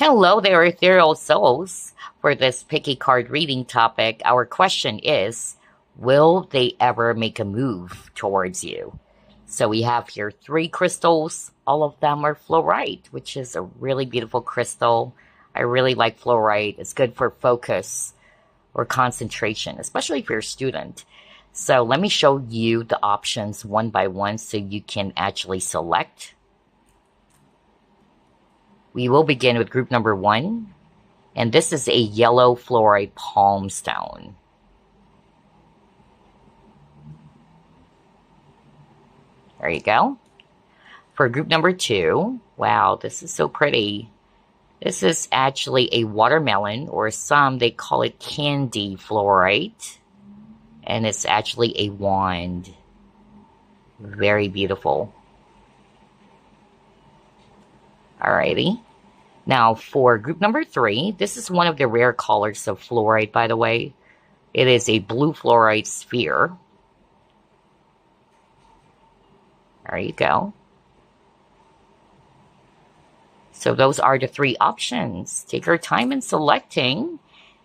Hello there, Ethereal Souls. For this picky card reading topic, our question is, will they ever make a move towards you? So we have here three crystals. All of them are fluorite, which is a really beautiful crystal. I really like fluorite. It's good for focus or concentration, especially if you're a student. So let me show you the options one by one so you can actually select. We will begin with group number one, and this is a yellow fluorite palm stone. There you go. For group number two, wow, this is so pretty. This is actually a watermelon, or some they call it candy fluorite, and it's actually a wand. Very beautiful. Alrighty. Now for group number three, this is one of the rare colors of fluorite, by the way. It is a blue fluorite sphere. There you go. So those are the three options. Take your time in selecting.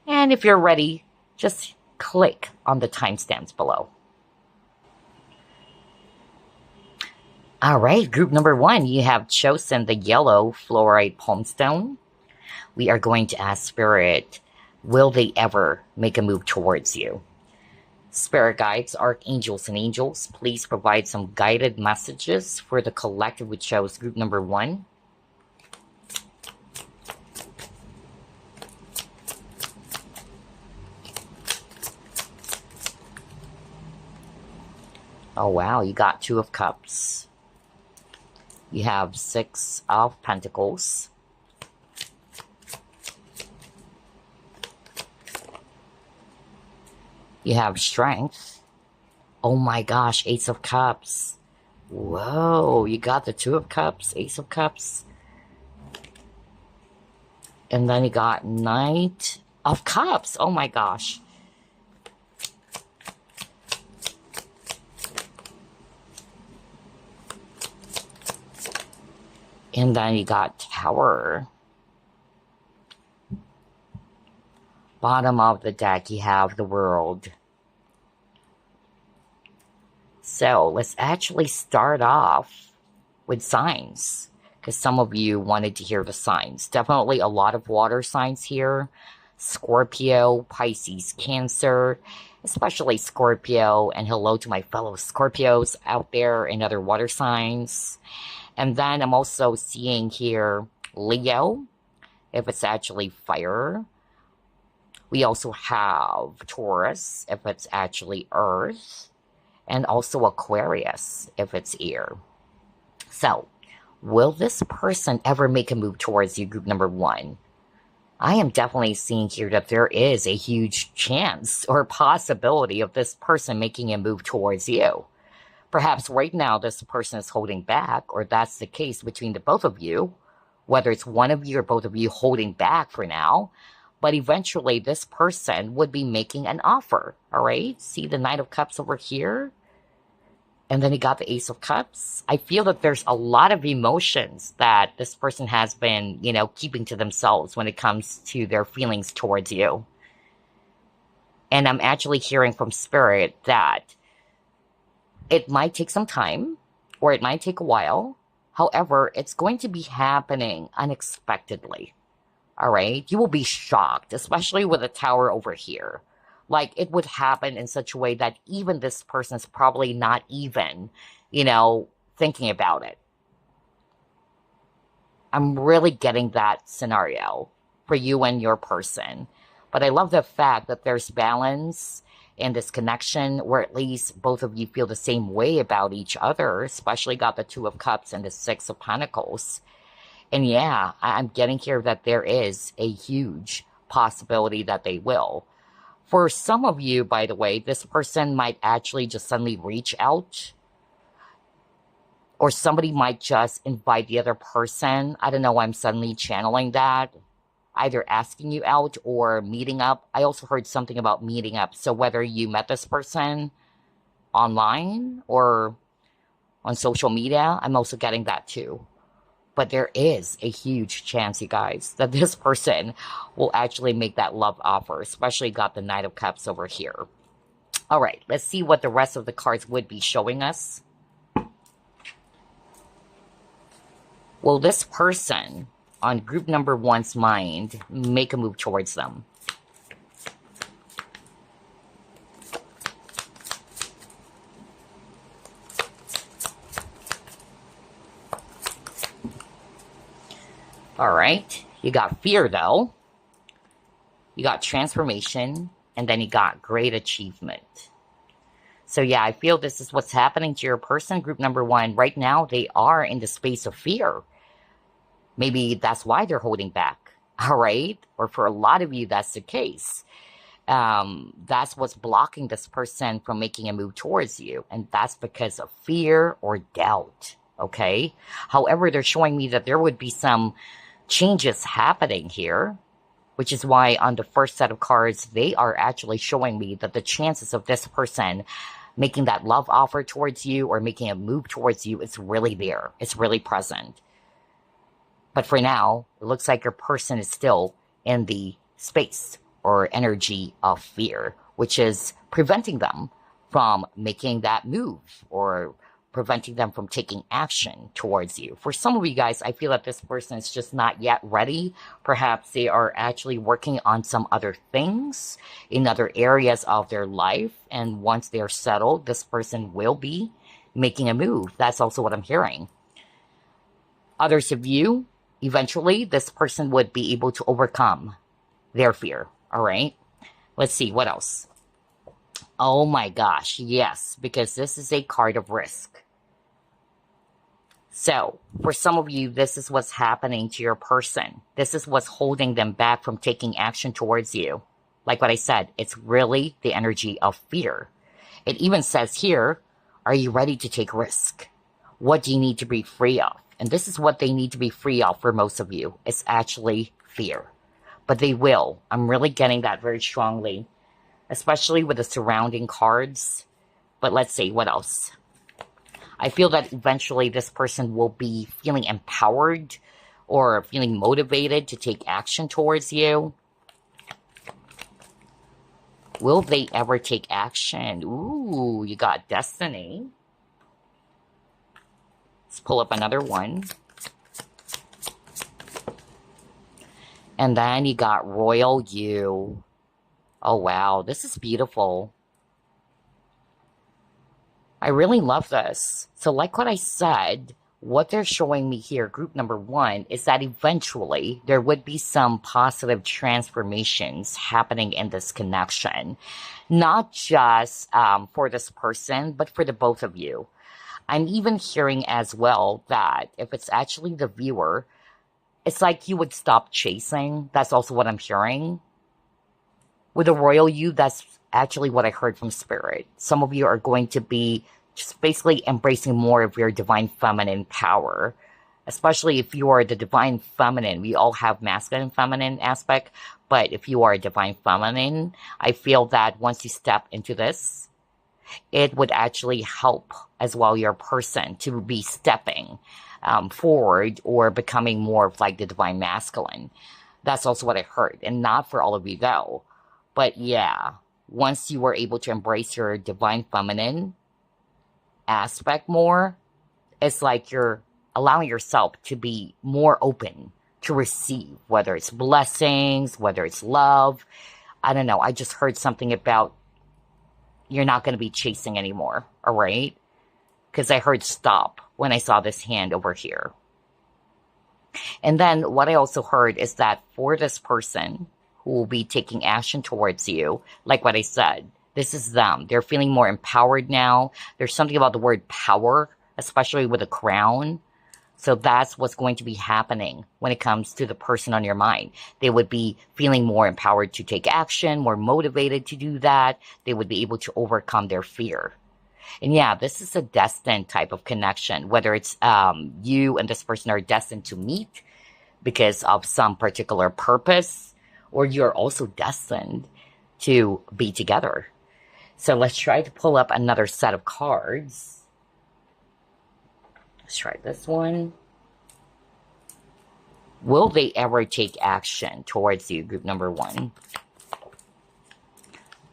And if you're ready, just click on the timestamps below. All right, group number one, you have chosen the yellow fluorite palm stone. We are going to ask Spirit, will they ever make a move towards you? Spirit guides, archangels, and angels, please provide some guided messages for the collective who chose group number one. Oh wow, you got Two of Cups. You have Six of Pentacles. You have Strength. Oh my gosh, Ace of Cups. Whoa, you got the Two of Cups, Ace of Cups. And then you got Knight of Cups. Oh my gosh. And then you got Tower. Bottom of the deck, you have the World. So let's actually start off with signs, because some of you wanted to hear the signs. Definitely a lot of water signs here. Scorpio, Pisces, Cancer, especially Scorpio. And hello to my fellow Scorpios out there and other water signs. And then I'm also seeing here Leo, if it's actually fire. We also have Taurus, if it's actually earth. And also Aquarius, if it's air. So, will this person ever make a move towards you, group number one? I am definitely seeing here that there is a huge chance or possibility of this person making a move towards you. Perhaps right now this person is holding back, or that's the case between the both of you, whether it's one of you or both of you holding back for now, but eventually this person would be making an offer, all right? See the Knight of Cups over here? And then you got the Ace of Cups. I feel that there's a lot of emotions that this person has been, keeping to themselves when it comes to their feelings towards you. And I'm actually hearing from Spirit that it might take some time, or it might take a while. However, it's going to be happening unexpectedly. All right? You will be shocked, especially with the Tower over here. Like, it would happen in such a way that even this person's probably not even, thinking about it. I'm really getting that scenario for you and your person. But I love the fact that there's balance in this connection, where at least both of you feel the same way about each other, especially got the Two of Cups and the Six of Pentacles. And yeah, I'm getting here that there is a huge possibility that they will. For some of you, by the way, this person might actually just suddenly reach out, or somebody might just invite the other person. I don't know why I'm suddenly channeling that. Either asking you out or meeting up. I also heard something about meeting up. So whether you met this person online or on social media, I'm also getting that too. But there is a huge chance, you guys, that this person will actually make that love offer, especially got the Knight of Cups over here. All right, let's see what the rest of the cards would be showing us. Will this person on group number 1's mind make a move towards them? All right, you got fear though. You got transformation, and then you got great achievement. So yeah, I feel this is what's happening to your person, group number 1. Right now, they are in the space of fear. Maybe that's why they're holding back, all right? Or for a lot of you, that's the case. That's what's blocking this person from making a move towards you. And that's because of fear or doubt, okay? However, they're showing me that there would be some changes happening here, which is why on the first set of cards, they are actually showing me that the chances of this person making that love offer towards you or making a move towards you is really there. It's really present. But for now, it looks like your person is still in the space or energy of fear, which is preventing them from making that move or preventing them from taking action towards you. For some of you guys, I feel that this person is just not yet ready. Perhaps they are actually working on some other things in other areas of their life. And once they're settled, this person will be making a move. That's also what I'm hearing. Others of you, eventually, this person would be able to overcome their fear. All right. Let's see what else. Oh my gosh. Yes, because this is a card of risk. So for some of you, this is what's happening to your person. This is what's holding them back from taking action towards you. Like what I said, it's really the energy of fear. It even says here, are you ready to take risk? What do you need to be free of? And this is what they need to be free of for most of you. It's actually fear. But they will. I'm really getting that very strongly, especially with the surrounding cards. But let's see, what else? I feel that eventually this person will be feeling empowered or feeling motivated to take action towards you. Will they ever take action? Ooh, you got destiny. Let's pull up another one. And then you got Royal You. Oh, wow. This is beautiful. I really love this. So like what I said, what they're showing me here, group number 1, is that eventually there would be some positive transformations happening in this connection. Not just for this person, but for the both of you. I'm even hearing as well that if it's actually the viewer, it's like you would stop chasing. That's also what I'm hearing. With the Royal You, that's actually what I heard from Spirit. Some of you are going to be just basically embracing more of your divine feminine power. Especially if you are the divine feminine. We all have masculine and feminine aspect. But if you are a divine feminine, I feel that once you step into this, it would actually help as well your person to be stepping forward or becoming more of like the divine masculine. That's also what I heard. And not for all of you though. But yeah, once you were able to embrace your divine feminine aspect more, it's like you're allowing yourself to be more open to receive, whether it's blessings, whether it's love. I don't know. I just heard something about you're not going to be chasing anymore, all right? Because I heard stop when I saw this hand over here. And then what I also heard is that for this person who will be taking action towards you, like what I said, this is them. They're feeling more empowered now. There's something about the word power, especially with a crown. So that's what's going to be happening when it comes to the person on your mind. They would be feeling more empowered to take action, more motivated to do that. They would be able to overcome their fear. And yeah, this is a destined type of connection, whether it's you and this person are destined to meet because of some particular purpose, or you're also destined to be together. So let's try to pull up another set of cards. Let's try this one. Will they ever take action towards you, group number one?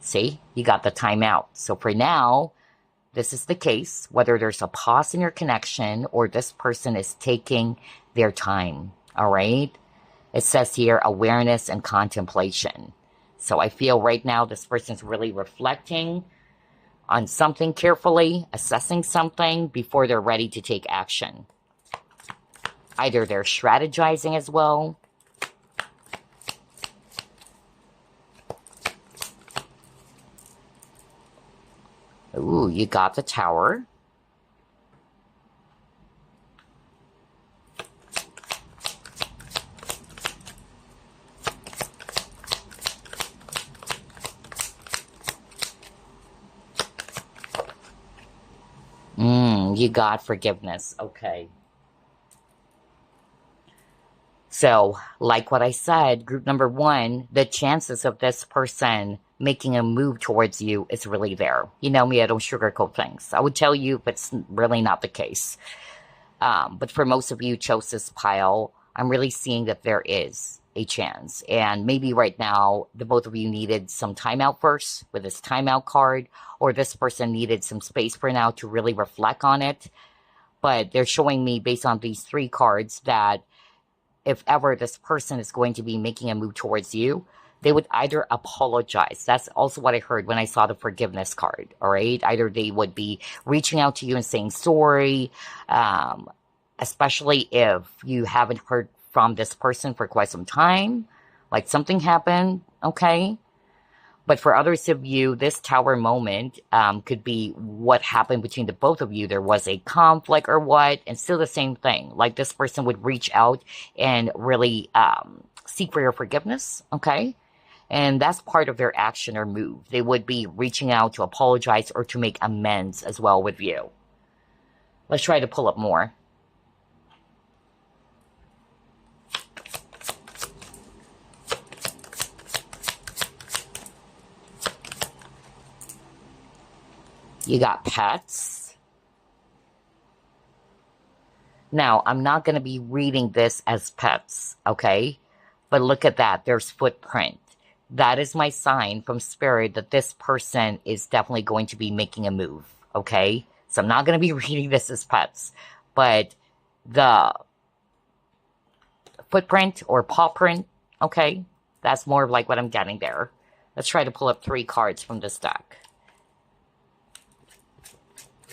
See, you got the timeout. So for now, this is the case, whether there's a pause in your connection or this person is taking their time, all right? It says here, awareness and contemplation. So I feel right now this person's really reflecting on something carefully, assessing something before they're ready to take action. Either they're strategizing as well. Ooh, you got the Tower. You got forgiveness. Okay. So, like what I said, group number one, the chances of this person making a move towards you is really there. You know me, I don't sugarcoat things. I would tell you if it's really not the case. But for most of you chose this pile, I'm really seeing that there is a chance. And maybe right now, the both of you needed some time out first with this timeout card, or this person needed some space for now to really reflect on it. But they're showing me, based on these three cards, that if ever this person is going to be making a move towards you, they would either apologize. That's also what I heard when I saw the forgiveness card, all right? Either they would be reaching out to you and saying sorry, especially if you haven't heard from this person for quite some time, like something happened, okay? But for others of you, this Tower moment could be what happened between the both of you. There was a conflict or what, and still the same thing. Like this person would reach out and really seek for your forgiveness, okay? And that's part of their action or move. They would be reaching out to apologize or to make amends as well with you. Let's try to pull up more. You got pets. Now, I'm not going to be reading this as pets, okay? But look at that. There's footprint. That is my sign from Spirit that this person is definitely going to be making a move, okay? So I'm not going to be reading this as pets. But the footprint or paw print, okay? That's more like what I'm getting there. Let's try to pull up three cards from this deck.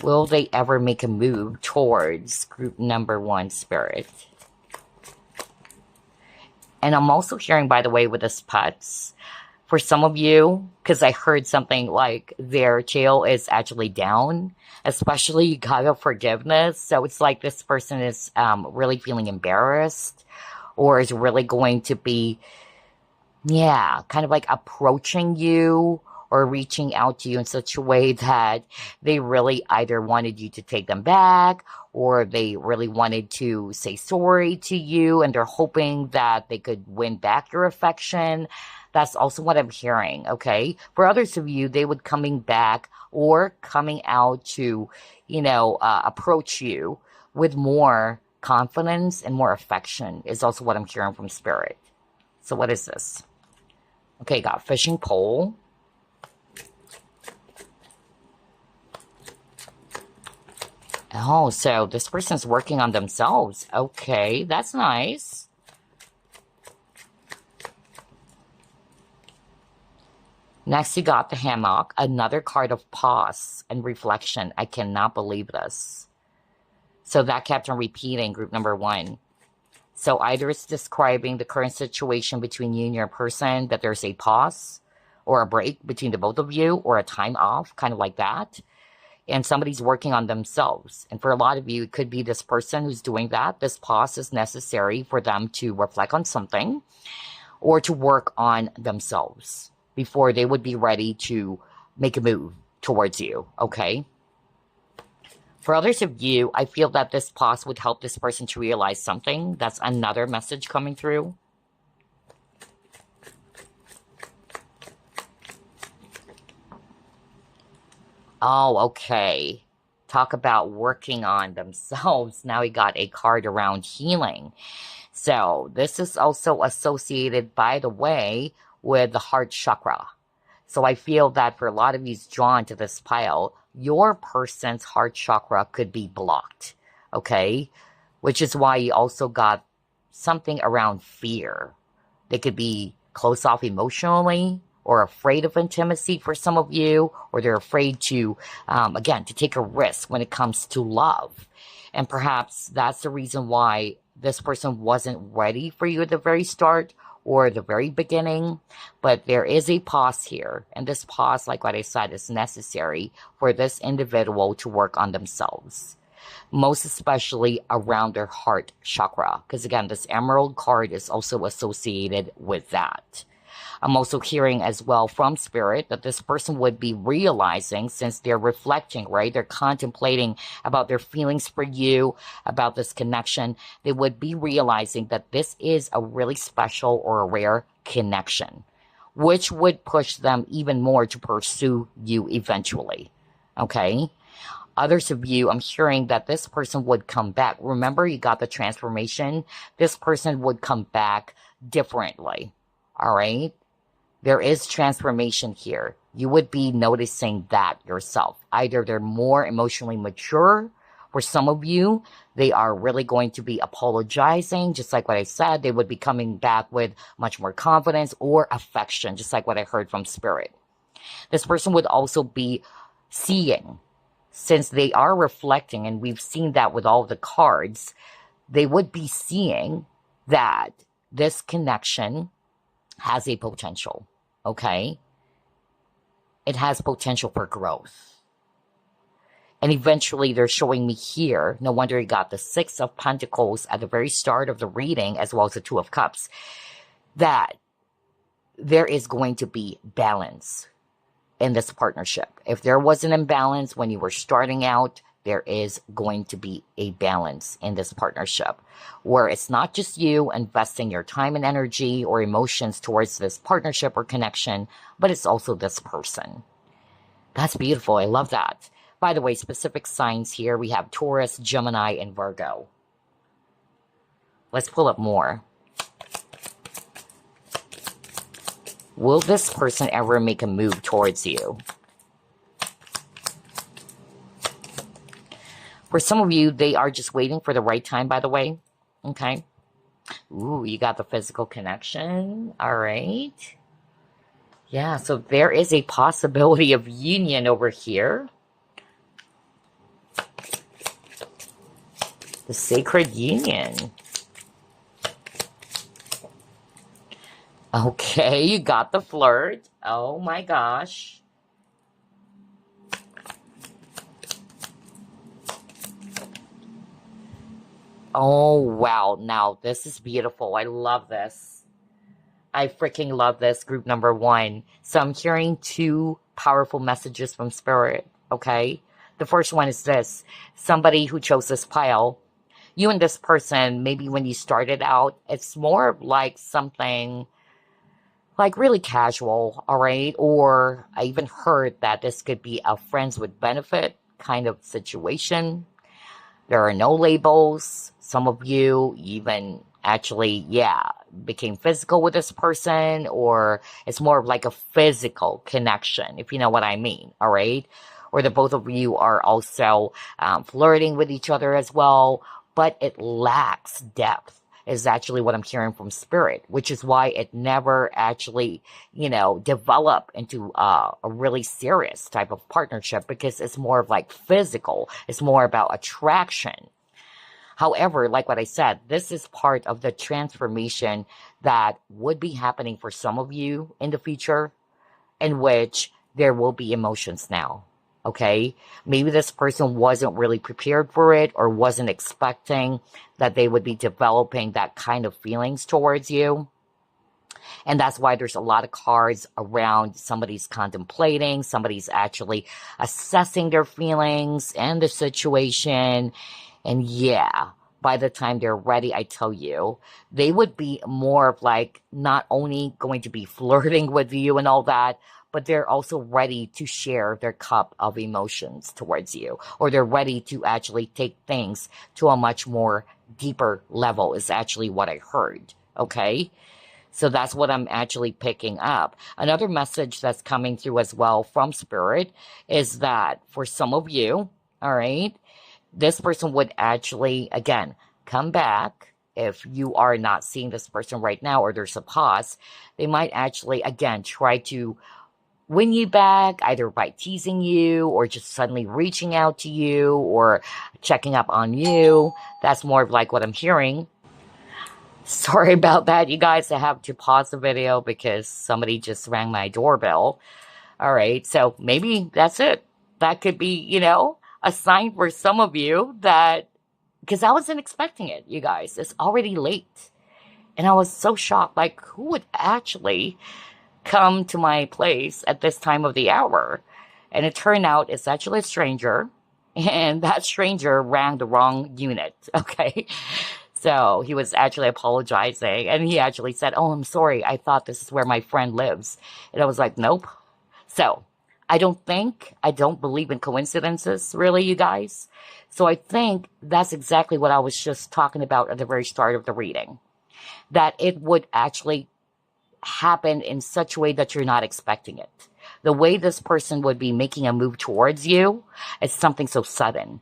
Will they ever make a move towards group number one, Spirit? And I'm also hearing, by the way, with this pets, for some of you, because I heard something like their tail is actually down, especially you got forgiveness. So it's like this person is really feeling embarrassed or is really going to be, yeah, kind of like approaching you or reaching out to you in such a way that they really either wanted you to take them back or they really wanted to say sorry to you and they're hoping that they could win back your affection. That's also what I'm hearing, okay? For others of you, they would coming back or coming out to, approach you with more confidence and more affection is also what I'm hearing from Spirit. So what is this? Okay, got fishing pole. Oh, so this person's working on themselves. Okay, that's nice. Next, you got the hammock, another card of pause and reflection. I cannot believe this. So that kept on repeating, group number one. So either it's describing the current situation between you and your person, that there's a pause or a break between the both of you or a time off, kind of like that. And somebody's working on themselves. And for a lot of you, it could be this person who's doing that. This pause is necessary for them to reflect on something or to work on themselves before they would be ready to make a move towards you, okay? For others of you, I feel that this pause would help this person to realize something. That's another message coming through. Oh, okay. Talk about working on themselves. Now we got a card around healing. So this is also associated, by the way, with the heart chakra. So I feel that for a lot of you drawn to this pile, your person's heart chakra could be blocked, okay? Which is why you also got something around fear. They could be closed off emotionally or afraid of intimacy for some of you, or they're afraid to, again, to take a risk when it comes to love. And perhaps that's the reason why this person wasn't ready for you at the very start or the very beginning. But there is a pause here. And this pause, like what I said, is necessary for this individual to work on themselves. Most especially around their heart chakra. Because again, this emerald card is also associated with that. I'm also hearing as well from spirit that this person would be realizing, since they're reflecting, right? They're contemplating about their feelings for you, about this connection. They would be realizing that this is a really special or a rare connection, which would push them even more to pursue you eventually. Okay? Others of you, I'm hearing that this person would come back. Remember, you got the transformation. This person would come back differently. All right? There is transformation here. You would be noticing that yourself. Either they're more emotionally mature. For some of you, they are really going to be apologizing. Just like what I said, they would be coming back with much more confidence or affection, just like what I heard from spirit. This person would also be seeing, since they are reflecting, and we've seen that with all the cards, they would be seeing that this connection has a potential, okay? It has potential for growth. And eventually they're showing me here, no wonder you got the Six of Pentacles at the very start of the reading, as well as the Two of Cups, that there is going to be balance in this partnership. If there was an imbalance when you were starting out, there is going to be a balance in this partnership where it's not just you investing your time and energy or emotions towards this partnership or connection, but it's also this person. That's beautiful. I love that. By the way, specific signs here, we have Taurus, Gemini, and Virgo. Let's pull up more. Will this person ever make a move towards you? For some of you, they are just waiting for the right time, by the way. Okay. Ooh, you got the physical connection. All right. Yeah, so there is a possibility of union over here. The sacred union. Okay, you got the flirt. Oh my gosh. Oh, wow. Now, this is beautiful. I love this. I freaking love this, group number one. So I'm hearing two powerful messages from spirit, okay? The first one is this. Somebody who chose this pile, you and this person, maybe when you started out, it's more like something like really casual, all right? Or I even heard that this could be a friends with benefit kind of situation. There are no labels. Some of you even actually, became physical with this person, or it's more of like a physical connection, if you know what I mean, all right? Or the both of you are also flirting with each other as well, but it lacks depth, is actually what I'm hearing from spirit, which is why it never actually, developed into a really serious type of partnership, because it's more of like physical. It's more about attraction. However, like what I said, this is part of the transformation that would be happening for some of you in the future, in which there will be emotions now. Okay, maybe this person wasn't really prepared for it or wasn't expecting that they would be developing that kind of feelings towards you. And that's why there's a lot of cards around somebody's contemplating, somebody's actually assessing their feelings and the situation. And by the time they're ready, I tell you, they would be more of like not only going to be flirting with you and all that, but they're also ready to share their cup of emotions towards you, or they're ready to actually take things to a much more deeper level is actually what I heard. Okay. So that's what I'm actually picking up. Another message that's coming through as well from Spirit is that for some of you, all right, this person would actually, again, come back. If you are not seeing this person right now or there's a pause, they might actually, again, try to win you back either by teasing you or just suddenly reaching out to you or checking up on you. That's more of like what I'm hearing. Sorry about that, you guys. I have to pause the video because somebody just rang my doorbell. All right, so maybe that's it. That could be, a sign for some of you that, because I wasn't expecting it, you guys. It's already late. And I was so shocked. Like, who would actually come to my place at this time of the hour? And it turned out it's actually a stranger. And that stranger rang the wrong unit, okay? So he was actually apologizing. And he actually said, "Oh, I'm sorry. I thought this is where my friend lives." And I was like, "Nope." So I don't believe in coincidences, really, you guys. So I think that's exactly what I was just talking about at the very start of the reading. That it would actually happen in such a way that you're not expecting it. The way this person would be making a move towards you is something so sudden.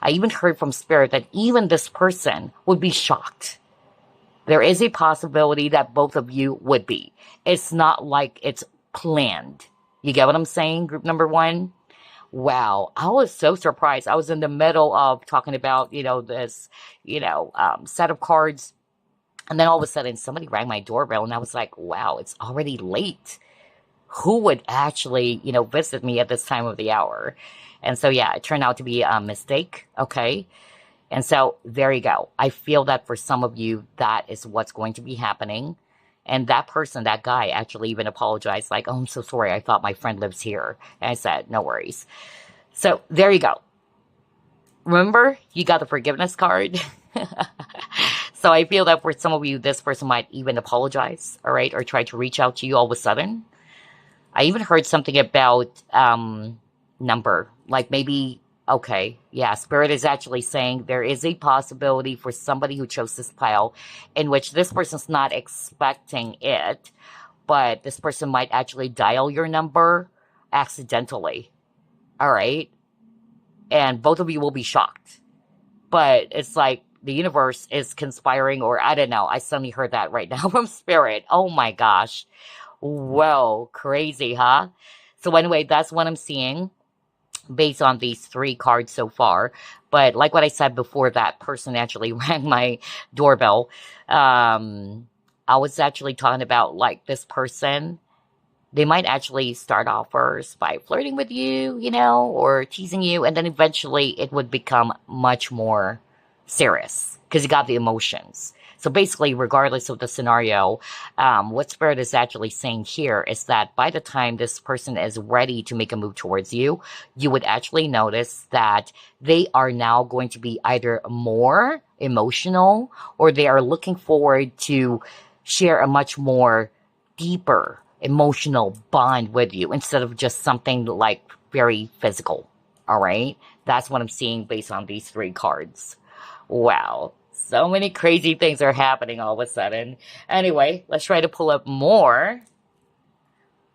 I even heard from Spirit that even this person would be shocked. There is a possibility that both of you would be. It's not like it's planned. You get what I'm saying, group number one? Wow, I was so surprised. I was in the middle of talking about, this, set of cards. And then all of a sudden, somebody rang my doorbell, and I was like, wow, it's already late. Who would actually, visit me at this time of the hour? And so, yeah, it turned out to be a mistake. Okay. And so there you go. I feel that for some of you, that is what's going to be happening. And that person, that guy actually even apologized, like, "Oh, I'm so sorry. I thought my friend lives here." And I said, "No worries." So there you go. Remember, you got the forgiveness card. So I feel that for some of you, this person might even apologize, all right, or try to reach out to you all of a sudden. I even heard something about number, like maybe, okay, yeah, Spirit is actually saying there is a possibility for somebody who chose this pile in which this person's not expecting it, but this person might actually dial your number accidentally, all right? And both of you will be shocked. But it's like the universe is conspiring, or I don't know. I suddenly heard that right now from Spirit. Oh my gosh. Whoa, crazy, huh? So anyway, that's what I'm seeing based on these three cards so far. But like what I said before, that person actually rang my doorbell. I was actually talking about like this person. They might actually start off first by flirting with you, or teasing you, and then eventually it would become much more serious because you got the emotions. So basically, regardless of the scenario, what Spirit is actually saying here is that by the time this person is ready to make a move towards you, you would actually notice that they are now going to be either more emotional or they are looking forward to share a much more deeper emotional bond with you instead of just something like very physical. All right. That's what I'm seeing based on these three cards. Wow. So many crazy things are happening all of a sudden. Anyway, let's try to pull up more.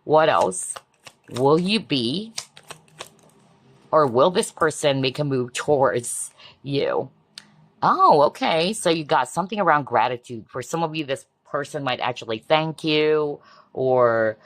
What else? Will you be, or will this person make a move towards you? Oh, okay. So you got something around gratitude. For some of you, this person might actually thank you or,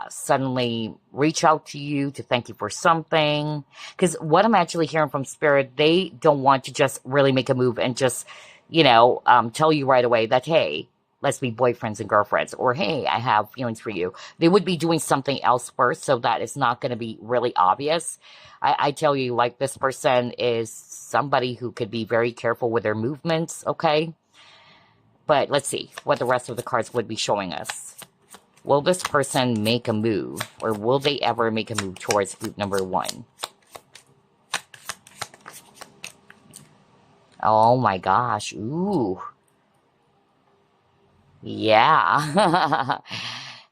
suddenly reach out to you to thank you for something. Because what I'm actually hearing from Spirit, they don't want to just really make a move and just, tell you right away that, hey, let's be boyfriends and girlfriends, or hey, I have feelings for you. They would be doing something else first, so that it's not going to be really obvious. I tell you, like, this person is somebody who could be very careful with their movements, okay? But let's see what the rest of the cards would be showing us. Will this person make a move, or will they ever make a move towards group number one? Oh my gosh. Ooh. Yeah.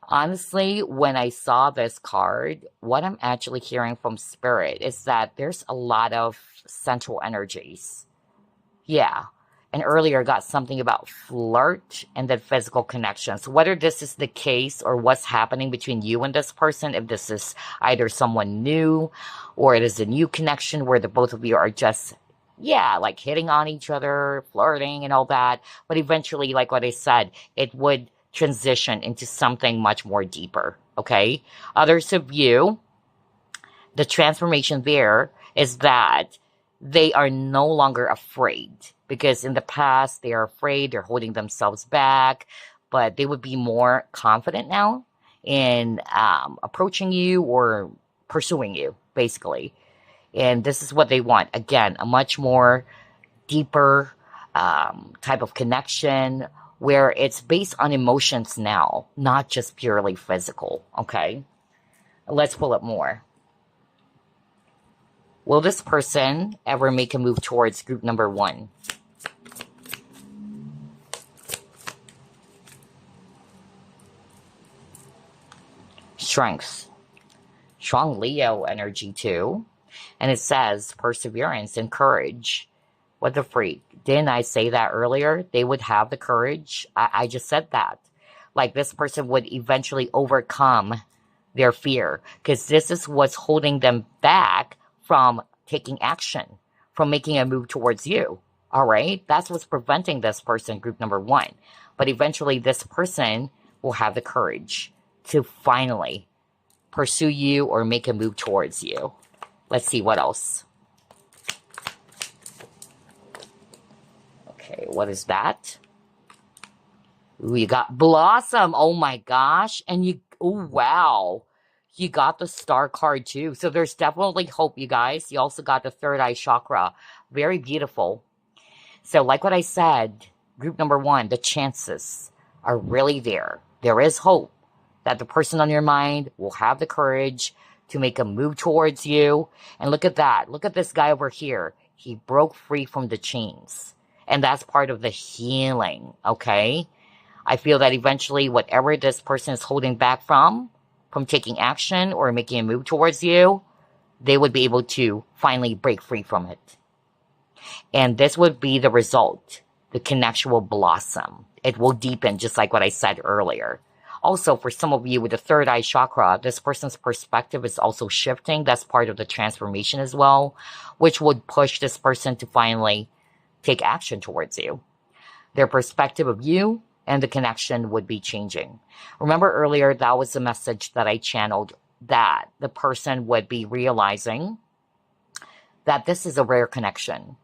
Honestly, when I saw this card, what I'm actually hearing from Spirit is that there's a lot of central energies. Yeah. And earlier got something about flirt and then physical connection. So whether this is the case or what's happening between you and this person, if this is either someone new or it is a new connection where the both of you are just, yeah, like hitting on each other, flirting and all that. But eventually, like what I said, it would transition into something much more deeper. Okay. Others of you, the transformation there is that they are no longer afraid, because in the past they are afraid, they're holding themselves back, but they would be more confident now in approaching you or pursuing you, basically. And this is what they want. Again, a much more deeper type of connection where it's based on emotions now, not just purely physical. Okay, let's pull up more. Will this person ever make a move towards group number 1? Strength. Strong Leo energy too. And it says perseverance and courage. What the freak? Didn't I say that earlier? They would have the courage. I just said that. Like this person would eventually overcome their fear, because this is what's holding them back from taking action, from making a move towards you. All right? That's what's preventing this person, group number 1. But eventually this person will have the courage to finally pursue you or make a move towards you. Let's see what else. Okay, what is that? Ooh, you got Blossom. Oh my gosh. And you, oh wow. You got the Star card too. So there's definitely hope, you guys. You also got the third eye chakra. Very beautiful. So like what I said, group number 1, the chances are really there. There is hope that the person on your mind will have the courage to make a move towards you. And look at that. Look at this guy over here. He broke free from the chains. And that's part of the healing, okay? I feel that eventually whatever this person is holding back from taking action or making a move towards you, they would be able to finally break free from it. And this would be the result. The connection will blossom. It will deepen, just like what I said earlier. Also, for some of you with the third eye chakra, this person's perspective is also shifting. That's part of the transformation as well, which would push this person to finally take action towards you. Their perspective of you and the connection would be changing. Remember earlier, that was the message that I channeled, that the person would be realizing that this is a rare connection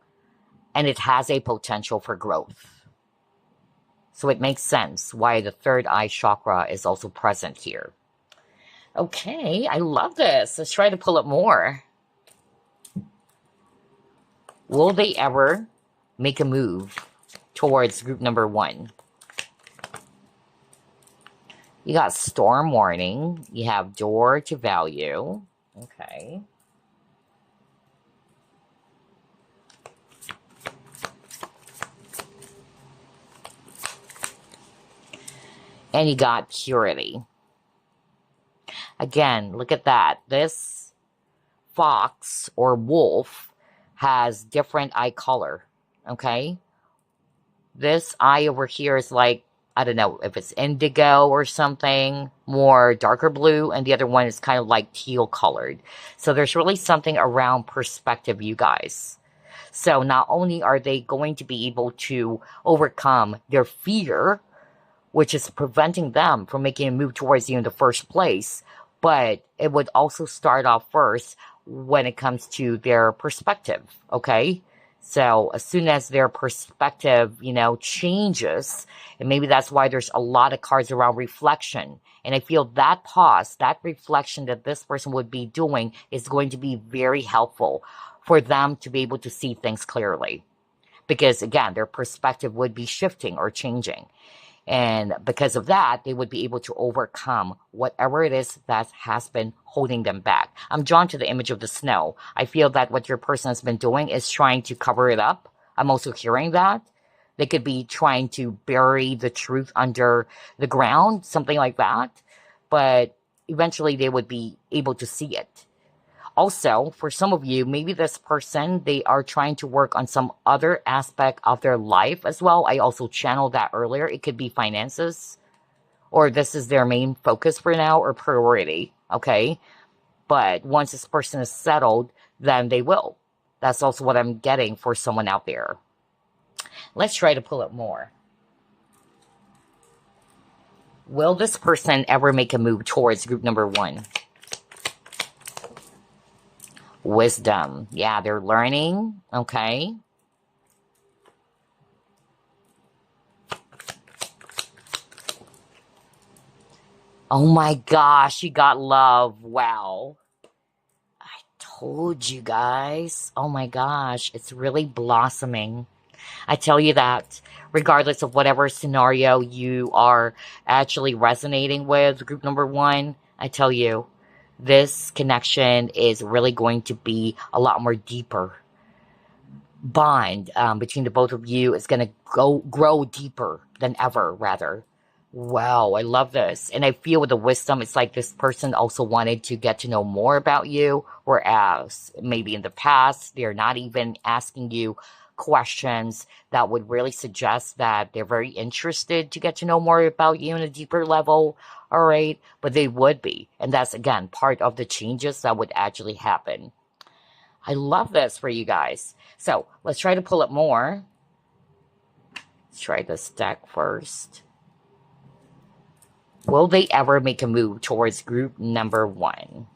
and it has a potential for growth. So it makes sense why the third eye chakra is also present here. Okay, I love this. Let's try to pull up more. Will they ever make a move towards group number 1? You got storm warning. You have door to value. Okay. And you got purity. Again, look at that. This fox or wolf has different eye color. Okay. This eye over here is like, I don't know if it's indigo or something, more darker blue, and the other one is kind of like teal colored. So there's really something around perspective, you guys. So not only are they going to be able to overcome their fear, which is preventing them from making a move towards you in the first place, but it would also start off first when it comes to their perspective, okay? So as soon as their perspective, changes, and maybe that's why there's a lot of cards around reflection. And I feel that pause, that reflection that this person would be doing is going to be very helpful for them to be able to see things clearly. Because again, their perspective would be shifting or changing. And because of that, they would be able to overcome whatever it is that has been holding them back. I'm drawn to the image of the snow. I feel that what your person has been doing is trying to cover it up. I'm also hearing that. They could be trying to bury the truth under the ground, something like that. But eventually they would be able to see it. Also, for some of you, maybe this person, they are trying to work on some other aspect of their life as well. I also channeled that earlier. It could be finances, or this is their main focus for now or priority, okay? But once this person is settled, then they will. That's also what I'm getting for someone out there. Let's try to pull it more. Will this person ever make a move towards group number 1? Wisdom. Yeah, they're learning. Okay. Oh my gosh, you got love. Wow. I told you guys. Oh my gosh, it's really blossoming. I tell you that regardless of whatever scenario you are actually resonating with, group number 1, I tell you, this connection is really going to be a lot more deeper. Bond between the both of you is going to grow deeper than ever, rather. Wow, I love this. And I feel with the wisdom, it's like this person also wanted to get to know more about you, whereas maybe in the past, they're not even asking you questions that would really suggest that they're very interested to get to know more about you on a deeper level, all right? But they would be. And that's, again, part of the changes that would actually happen. I love this for you guys. So let's try to pull it more. Let's try this deck first. Will they ever make a move towards group number 1?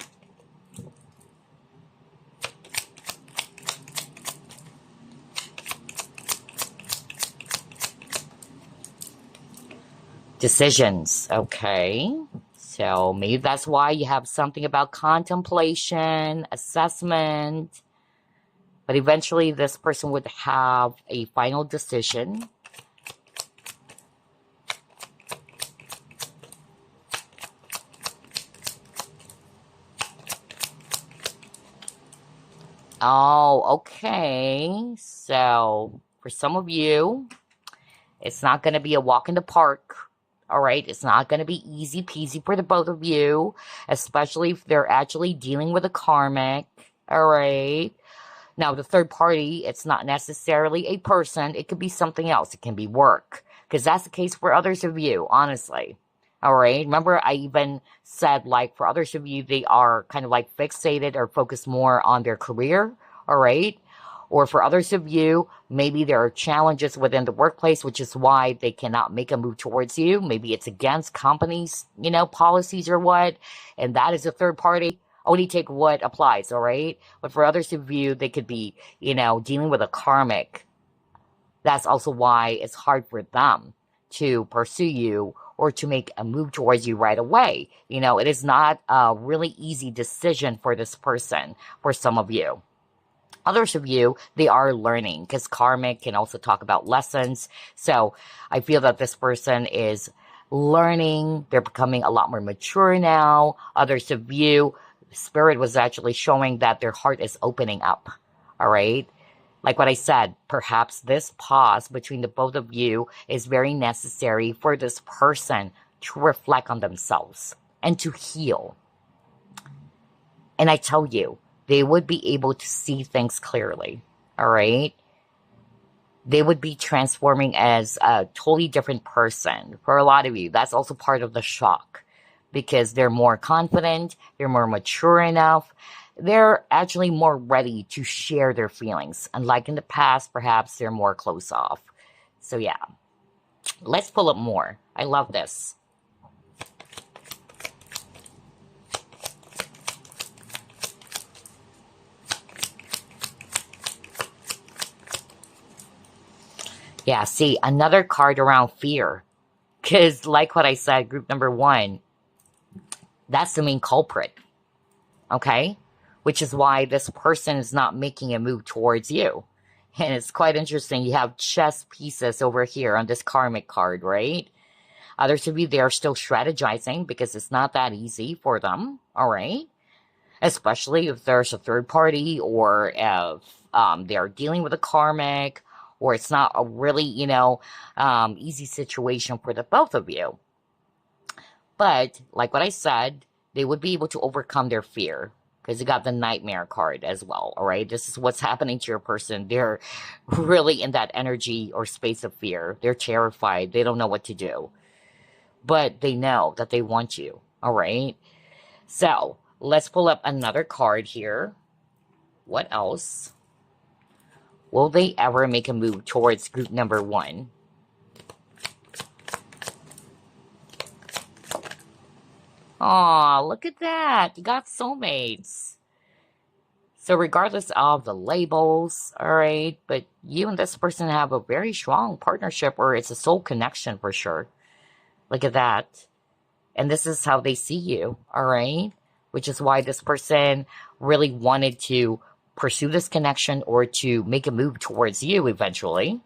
Decisions. Okay. So maybe that's why you have something about contemplation, assessment. But eventually this person would have a final decision. Oh, okay. So for some of you, it's not going to be a walk in the park. All right. It's not going to be easy peasy for the both of you, especially if they're actually dealing with a karmic. All right. Now, the third party, it's not necessarily a person. It could be something else. It can be work. Because that's the case for others of you, honestly. All right. Remember, I even said, like, for others of you, they are kind of like fixated or focused more on their career. All right. Or for others of you, maybe there are challenges within the workplace, which is why they cannot make a move towards you. Maybe it's against companies, policies or what. And that is a third party. Only take what applies, all right? But for others of you, they could be, dealing with a karmic. That's also why it's hard for them to pursue you or to make a move towards you right away. It is not a really easy decision for this person, for some of you. Others of you, they are learning because karmic can also talk about lessons. So I feel that this person is learning. They're becoming a lot more mature now. Others of you, Spirit was actually showing that their heart is opening up. All right. Like what I said, perhaps this pause between the both of you is very necessary for this person to reflect on themselves and to heal. And I tell you, they would be able to see things clearly. All right. They would be transforming as a totally different person. For a lot of you, that's also part of the shock because they're more confident, they're more mature enough, they're actually more ready to share their feelings. Unlike in the past, perhaps they're more close off. So yeah, let's pull up more. I love this. Yeah, see, another card around fear. Because like what I said, group number 1, that's the main culprit. Okay? Which is why this person is not making a move towards you. And it's quite interesting. You have chess pieces over here on this karmic card, right? Others of you, they are still strategizing because it's not that easy for them. All right? Especially if there's a third party or if they're dealing with a karmic or it's not a really, easy situation for the both of you. But like what I said, they would be able to overcome their fear. because you got the Nightmare card as well, all right? This is what's happening to your person. They're really in that energy or space of fear. They're terrified. They don't know what to do. But they know that they want you, all right? So, let's pull up another card here. What else? Will they ever make a move towards group number 1? Aw, look at that. You got soulmates. So regardless of the labels, all right, but you and this person have a very strong partnership, or it's a soul connection for sure. Look at that. And this is how they see you, all right? Which is why this person really wanted to pursue this connection or to make a move towards you eventually.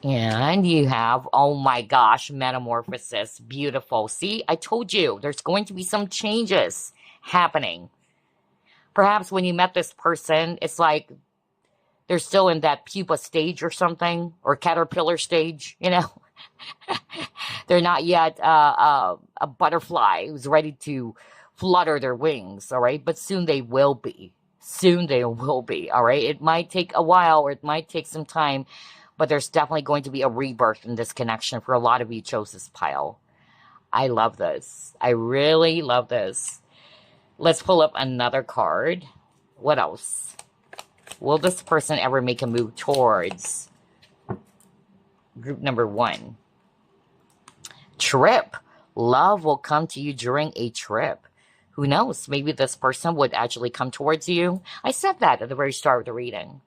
And you have, oh my gosh, metamorphosis. Beautiful. See, I told you there's going to be some changes happening. Perhaps when you met this person, it's like they're still in that pupa stage or something, or caterpillar stage, you know. They're not yet a butterfly who's ready to flutter their wings, all right? But soon they will be. Soon they will be, all right? It might take a while, or it might take some time, but there's definitely going to be a rebirth in this connection for a lot of you chose this pile. I love this. I really love this. Let's pull up another card. What else? Will this person ever make a move towards group number 1? Trip. Love will come to you during a trip. Who knows? Maybe this person would actually come towards you. I said that at the very start of the reading.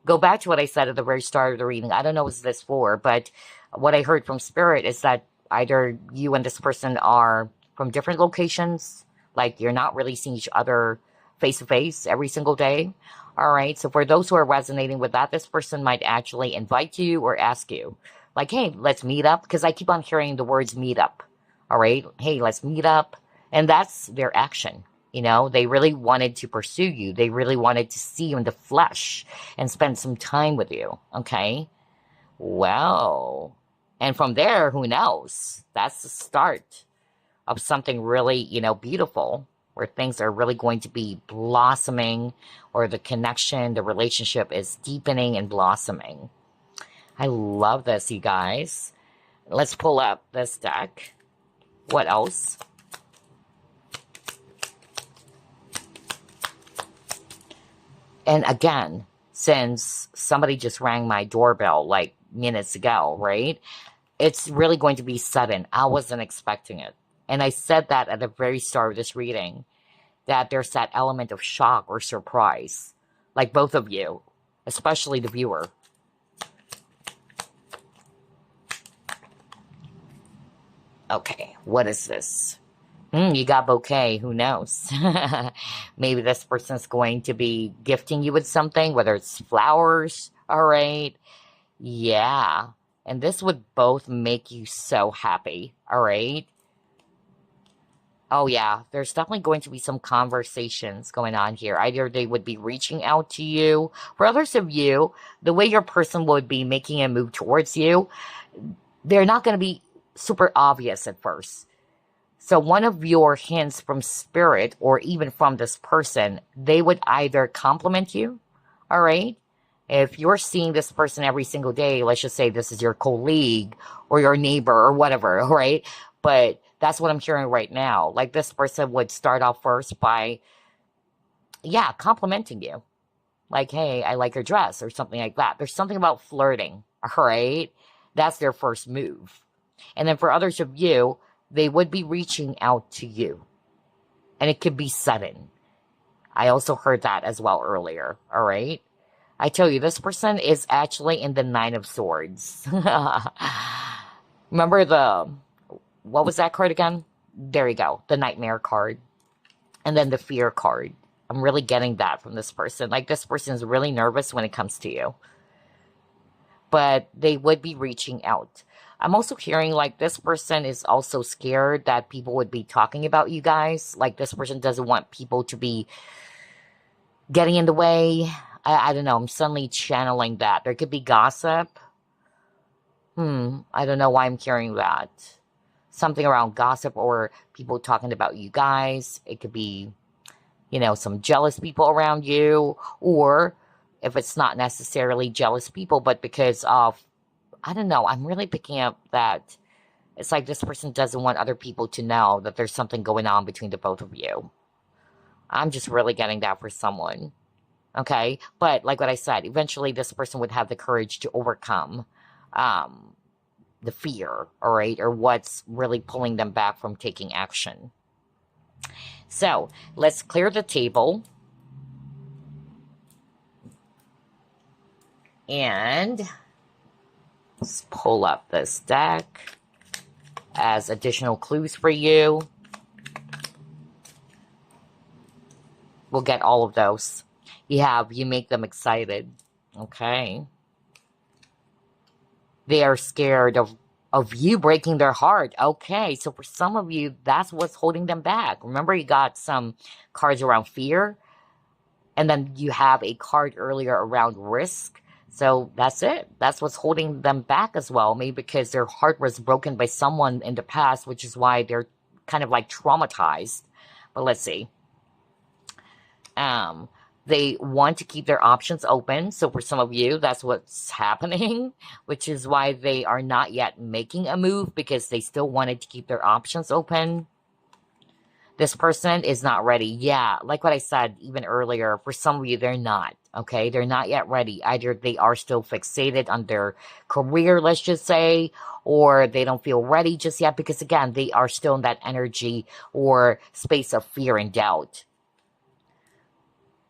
Go back to what I said at the very start of the reading. I don't know what this for, but what I heard from Spirit is that either you and this person are from different locations, like you're not really seeing each other face to face every single day. All right. So for those who are resonating with that, this person might actually invite you or ask you, like, hey, let's meet up. Because I keep on hearing the words meet up. All right. Hey, let's meet up. And that's their action. You know, they really wanted to pursue you. They really wanted to see you in the flesh and spend some time with you. Okay. Well, and from there, who knows? That's the start of something really, you know, beautiful, where things are really going to be blossoming, or the connection, the relationship is deepening and blossoming. I love this, you guys. Let's pull up this deck. What else? And again, since somebody just rang my doorbell like minutes ago, right? It's really going to be sudden. I wasn't expecting it. And I said that at the very start of this reading, that there's that element of shock or surprise. Like both of you, especially the viewer. Okay, what is this? You got bouquet, who knows? Maybe this person's going to be gifting you with something, whether it's flowers, all right? Yeah, and this would both make you so happy, all right? Oh yeah, there's definitely going to be some conversations going on here. Either they would be reaching out to you. For others of you, the way your person would be making a move towards you, they're not going to be super obvious at first. So one of your hints from Spirit, or even from this person, they would either compliment you, all right? If you're seeing this person every single day, let's just say this is your colleague or your neighbor or whatever, all right? But that's what I'm hearing right now. Like this person would start off first by, yeah, complimenting you. Like, hey, I like your dress or something like that. There's something about flirting, all right? That's their first move. And then for others of you, they would be reaching out to you. And it could be sudden. I also heard that as well earlier, all right? I tell you, this person is actually in the 9 of Swords. Remember what was that card again? There you go, the Nightmare card. And then the Fear card. I'm really getting that from this person. Like, this person is really nervous when it comes to you. But they would be reaching out. I'm also hearing like this person is also scared that people would be talking about you guys. Like this person doesn't want people to be getting in the way. I don't know. I'm suddenly channeling that. There could be gossip. I don't know why I'm hearing that. something around gossip or people talking about you guys. It could be, you know, some jealous people around you, or if it's not necessarily jealous people, but because of, I don't know, I'm really picking up that it's like this person doesn't want other people to know that there's something going on between the both of you. I'm just really getting that for someone. Okay. But like what I said, eventually this person would have the courage to overcome um, the fear, all right, or what's really pulling them back from taking action. So let's clear the table. And let's pull up this deck as additional clues for you. We'll get all of those. You make them excited. Okay. They are scared of you breaking their heart. Okay, so for some of you, that's what's holding them back. Remember, you got some cards around fear, and then you have a card earlier around risk. So that's it. That's what's holding them back as well. Maybe because their heart was broken by someone in the past, which is why they're kind of like traumatized. But let's see. They want to keep their options open. So for some of you, that's what's happening, which is why they are not yet making a move, because they still wanted to keep their options open. This person is not ready. Yeah, like what I said even earlier, for some of you, they're not. Okay, they're not yet ready. Either they are still fixated on their career, let's just say, or they don't feel ready just yet, because again, they are still in that energy or space of fear and doubt.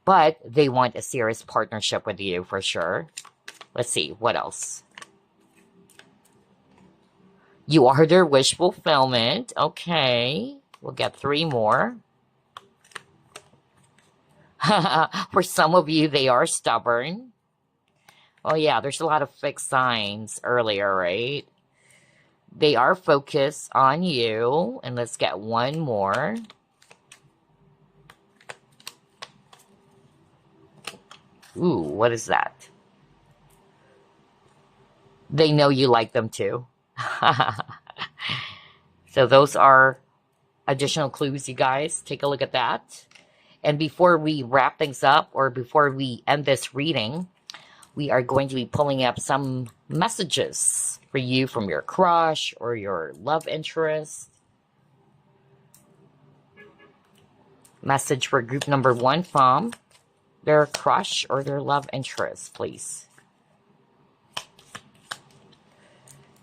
But they want a serious partnership with you for sure. Let's see, what else? You are their wish fulfillment. Okay, we'll get 3 more. For some of you, they are stubborn. Oh yeah, there's a lot of fixed signs earlier, right? They are focused on you. And let's get 1 more. Ooh, what is that? They know you like them too. So those are additional clues, you guys. Take a look at that. And before we wrap things up, or before we end this reading, we are going to be pulling up some messages for you from your crush or your love interest. Message for group number 1 from their crush or their love interest, please.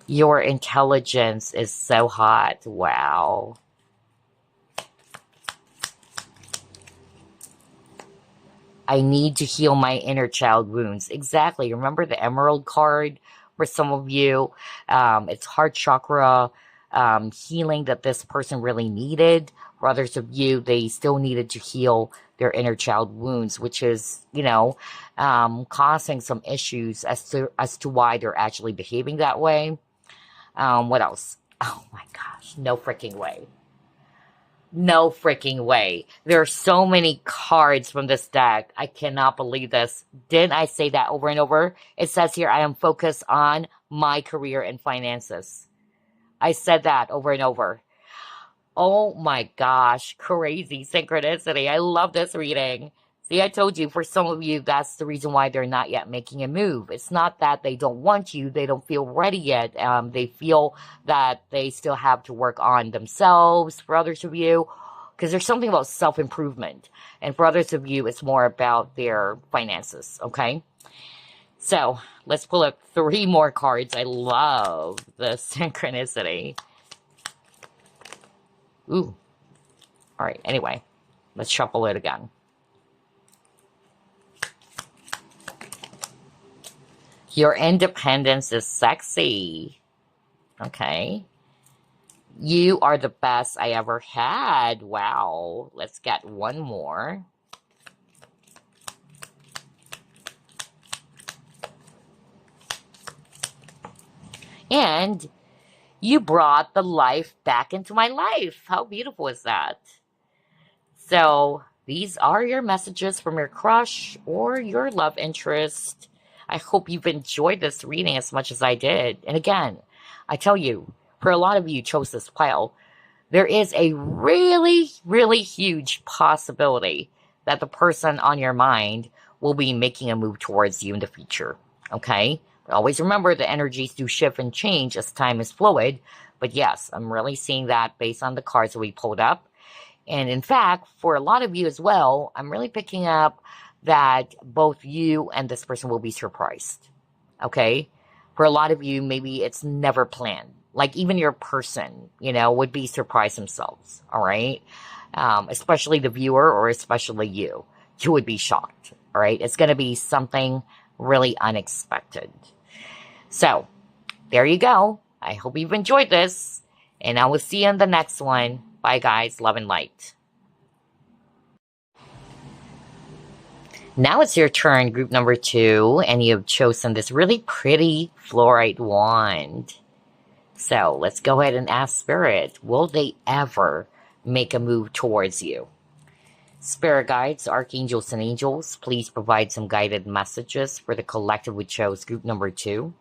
Your intelligence is so hot. Wow. I need to heal my inner child wounds. Exactly. Remember the Emerald card for some of you? It's heart chakra healing that this person really needed. For others of you, they still needed to heal their inner child wounds, which is, you know, causing some issues as to why they're actually behaving that way. What else? Oh my gosh, no freaking way. No freaking way. There are so many cards from this deck. I cannot believe this. Didn't I say that over and over? It says here, I am focused on my career and finances. I said that over and over. Oh my gosh, crazy synchronicity. I love this reading. See, I told you, for some of you, that's the reason why they're not yet making a move. It's not that they don't want you. They don't feel ready yet. They feel that they still have to work on themselves. For others of you, because there's something about self-improvement. And for others of you, it's more about their finances, okay? So let's pull up 3 more cards. I love the synchronicity. Ooh. All right, anyway, let's shuffle it again. Your independence is sexy. Okay. You are the best I ever had. Wow. Let's get 1 more. And you brought the life back into my life. How beautiful is that? So these are your messages from your crush or your love interest. I hope you've enjoyed this reading as much as I did. And again, I tell you, for a lot of you chose this pile, there is a really, really huge possibility that the person on your mind will be making a move towards you in the future. Okay? But always remember the energies do shift and change as time is fluid. But yes, I'm really seeing that based on the cards that we pulled up. And in fact, for a lot of you as well, I'm really picking up that both you and this person will be surprised. Okay? For a lot of you, maybe it's never planned. Like even your person, would be surprised themselves. All right? Especially the viewer or especially you. You would be shocked. All right? It's going to be something really unexpected. So, there you go. I hope you've enjoyed this. And I will see you in the next one. Bye, guys. Love and light. Now it's your turn, group number 2, and you have chosen this really pretty fluorite wand. So let's go ahead and ask Spirit, will they ever make a move towards you? Spirit guides, archangels, and angels, please provide some guided messages for the collective we chose, group number 2.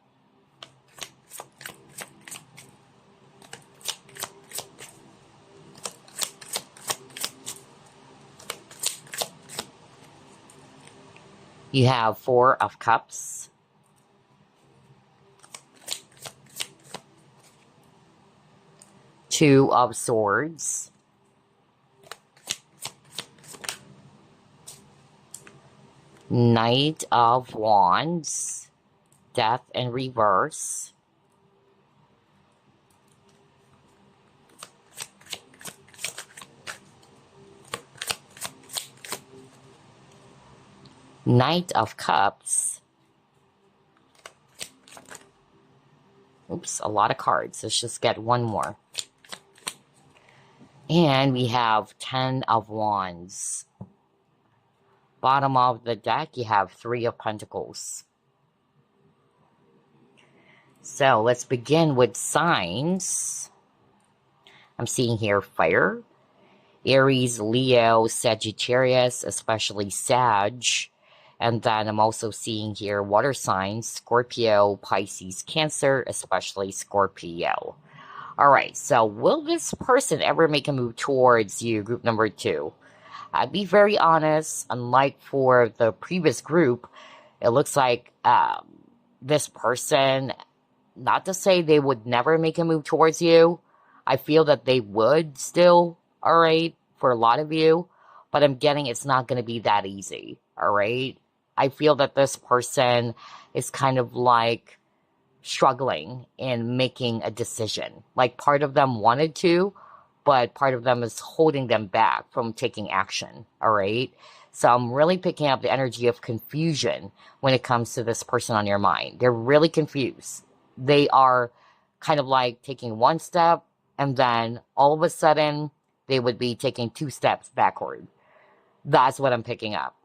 You have 4 of Cups, Two of Swords, Knight of Wands, Death in reverse, Knight of Cups. Oops, a lot of cards. Let's just get one more. And we have 10 of Wands. Bottom of the deck, you have 3 of Pentacles. So let's begin with signs. I'm seeing here fire. Aries, Leo, Sagittarius, especially Sag. And then I'm also seeing here water signs, Scorpio, Pisces, Cancer, especially Scorpio. All right, so will this person ever make a move towards you, group number 2? I'd be very honest, unlike for the previous group, it looks like this person, not to say they would never make a move towards you. I feel that they would still, all right, for a lot of you. But I'm getting it's not going to be that easy, all right? I feel that this person is kind of like struggling in making a decision. Like part of them wanted to, but part of them is holding them back from taking action, all right? So I'm really picking up the energy of confusion when it comes to this person on your mind. They're really confused. They are kind of like taking one step, and then all of a sudden, they would be taking 2 steps backward. That's what I'm picking up.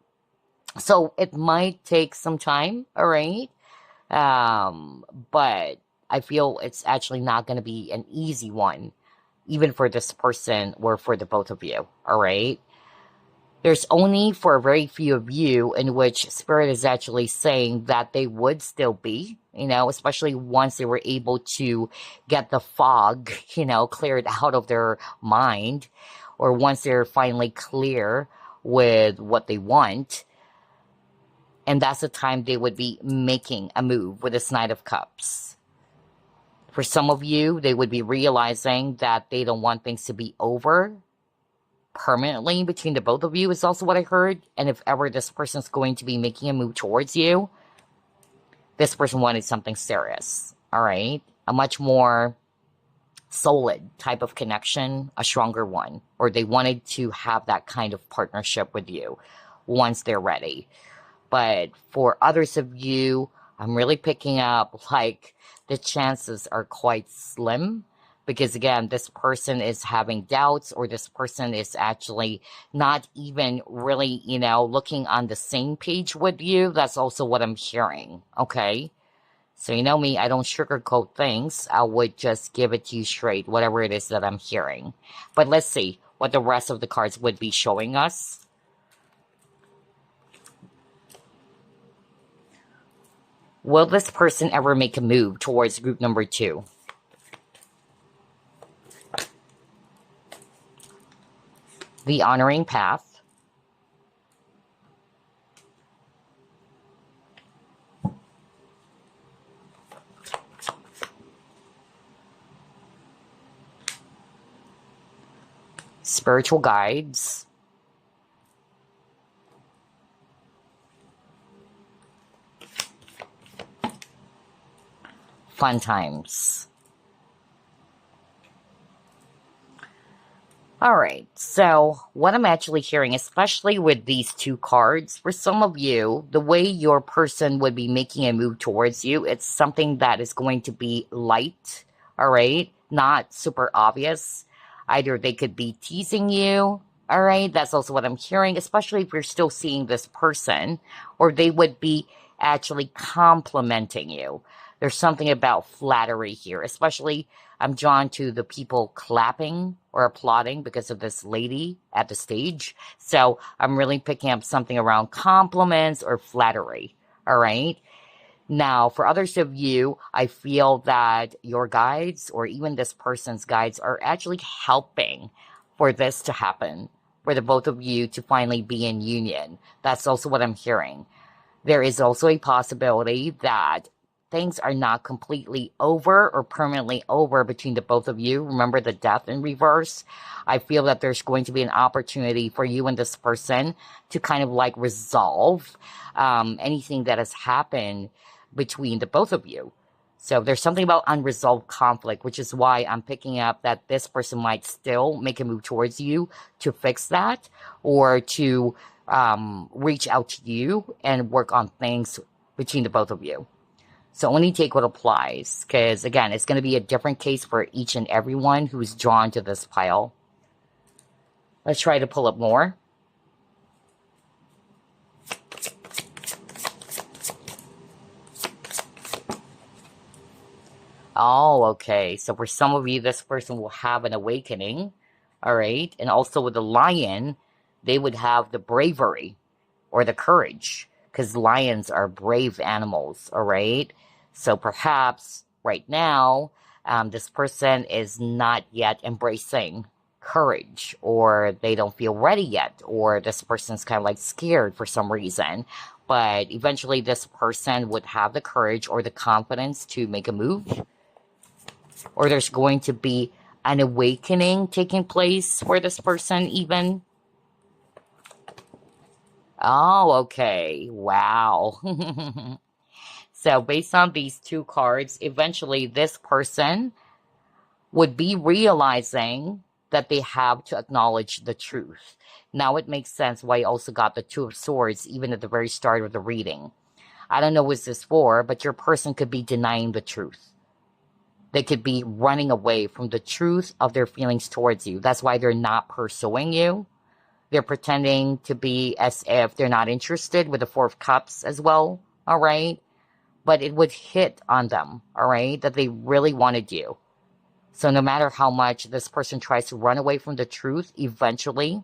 So it might take some time, all right? But I feel it's actually not going to be an easy one, even for this person or for the both of you, all right? There's only for a very few of you in which Spirit is actually saying that they would still be, especially once they were able to get the fog, cleared out of their mind, or once they're finally clear with what they want. And that's the time they would be making a move with this Knight of Cups. For some of you, they would be realizing that they don't want things to be over permanently between the both of you, is also what I heard. And if ever this person's going to be making a move towards you, this person wanted something serious, all right? A much more solid type of connection, a stronger one. Or they wanted to have that kind of partnership with you once they're ready. But for others of you, I'm really picking up like the chances are quite slim. Because again, this person is having doubts, or this person is actually not even really, looking on the same page with you. That's also what I'm hearing, okay? So you know me, I don't sugarcoat things. I would just give it to you straight, whatever it is that I'm hearing. But let's see what the rest of the cards would be showing us. Will this person ever make a move towards group number 2? The honoring path. Spiritual guides. Fun times. All right, so what I'm actually hearing, especially with these two cards, for some of you, the way your person would be making a move towards you, it's something that is going to be light, all right? Not super obvious. Either they could be teasing you, all right? That's also what I'm hearing, especially if you're still seeing this person, or they would be actually complimenting you. There's something about flattery here, especially I'm drawn to the people clapping or applauding because of this lady at the stage. So I'm really picking up something around compliments or flattery. All right. Now, for others of you, I feel that your guides or even this person's guides are actually helping for this to happen, for the both of you to finally be in union. That's also what I'm hearing. There is also a possibility that things are not completely over or permanently over between the both of you. Remember the death in reverse? I feel that there's going to be an opportunity for you and this person to kind of like resolve anything that has happened between the both of you. So there's something about unresolved conflict, which is why I'm picking up that this person might still make a move towards you to fix that or to reach out to you and work on things between the both of you. So only take what applies, because again, it's going to be a different case for each and everyone who's drawn to this pile. Let's try to pull up more. Oh, okay. So for some of you, this person will have an awakening. All right. And also with the lion, they would have the bravery or the courage, because lions are brave animals. All right. So perhaps right now, this person is not yet embracing courage, or they don't feel ready yet, or this person's kind of like scared for some reason. But eventually, this person would have the courage or the confidence to make a move, or there's going to be an awakening taking place for this person, even. Oh, okay. Wow. So based on these two cards, eventually this person would be realizing that they have to acknowledge the truth. Now it makes sense why I also got the Two of Swords even at the very start of the reading. I don't know what this for, but your person could be denying the truth. They could be running away from the truth of their feelings towards you. That's why they're not pursuing you. They're pretending to be as if they're not interested with the Four of Cups as well, all right? But it would hit on them, all right, that they really wanted you. So no matter how much this person tries to run away from the truth, eventually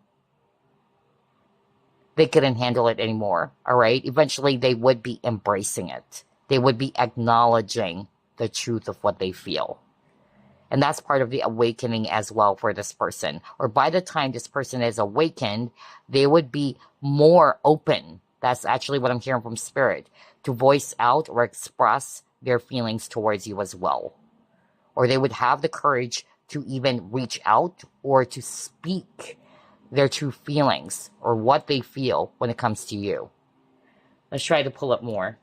they couldn't handle it anymore, all right? Eventually they would be embracing it. They would be acknowledging the truth of what they feel. And that's part of the awakening as well for this person. Or by the time this person is awakened, they would be more open. That's actually what I'm hearing from Spirit, to voice out or express their feelings towards you as well. Or they would have the courage to even reach out or to speak their true feelings or what they feel when it comes to you. Let's try to pull up more.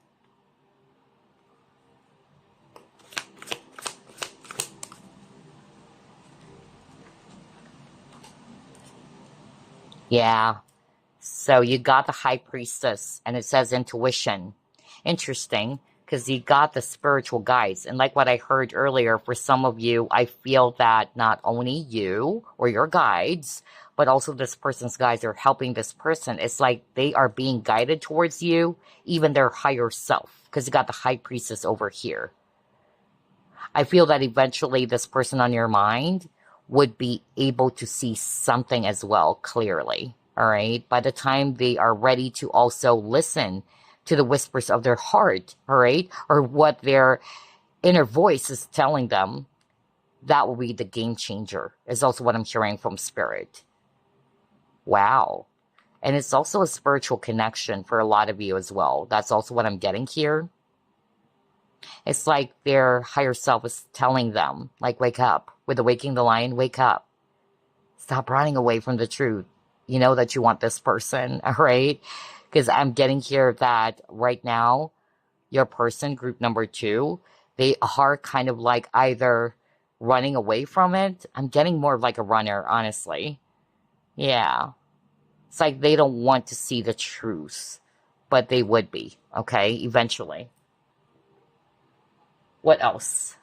Yeah. So you got the High Priestess, and it says intuition. Interesting, because you got the spiritual guides. And like what I heard earlier, for some of you, I feel that not only you or your guides, but also this person's guides are helping this person. It's like they are being guided towards you, even their higher self, because you got the High Priestess over here. I feel that eventually this person on your mind would be able to see something as well clearly. All right. By the time they are ready to also listen to the whispers of their heart, all right, or what their inner voice is telling them, that will be the game changer, is also what I'm hearing from Spirit. Wow. And it's also a spiritual connection for a lot of you as well. That's also what I'm getting here. It's like their higher self is telling them, like, wake up. With the waking the lion, wake up. Stop running away from the truth. You know that you want this person, all right? Because I'm getting here that right now, your person, group number 2, they are kind of like either running away from it. I'm getting more of like a runner, honestly. Yeah. It's like they don't want to see the truth, but they would be, okay, eventually. What else?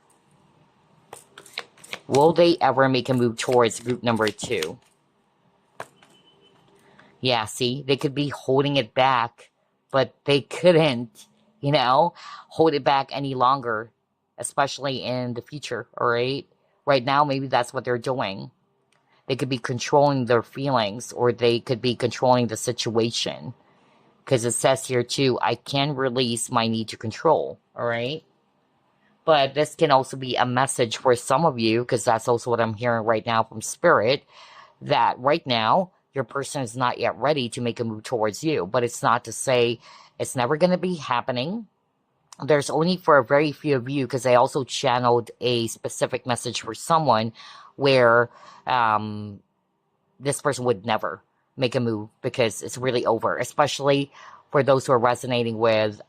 Will they ever make a move towards group number 2? Yeah, see, they could be holding it back, but they couldn't, hold it back any longer, especially in the future, all right? Right now, maybe that's what they're doing. They could be controlling their feelings, or they could be controlling the situation. Because it says here too, I can release my need to control, all right? But this can also be a message for some of you, because that's also what I'm hearing right now from Spirit, that right now, your person is not yet ready to make a move towards you. But it's not to say it's never going to be happening. There's only for a very few of you, because I also channeled a specific message for someone where this person would never make a move because it's really over, especially for those who are resonating with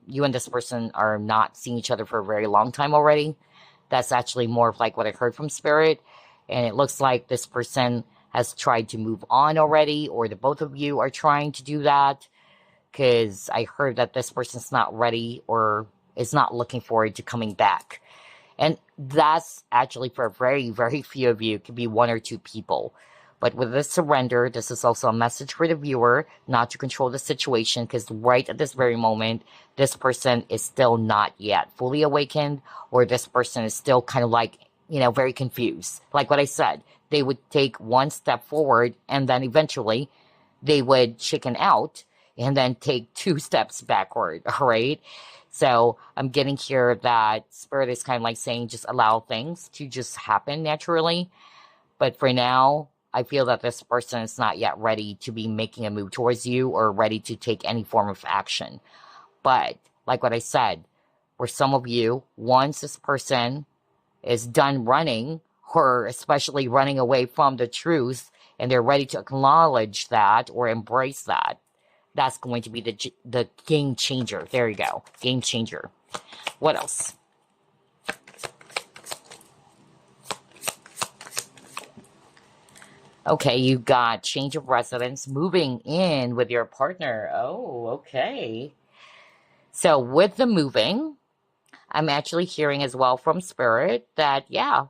you and this person are not seeing each other for a very long time already. That's actually more of like what I heard from Spirit. And it looks like this person has tried to move on already, or the both of you are trying to do that, because I heard that this person's not ready or is not looking forward to coming back. And that's actually for very, very few of you. It could be 1 or 2 people. But with this surrender, this is also a message for the viewer not to control the situation, because right at this very moment, this person is still not yet fully awakened, or this person is still kind of like, very confused. Like what I said, they would take 1 step forward and then eventually they would chicken out and then take 2 steps backward, all right? So I'm getting here that Spirit is kind of like saying just allow things to just happen naturally. But for now, I feel that this person is not yet ready to be making a move towards you or ready to take any form of action. But like what I said, for some of you, once this person is done running, or especially running away from the truth, and they're ready to acknowledge that or embrace that, that's going to be the game changer. There you go. Game changer. What else? Okay, you got change of residence, moving in with your partner. Oh, okay. So with the moving, I'm actually hearing as well from Spirit that, yeah,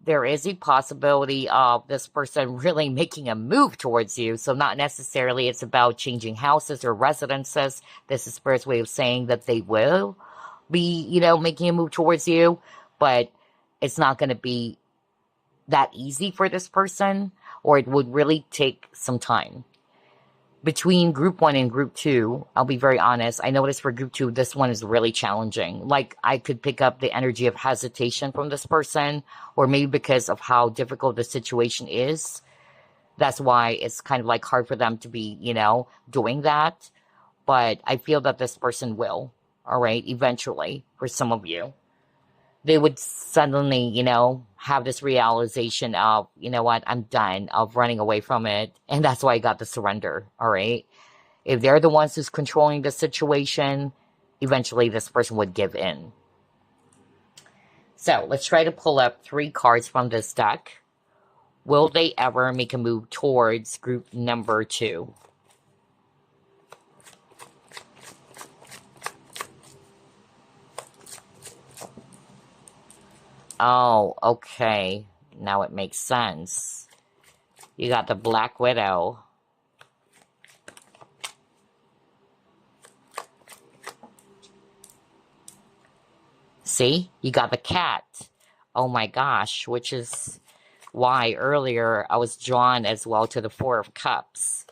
there is a possibility of this person really making a move towards you. So not necessarily it's about changing houses or residences. This is Spirit's way of saying that they will be, making a move towards you, but it's not going to be that easy for this person, or it would really take some time. Between group 1 and group 2, I'll be very honest, I noticed for group 2, this one is really challenging. Like, I could pick up the energy of hesitation from this person, or maybe because of how difficult the situation is. That's why it's kind of like hard for them to be, doing that. But I feel that this person will, all right, eventually, for some of you. They would suddenly, have this realization of, you know what, I'm done of running away from it. And that's why I got the surrender, all right? If they're the ones who's controlling the situation, eventually this person would give in. So let's try to pull up 3 cards from this deck. Will they ever make a move towards group number 2? Oh, okay. Now it makes sense. You got the Black Widow. See? You got the cat. Oh my gosh, which is why earlier I was drawn as well to the 4 of Cups.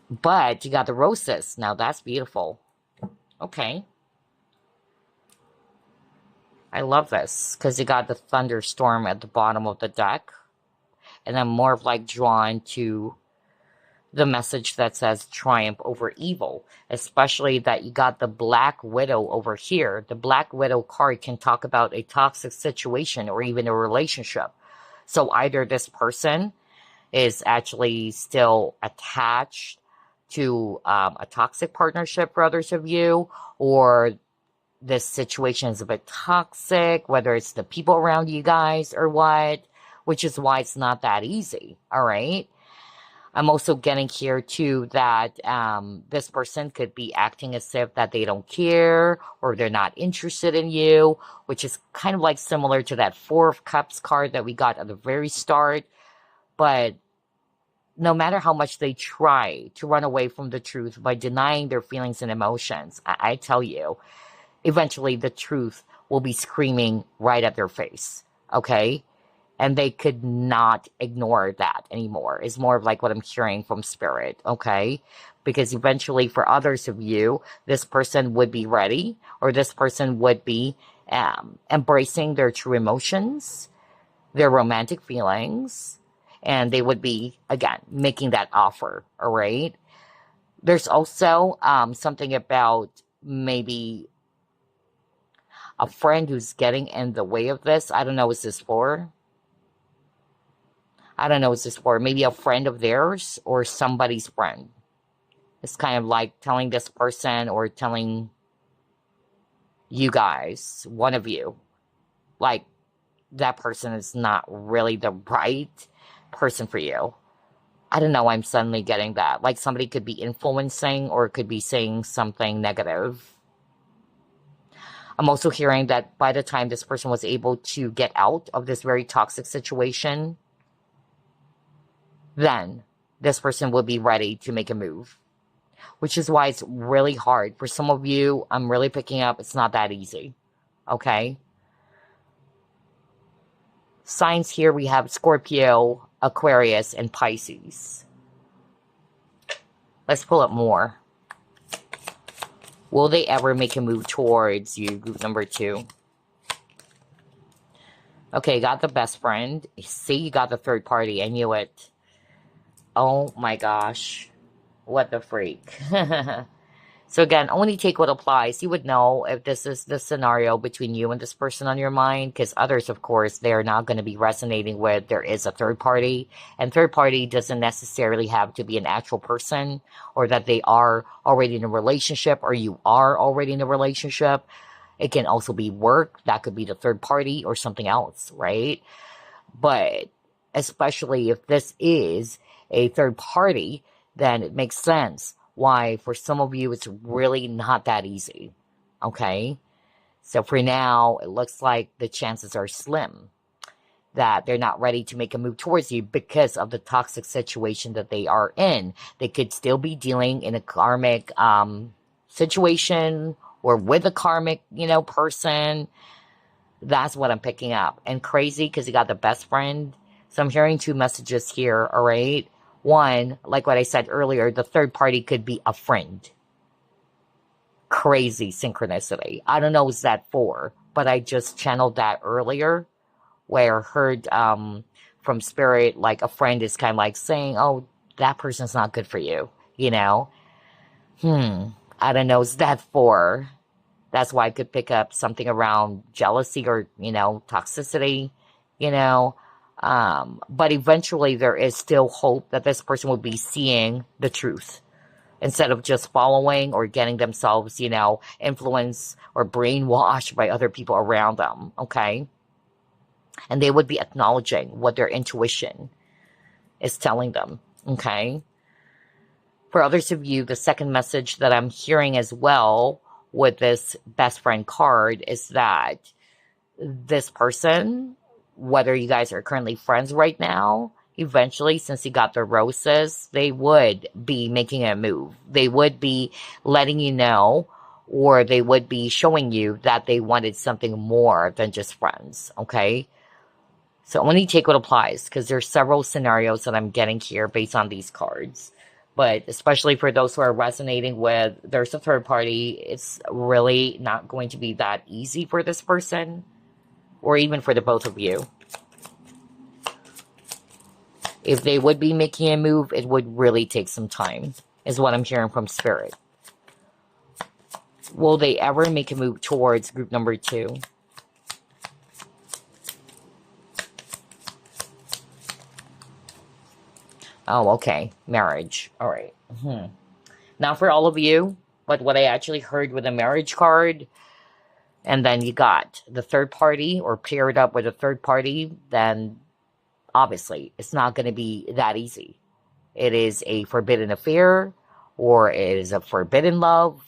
But you got the roses. Now that's beautiful. Okay. I love this because you got the thunderstorm at the bottom of the deck. And I'm more of like drawn to the message that says triumph over evil, especially that you got the Black Widow over here. The Black Widow card can talk about a toxic situation or even a relationship. So either this person is actually still attached to a toxic partnership for others of you, or this situation is a bit toxic, whether it's the people around you guys or what, which is why it's not that easy, all right? I'm also getting here too that this person could be acting as if that they don't care or they're not interested in you, which is kind of like similar to that Four of Cups card that we got at the very start. But no matter how much they try to run away from the truth by denying their feelings and emotions, I tell you, eventually the truth will be screaming right at their face, okay? And they could not ignore that anymore. It's more of like what I'm hearing from Spirit, okay? Because eventually for others of you, this person would be ready, or this person would be embracing their true emotions, their romantic feelings, and they would be, again, making that offer, all right? There's also something about maybe a friend who's getting in the way of this. I don't know, is this for? I don't know, is this for maybe a friend of theirs or somebody's friend? It's kind of like telling this person or telling you guys, one of you, like that person is not really the right person for you. I don't know, I'm suddenly getting that. Like somebody could be influencing or could be saying something negative. I'm also hearing that by the time this person was able to get out of this very toxic situation, then this person will be ready to make a move. Which is why it's really hard. For some of you, I'm really picking up, it's not that easy. Okay? Signs here, we have Scorpio, Aquarius, and Pisces. Let's pull up more. Will they ever make a move towards you, group number 2? Okay, got the best friend. See, you got the third party. I knew it. Oh my gosh. What the freak. So again, only take what applies. You would know if this is the scenario between you and this person on your mind, because others, of course, they're not going to be resonating with there is a third party. And third party doesn't necessarily have to be an actual person or that they are already in a relationship or you are already in a relationship. It can also be work. That could be the third party or something else, right? But especially if this is a third party, then it makes sense why for some of you it's really not that easy, okay? So for now, it looks like the chances are slim that they're not ready to make a move towards you because of the toxic situation that they are in. They could still be dealing in a karmic situation or with a karmic, person. That's what I'm picking up. And crazy because you got the best friend. So I'm hearing 2 messages here, all right? One, like what I said earlier, the third party could be a friend. Crazy synchronicity. I don't know what's that for, but I just channeled that earlier where I heard from Spirit, like a friend is kind of like saying, oh, that person's not good for you, I don't know what's that for. That's why I could pick up something around jealousy or, toxicity, but eventually there is still hope that this person will be seeing the truth instead of just following or getting themselves, influenced or brainwashed by other people around them, okay? And they would be acknowledging what their intuition is telling them, okay? For others of you, the second message that I'm hearing as well with this best friend card is that this person, whether you guys are currently friends right now, eventually, since you got the roses, they would be making a move. They would be letting you know, or they would be showing you that they wanted something more than just friends, okay? So only take what applies, because there's several scenarios that I'm getting here based on these cards. But especially for those who are resonating with there's a third party, it's really not going to be that easy for this person. or even for the both of you. If they would be making a move, it would really take some time, is what I'm hearing from Spirit. Will they ever make a move towards group number 2? Oh, okay. Marriage. All right. Now for all of you, but what I actually heard with the marriage card, and then you got the third party or paired up with a third party, then obviously it's not going to be that easy. It is a forbidden affair, or it is a forbidden love,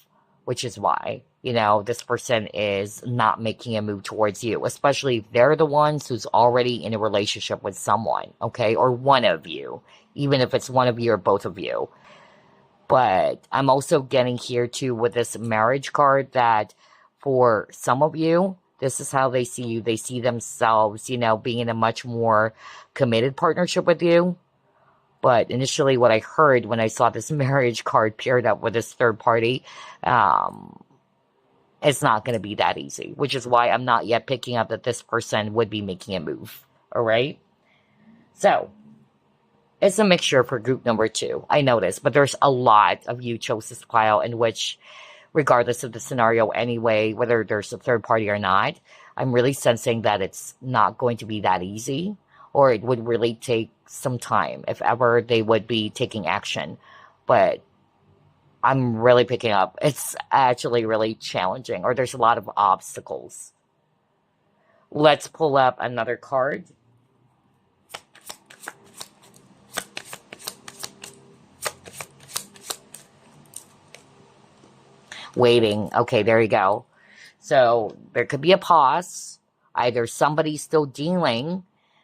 which is why, this person is not making a move towards you, especially if they're the ones who's already in a relationship with someone, okay? Or one of you, even if it's one of you or both of you. But I'm also getting here too with this marriage card that for some of you, this is how they see you. They see themselves, being in a much more committed partnership with you. But initially what I heard when I saw this marriage card paired up with this third party, it's not going to be that easy, which is why I'm not yet picking up that this person would be making a move. All right? So, it's a mixture for group number 2. I noticed, but there's a lot of you chose this pile in which, regardless of the scenario anyway, whether there's a third party or not, I'm really sensing that it's not going to be that easy, or it would really take some time if ever they would be taking action. But I'm really picking up, it's actually really challenging, or there's a lot of obstacles. Let's pull up another card. Waiting. Okay, there you go. So there could be a pause. Either somebody's still dealing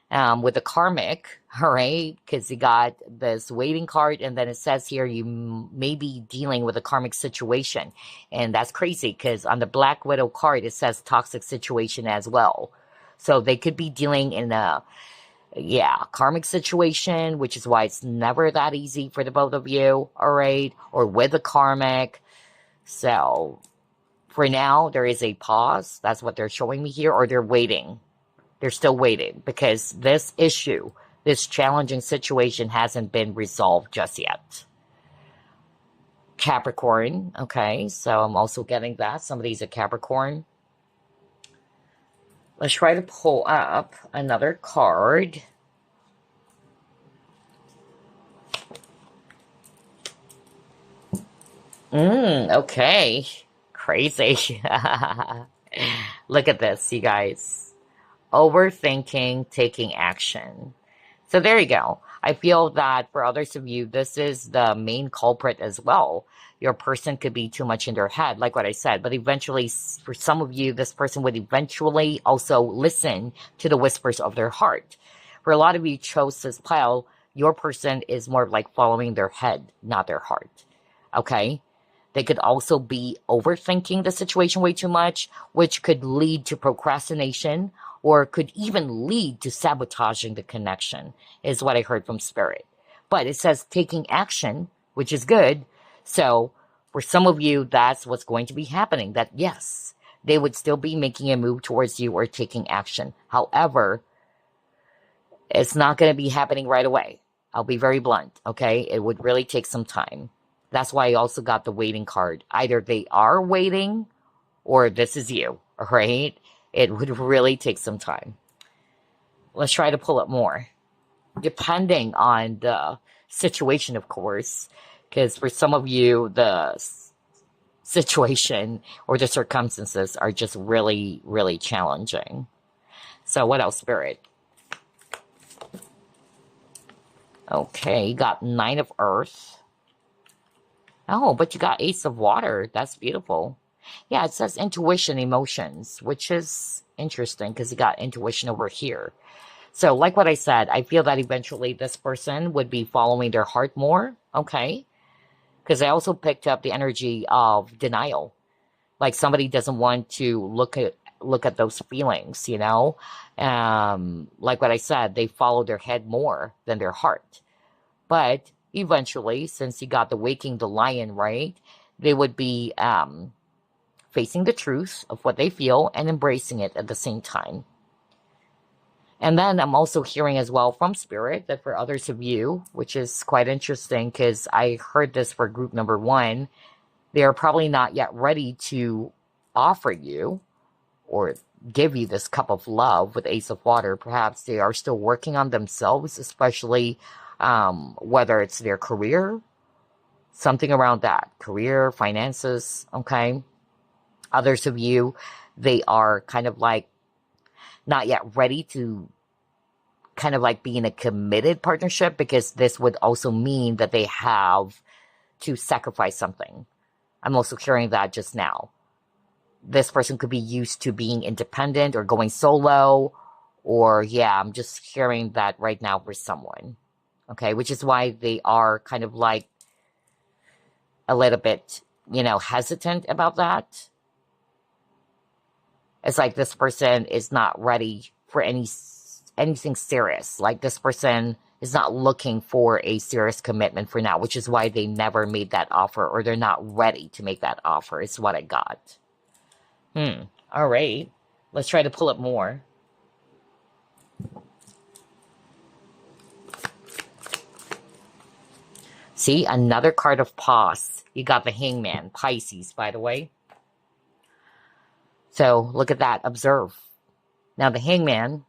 with the karmic, all right? Because you got this waiting card, and then it says here you may be dealing with a karmic situation. And that's crazy because on the Black Widow card, it says toxic situation as well. So they could be dealing in a, karmic situation, which is why it's never that easy for the both of you, all right? Or with a karmic. So for now, there is a pause. That's what they're showing me here, or they're waiting. They're still waiting because this issue, this challenging situation hasn't been resolved just yet. Capricorn, okay, so I'm also getting that. Somebody's a Capricorn. Let's try to pull up another card. Okay. Crazy. Look at this, you guys. Overthinking, taking action. So there you go. I feel that for others of you, this is the main culprit as well. Your person could be too much in their head, like what I said. But eventually, for some of you, this person would eventually also listen to the whispers of their heart. For a lot of you chose this pile, your person is more like following their head, not their heart. Okay? They could also be overthinking the situation way too much, which could lead to procrastination or could even lead to sabotaging the connection, is what I heard from Spirit. But it says taking action, which is good. So for some of you, that's what's going to be happening. That yes, they would still be making a move towards you or taking action. However, it's not going to be happening right away. I'll be very blunt, okay? It would really take some time. That's why I also got the waiting card. Either they are waiting or this is you, all right? It would really take some time. Let's try to pull up more. Depending on the situation, of course, because for some of you, the situation or the circumstances are just really, really challenging. So what else, Spirit? Okay, you got 9 of Earth. Oh, but you got Ace of Water. That's beautiful. Yeah, it says intuition, emotions, which is interesting because you got intuition over here. So like what I said, I feel that eventually this person would be following their heart more, okay? Because I also picked up the energy of denial. Like somebody doesn't want to look at those feelings, you know? Like what I said, they follow their head more than their heart. But eventually, since you got the waking the lion, right, they would be facing the truth of what they feel and embracing it at the same time. And then I'm also hearing as well from Spirit that for others of you, which is quite interesting because I heard this for group number 1, they are probably not yet ready to offer you or give you this cup of love with Ace of Water. Perhaps they are still working on themselves, especially whether it's their career, something around that, career, finances, okay? Others of you, they are kind of like not yet ready to kind of like be in a committed partnership, because this would also mean that they have to sacrifice something. I'm also hearing that just now. This person could be used to being independent or going solo, or yeah, I'm just hearing that right now for someone. Okay, which is why they are kind of like a little bit, hesitant about that. It's like this person is not ready for anything serious. Like this person is not looking for a serious commitment for now, which is why they never made that offer, or they're not ready to make that offer, is what I got. All right. Let's try to pull up more. See, another card of pause. You got the Hangman, Pisces, by the way. So look at that. Observe. Now the Hangman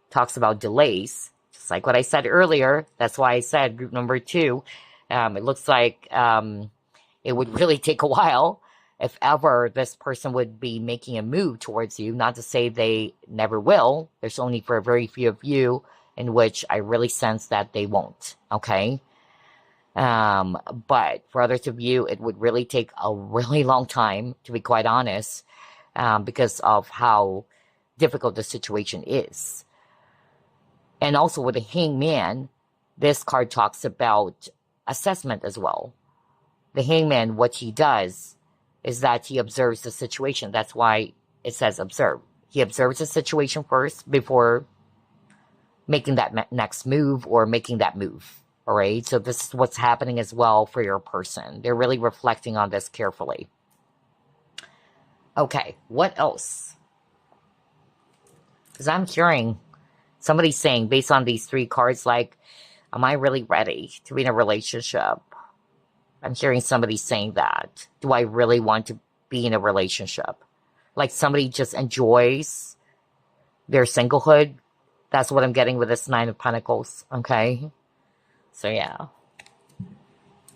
talks about delays, just like what I said earlier. That's why I said group number 2. It looks like it would really take a while if ever this person would be making a move towards you. Not to say they never will. There's only for a very few of you in which I really sense that they won't. Okay. But for others of you, it would really take a really long time, to be quite honest, because of how difficult the situation is. And also with the Hangman, this card talks about assessment as well. The Hangman, what he does is that he observes the situation. That's why it says observe. He observes the situation first before making that next move or making that move. All right. So this is what's happening as well for your person. They're really reflecting on this carefully. Okay. What else? Because I'm hearing somebody saying, based on these 3 cards, like, am I really ready to be in a relationship? I'm hearing somebody saying that. Do I really want to be in a relationship? Like somebody just enjoys their singlehood. That's what I'm getting with this 9 of Pentacles. Okay. So yeah.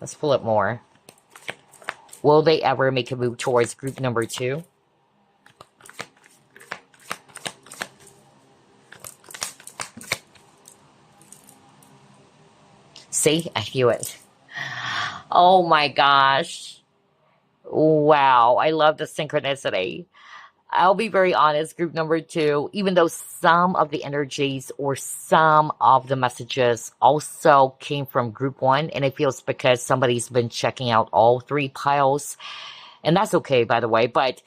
Let's pull it more. Will they ever make a move towards group number 2? See, I feel it. Oh my gosh. Wow, I love the synchronicity. I'll be very honest, group number 2, even though some of the energies or some of the messages also came from group 1, and it feels because somebody's been checking out all 3 piles, and that's okay, by the way, but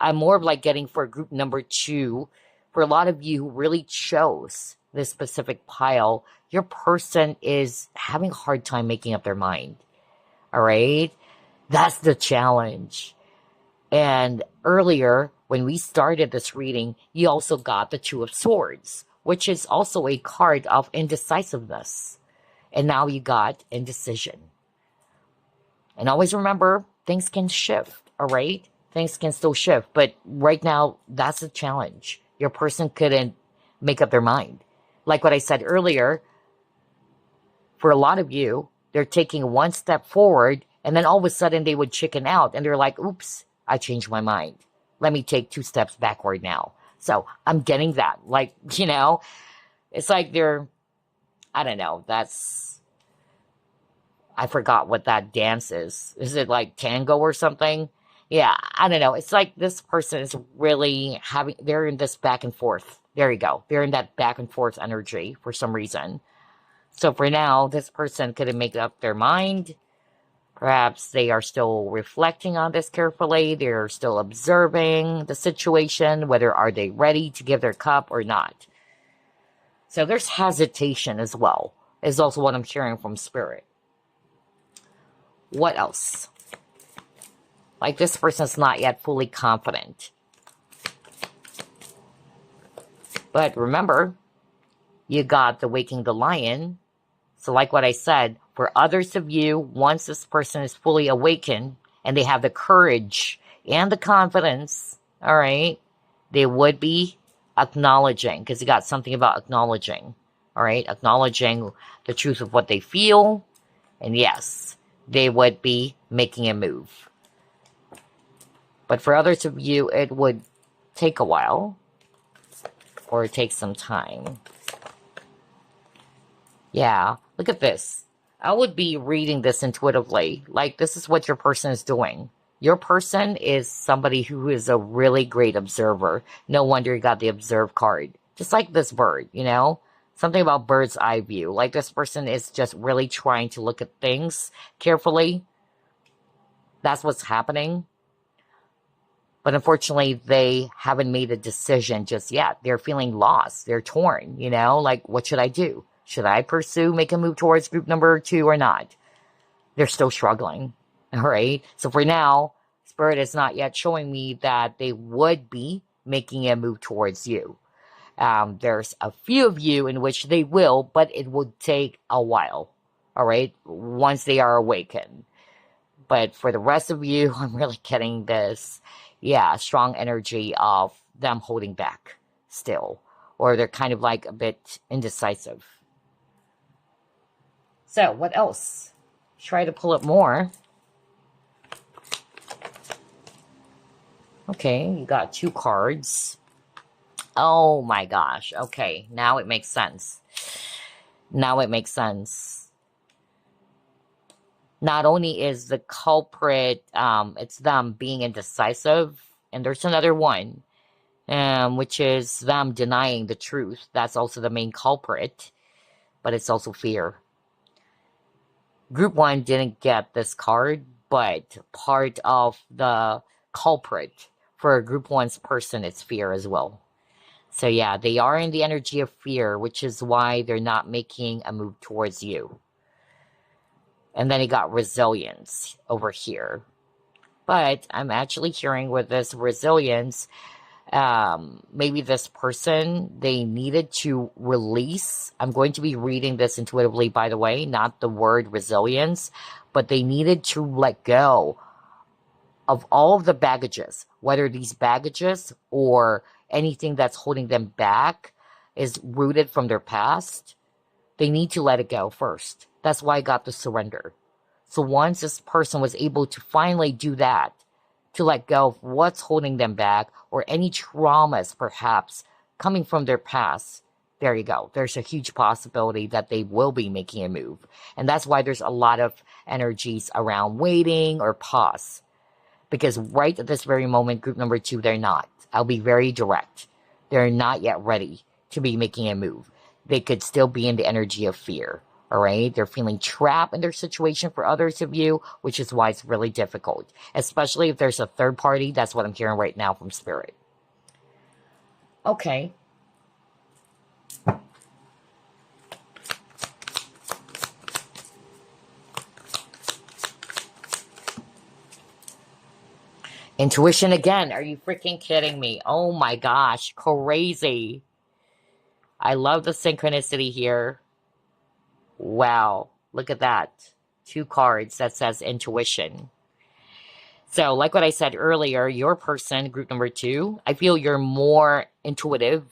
I'm more of like getting for group number 2, for a lot of you who really chose this specific pile, your person is having a hard time making up their mind. All right? That's the challenge. And earlier, when we started this reading, you also got the 2 of Swords, which is also a card of indecisiveness. And now you got indecision. And always remember, things can shift, all right? Things can still shift. But right now, that's a challenge. Your person couldn't make up their mind. Like what I said earlier, for a lot of you, they're taking one step forward, and then all of a sudden they would chicken out, and they're like, oops, I changed my mind. Let me take 2 steps backward now. So I'm getting that. Like, it's like they're, I don't know, I forgot what that dance is. Is it like tango or something? Yeah, I don't know. It's like this person is really they're in this back and forth. There you go. They're in that back and forth energy for some reason. So for now, this person couldn't make up their mind. Perhaps they are still reflecting on this carefully. They're still observing the situation, whether are they ready to give their cup or not. So there's hesitation as well, is also what I'm hearing from Spirit. What else? Like this person's not yet fully confident. But remember, you got the Waking the Lion. So like what I said, for others of you, once this person is fully awakened and they have the courage and the confidence, all right, they would be acknowledging, because you got something about acknowledging, all right, acknowledging the truth of what they feel. And yes, they would be making a move. But for others of you, it would take a while or take some time. Yeah, look at this. I would be reading this intuitively. Like, this is what your person is doing. Your person is somebody who is a really great observer. No wonder you got the observe card. Just like this bird, you know? Something about bird's eye view. Like, this person is just really trying to look at things carefully. That's what's happening. But unfortunately, they haven't made a decision just yet. They're feeling lost. They're torn, you know? Like, what should I do? Should I pursue, make a move towards group number 2 or not? They're still struggling, all right? So for now, Spirit is not yet showing me that they would be making a move towards you. There's a few of you in which they will, but it will take a while, all right? Once they are awakened. But for the rest of you, I'm really getting this, yeah, strong energy of them holding back still. Or they're kind of like a bit indecisive. So, what else? Try to pull up more. Okay, you got 2 cards. Oh my gosh. Okay, now it makes sense. Now it makes sense. Not only is the culprit, it's them being indecisive, and there's another one, which is them denying the truth. That's also the main culprit, but it's also fear. Group 1 didn't get this card, but part of the culprit for Group 1's person is fear as well. So yeah, they are in the energy of fear, which is why they're not making a move towards you. And then you got resilience over here. But I'm actually hearing with this resilience, maybe this person, they needed to release. I'm going to be reading this intuitively, by the way, not the word resilience, but they needed to let go of all of the baggages, whether these baggages or anything that's holding them back is rooted from their past. They need to let it go first. That's why I got the surrender. So once this person was able to finally do that, to let go of what's holding them back or any traumas perhaps coming from their past, there you go. There's a huge possibility that they will be making a move. And that's why there's a lot of energies around waiting or pause. Because right at this very moment, group number 2, they're not. I'll be very direct. They're not yet ready to be making a move. They could still be in the energy of fear. All right? They're feeling trapped in their situation for others of you, which is why it's really difficult. Especially if there's a third party. That's what I'm hearing right now from Spirit. Okay. Intuition again. Are you freaking kidding me? Oh my gosh. Crazy. I love the synchronicity here. Wow. Look at that. 2 cards that says intuition. So, like what I said earlier, your person, group number 2, I feel you're more intuitive,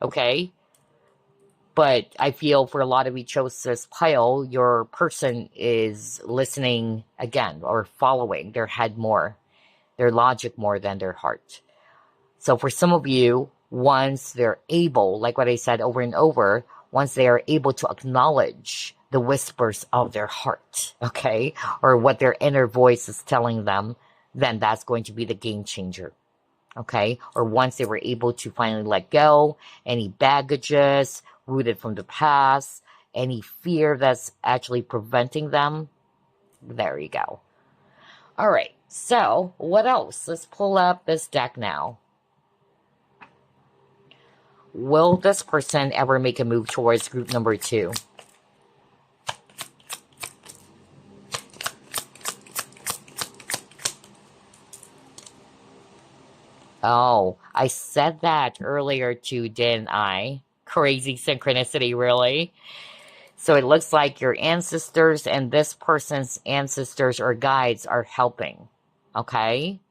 okay? But I feel for a lot of you chose this pile, your person is listening again or following their head more, their logic more than their heart. So for some of you, once they're able, like what I said over and over, once they are able to acknowledge the whispers of their heart, okay, or what their inner voice is telling them, then that's going to be the game changer, okay? Or once they were able to finally let go, any baggages rooted from the past, any fear that's actually preventing them, there you go. All right, so what else? Let's pull up this deck now. Will this person ever make a move towards group number 2? Oh, I said that earlier too, didn't I? Crazy synchronicity, really. So it looks like your ancestors and this person's ancestors or guides are helping. Okay?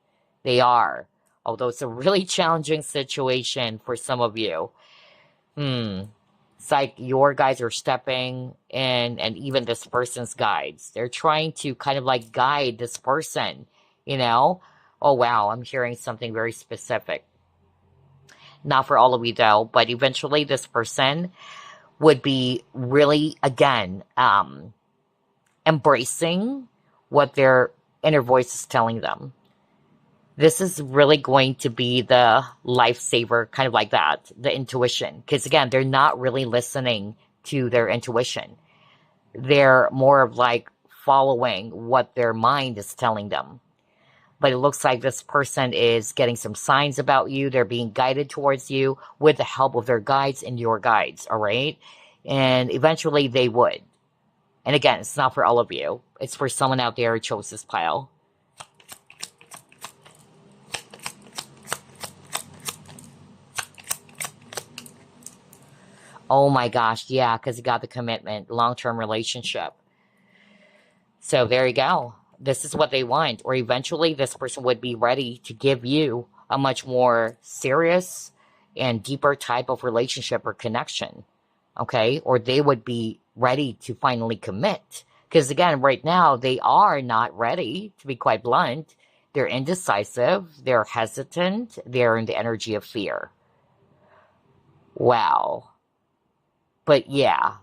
They are. Although it's a really challenging situation for some of you. Hmm. It's like your guides are stepping in, and even this person's guides. They're trying to kind of like guide this person, you know? Oh, wow. I'm hearing something very specific. Not for all of you, though, but eventually this person would be really, again, embracing what their inner voice is telling them. This is really going to be the lifesaver, kind of like that, the intuition. Because again, they're not really listening to their intuition. They're more of like following what their mind is telling them. But it looks like this person is getting some signs about you. They're being guided towards you with the help of their guides and your guides, all right? And eventually they would. And again, it's not for all of you. It's for someone out there who chose this pile. Oh my gosh, yeah, because you got the commitment, long-term relationship. So there you go. This is what they want. Or eventually this person would be ready to give you a much more serious and deeper type of relationship or connection. Okay? Or they would be ready to finally commit. Because again, right now, they are not ready, to be quite blunt. They're indecisive, they're hesitant, they're in the energy of fear. Wow. But yeah,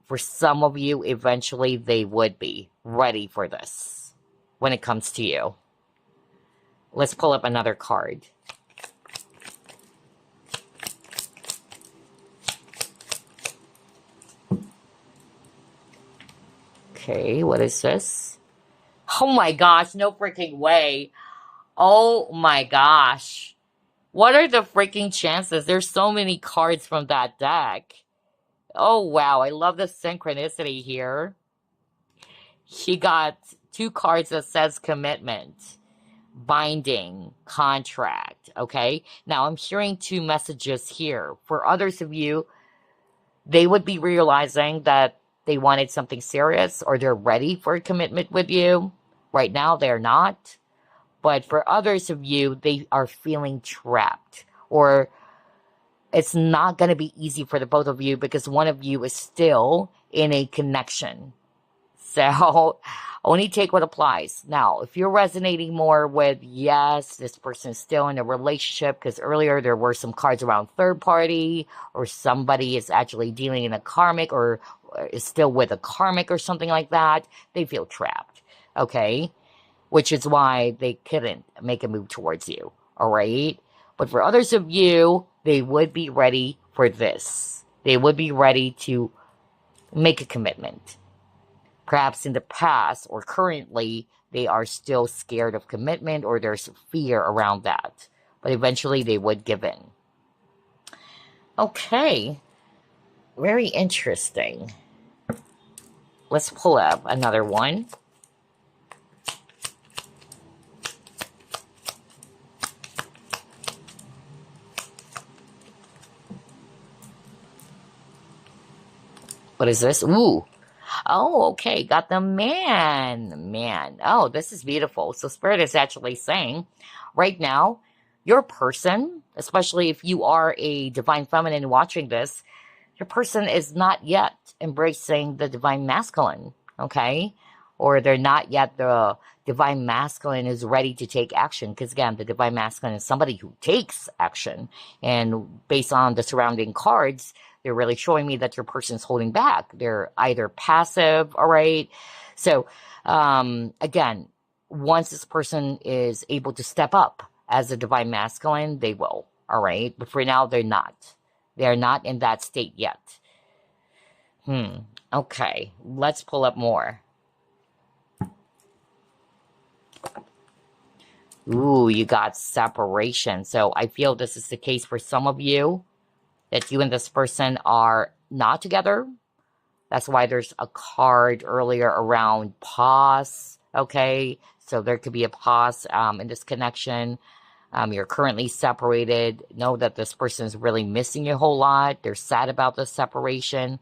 for some of you, eventually they would be ready for this when it comes to you. Let's pull up another card. Okay, what is this? Oh my gosh, no freaking way. Oh my gosh. What are the freaking chances? There's so many cards from that deck. Oh wow, I love the synchronicity here. He got two cards that says commitment, binding, contract, okay? Now I'm hearing two messages here. For others of you, they would be realizing that they wanted something serious or they're ready for a commitment with you. Right now, they're not. But for others of you, they are feeling trapped, or it's not going to be easy for the both of you because one of you is still in a connection. So only take what applies. Now, if you're resonating more with, yes, this person is still in a relationship, because earlier there were some cards around third party, or somebody is actually dealing in a karmic, or is still with a karmic or something like that, they feel trapped. Okay? Which is why they couldn't make a move towards you. All right? But for others of you, they would be ready for this. They would be ready to make a commitment. Perhaps in the past or currently, they are still scared of commitment or there's fear around that. But eventually they would give in. Okay. Very interesting. Let's pull up another one. What is this? Ooh. Oh, okay. Got the man. Man. Oh, this is beautiful. So Spirit is actually saying, right now, your person, especially if you are a divine feminine watching this, your person is not yet embracing the divine masculine, okay? Or they're not yet, the divine masculine is ready to take action. Because again, the divine masculine is somebody who takes action. And based on the surrounding cards, they're really showing me that your person's holding back. They're either passive, all right? So, again, once this person is able to step up as a divine masculine, they will, all right? But for now, they're not. They're not in that state yet. Okay, let's pull up more. Ooh, you got separation. So I feel this is the case for some of you, that you and this person are not together. That's why there's a card earlier around pause, okay? So there could be a pause in this connection. You're currently separated. Know that this person is really missing you a whole lot. They're sad about the separation.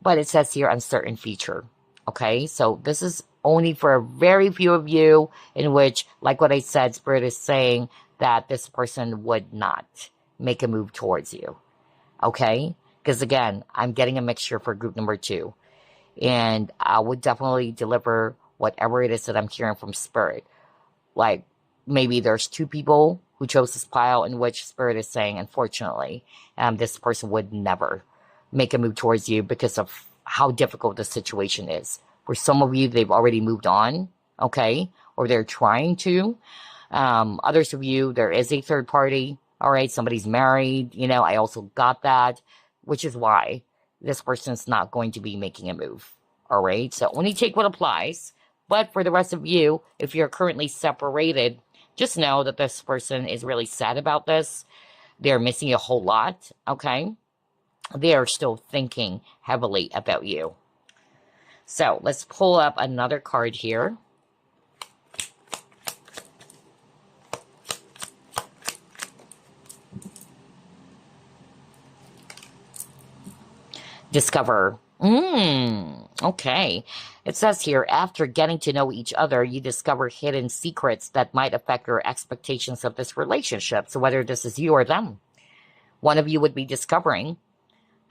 But it says here uncertain future. Okay, so this is only for a very few of you, in which, like what I said, Spirit is saying that this person would not make a move towards you. Okay, because again, I'm getting a mixture for group number 2. And I would definitely deliver whatever it is that I'm hearing from Spirit. Like, maybe there's 2 people who chose this pile, in which Spirit is saying, unfortunately, this person would never make a move towards you because of how difficult the situation is. For some of you, they've already moved on, okay? Or they're trying to. Others of you, there is a third party, all right? Somebody's married, you know, I also got that, which is why this person's not going to be making a move, all right? So only take what applies. But for the rest of you, if you're currently separated, just know that this person is really sad about this. They're missing a whole lot, okay? They are still thinking heavily about you. So let's pull up another card here. Discover. Okay. It says here, after getting to know each other, you discover hidden secrets that might affect your expectations of this relationship. So whether this is you or them, one of you would be discovering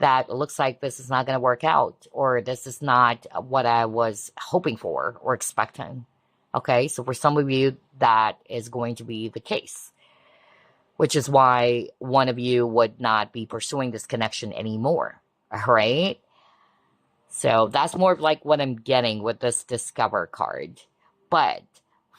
that it looks like this is not going to work out, or this is not what I was hoping for or expecting. Okay, so for some of you, that is going to be the case, which is why one of you would not be pursuing this connection anymore, right? So that's more of like what I'm getting with this Discover card. But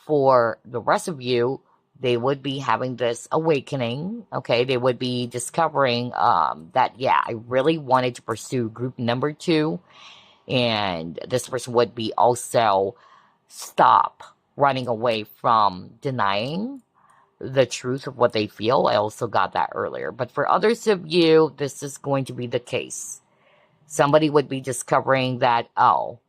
for the rest of you, they would be having this awakening, okay? They would be discovering that, yeah, I really wanted to pursue group number 2. And this person would be also stop running away from denying the truth of what they feel. I also got that earlier. But for others of you, this is going to be the case. Somebody would be discovering that, oh,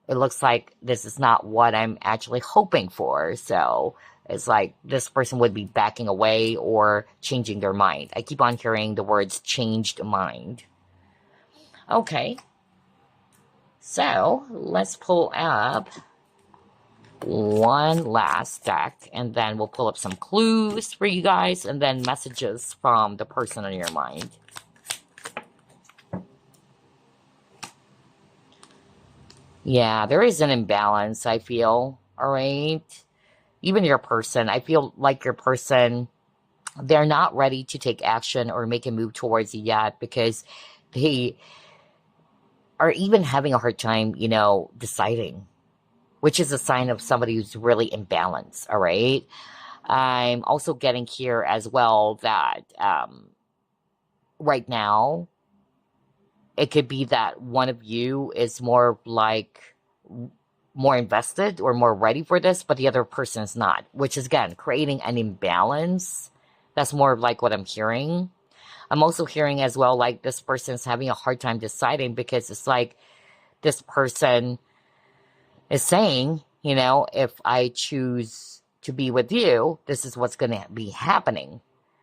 it looks like this is not what I'm actually hoping for. So it's like this person would be backing away or changing their mind. I keep on hearing the words changed mind. Okay. So let's pull up one last deck, and then we'll pull up some clues for you guys, and then messages from the person on your mind. Yeah, there is an imbalance, I feel, all right? Even your person, I feel like your person, they're not ready to take action or make a move towards you yet because they are even having a hard time, you know, deciding, which is a sign of somebody who's really imbalanced, all right? I'm also getting here as well that right now, it could be that one of you is more like more invested or more ready for this, but the other person is not, which is again creating an imbalance. That's more like what I'm hearing. I'm also hearing as well like this person's having a hard time deciding because it's like this person is saying, you know, if I choose to be with you, this is what's going to be happening.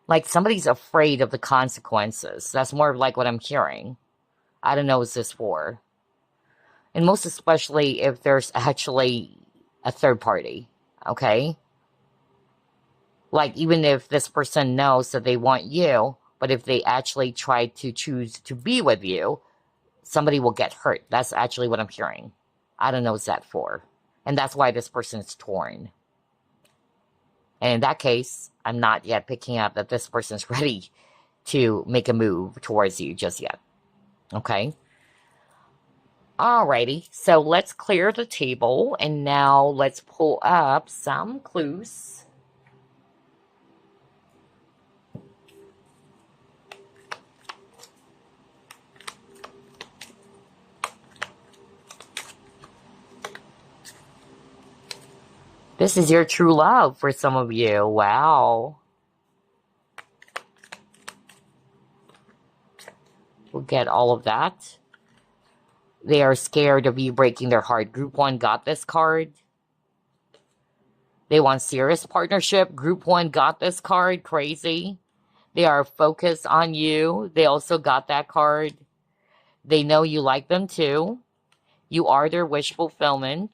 Like somebody's afraid of the consequences. That's more like what I'm hearing. I don't know what this for. And most especially if there's actually a third party, okay? Like even if this person knows that they want you, but if they actually try to choose to be with you, somebody will get hurt. That's actually what I'm hearing. I don't know what that for. And that's why this person is torn. And in that case, I'm not yet picking up that this person's ready to make a move towards you just yet. Okay? Alrighty, so let's clear the table, and now let's pull up some clues. This is your true love for some of you. Wow. We'll get all of that. They are scared of you breaking their heart. Group 1 got this card. They want serious partnership. Group 1 got this card. Crazy. They are focused on you. They also got that card. They know you like them too. You are their wish fulfillment.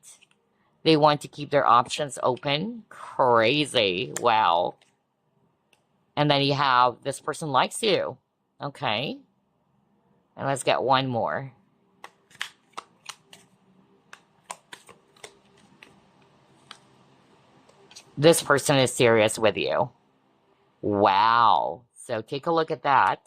They want to keep their options open. Crazy. Wow. And then you have this person likes you. Okay. And let's get one more. This person is serious with you. Wow. So take a look at that.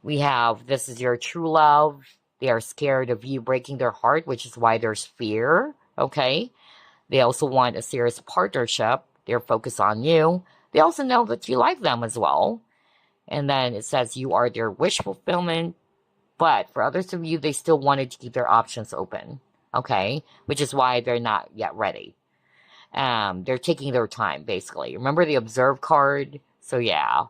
We have, this is your true love. They are scared of you breaking their heart, which is why there's fear. Okay. They also want a serious partnership. They're focused on you. They also know that you like them as well. And then it says you are their wish fulfillment. But for others of you, they still wanted to keep their options open. Okay. Which is why they're not yet ready. They're taking their time, basically. Remember the observe card? So yeah.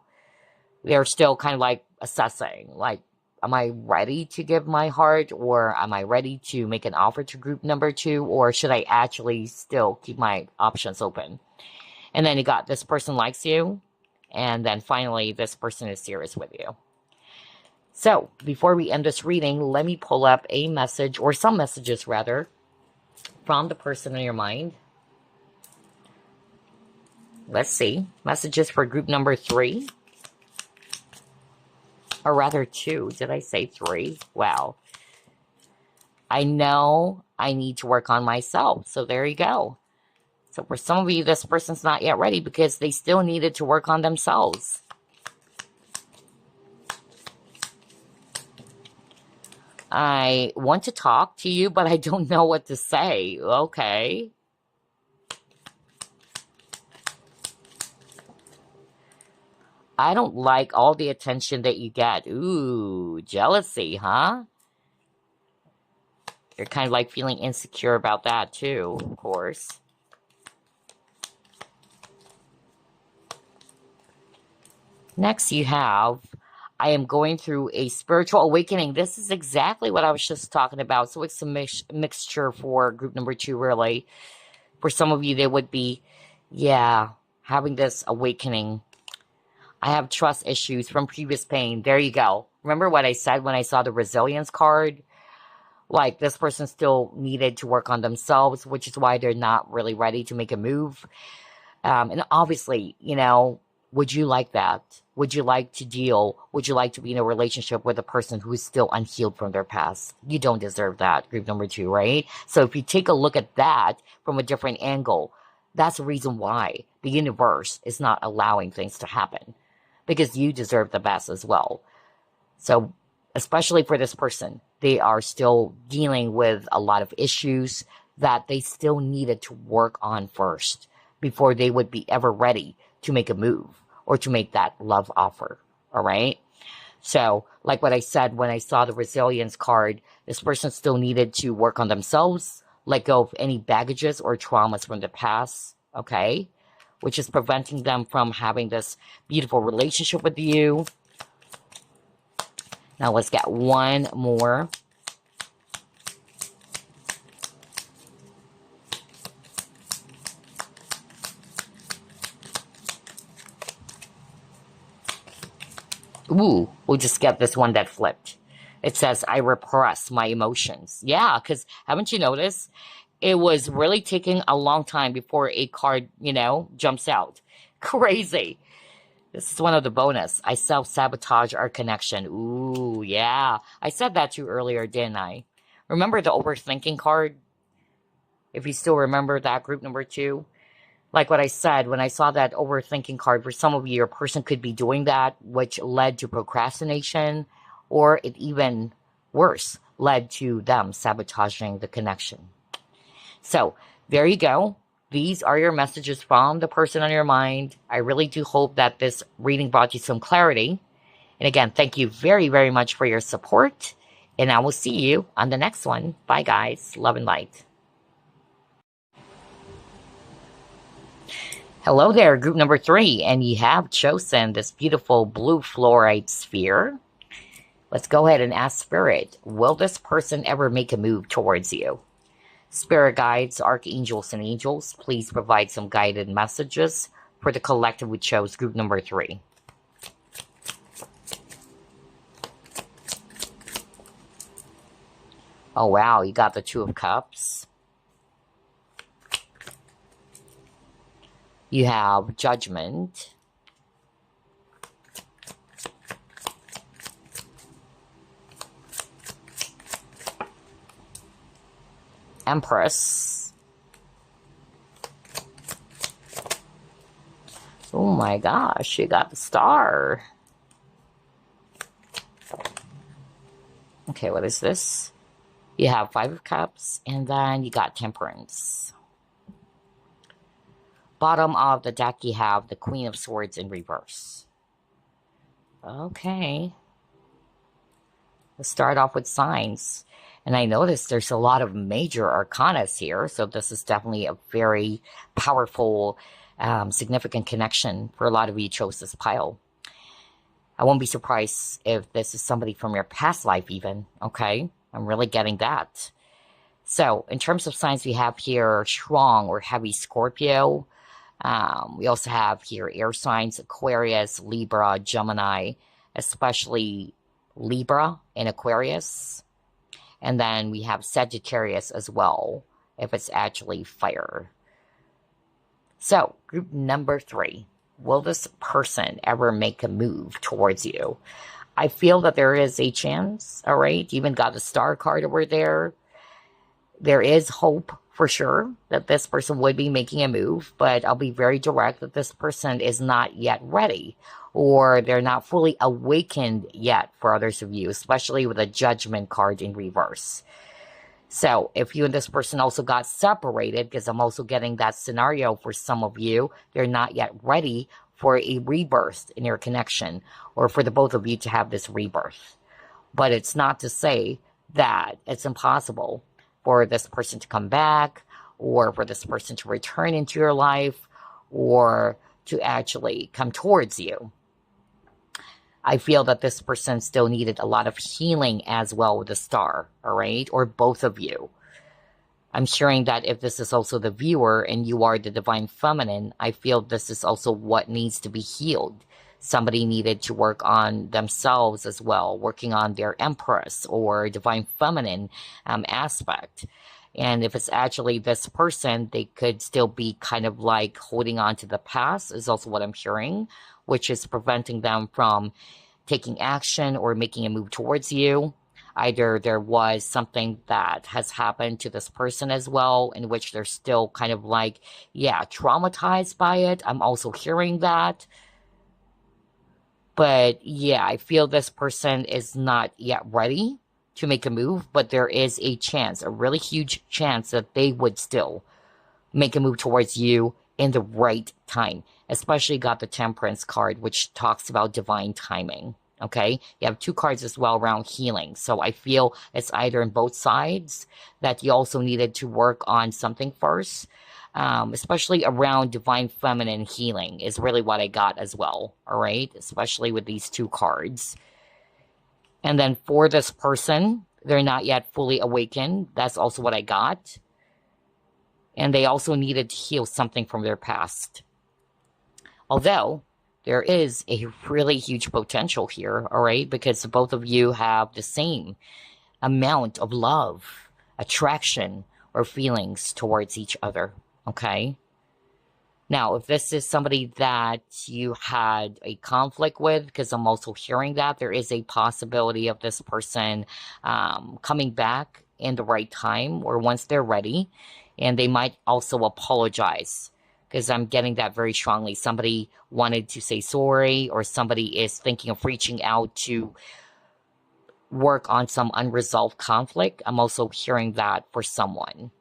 They're still kind of like assessing. Like, am I ready to give my heart? Or am I ready to make an offer to group number 2? Or should I actually still keep my options open? And then you got this person likes you. And then finally, this person is serious with you. So, before we end this reading, let me pull up a message, or some messages rather, from the person in your mind. Let's see. Messages for group number 3. Or rather 2. Did I say 3? Wow. I know I need to work on myself. So there you go. So for some of you, this person's not yet ready because they still needed to work on themselves. I want to talk to you, but I don't know what to say. Okay. I don't like all the attention that you get. Ooh, jealousy, huh? You're kind of like feeling insecure about that too, of course. Next you have, I am going through a spiritual awakening. This is exactly what I was just talking about. So it's a mixture for group number 2, really. For some of you, they would be, yeah, having this awakening. I have trust issues from previous pain. There you go. Remember what I said when I saw the resilience card? Like, this person still needed to work on themselves, which is why they're not really ready to make a move. And obviously, you know, would you like that? Would you like to be in a relationship with a person who is still unhealed from their past? You don't deserve that, group number 2, right? So if you take a look at that from a different angle, that's the reason why the universe is not allowing things to happen. Because you deserve the best as well. So, especially for this person, they are still dealing with a lot of issues that they still needed to work on first before they would be ever ready to make a move or to make that love offer. All right. So, like what I said, when I saw the resilience card, this person still needed to work on themselves, let go of any baggages or traumas from the past. Okay. Which is preventing them from having this beautiful relationship with you. Now let's get one more. Ooh, we'll just get this one that flipped. It says, I repress my emotions. Yeah, because haven't you noticed? It was really taking a long time before a card, you know, jumps out. Crazy. This is one of the bonus. I self-sabotage our connection. Ooh, yeah. I said that to you earlier, didn't I? Remember the overthinking card? If you still remember that, group number 2. Like what I said, when I saw that overthinking card, for some of you, your person could be doing that, which led to procrastination, or it even worse, led to them sabotaging the connection. So, there you go. These are your messages from the person on your mind. I really do hope that this reading brought you some clarity. And again, thank you very, very much for your support. And I will see you on the next one. Bye, guys. Love and light. Hello there, group number 3. And you have chosen this beautiful blue fluorite sphere. Let's go ahead and ask Spirit, will this person ever make a move towards you? Spirit guides, archangels, and angels, please provide some guided messages for the collective we chose, group number 3. Oh wow, you got the Two of Cups. You have Judgment. Empress. Oh my gosh, you got the Star. Okay, what is this? You have Five of Cups, and then you got Temperance. Bottom of the deck, you have the Queen of Swords in reverse. Okay. Let's start off with signs. And I noticed there's a lot of major arcanas here, so this is definitely a very powerful, significant connection for a lot of you chose this pile. I won't be surprised if this is somebody from your past life even, okay? I'm really getting that. So, in terms of signs, we have here strong or heavy Scorpio. We also have here air signs, Aquarius, Libra, Gemini, especially Libra and Aquarius. And then we have Sagittarius as well, if it's actually fire. So, group number 3. Will this person ever make a move towards you? I feel that there is a chance, all right? You even got the Star card over there. There is hope for sure that this person would be making a move, but I'll be very direct that this person is not yet ready, or they're not fully awakened yet for others of you, especially with a Judgment card in reverse. So if you and this person also got separated, because I'm also getting that scenario for some of you, they're not yet ready for a rebirth in your connection, or for the both of you to have this rebirth. But it's not to say that it's impossible for this person to come back, or for this person to return into your life, or to actually come towards you. I feel that this person still needed a lot of healing as well with the Star, all right? Or both of you. I'm hearing that if this is also the viewer and you are the Divine Feminine, I feel this is also what needs to be healed. Somebody needed to work on themselves as well, working on their Empress or Divine Feminine aspect. And if it's actually this person, they could still be kind of like holding on to the past, is also what I'm hearing, which is preventing them from taking action or making a move towards you. Either there was something that has happened to this person as well, in which they're still kind of like, yeah, traumatized by it. I'm also hearing that. But yeah, I feel this person is not yet ready to make a move, but there is a chance, a really huge chance that they would still make a move towards you in the right time. Especially got the Temperance card, which talks about divine timing. Okay, you have 2 cards as well around healing. So I feel it's either in both sides that you also needed to work on something first. Especially around Divine Feminine healing is really what I got as well. All right, especially with these 2 cards. And then for this person, they're not yet fully awakened. That's also what I got. And they also needed to heal something from their past. Although, there is a really huge potential here, all right? Because both of you have the same amount of love, attraction, or feelings towards each other, okay? Now, if this is somebody that you had a conflict with, because I'm also hearing that, there is a possibility of this person coming back in the right time or once they're ready, and they might also apologize. Because I'm getting that very strongly. Somebody wanted to say sorry, or somebody is thinking of reaching out to work on some unresolved conflict. I'm also hearing that for someone.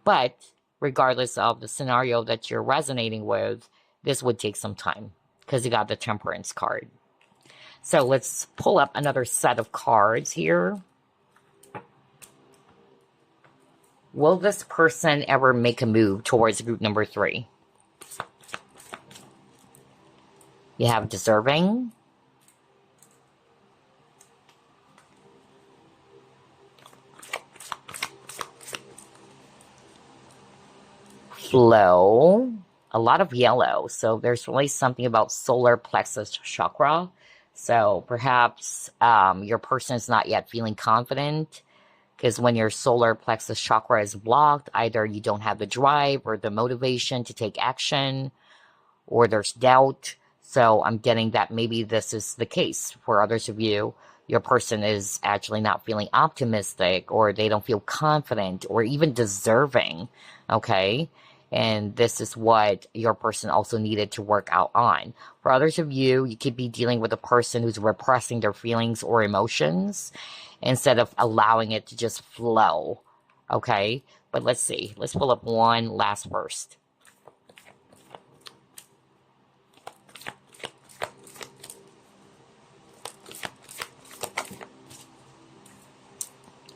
But regardless of the scenario that you're resonating with, this would take some time because you got the Temperance card. So let's pull up another set of cards here. Will this person ever make a move towards group number 3? You have deserving. flow, a lot of yellow. So there's really something about solar plexus chakra. So perhaps your person is not yet feeling confident because when your solar plexus chakra is blocked, either you don't have the drive or the motivation to take action, or there's doubt. So I'm getting that maybe this is the case for others of you. Your person is actually not feeling optimistic, or they don't feel confident or even deserving. Okay. And this is what your person also needed to work out on. For others of you, you could be dealing with a person who's repressing their feelings or emotions instead of allowing it to just flow. Okay. But let's see. Let's pull up one last first.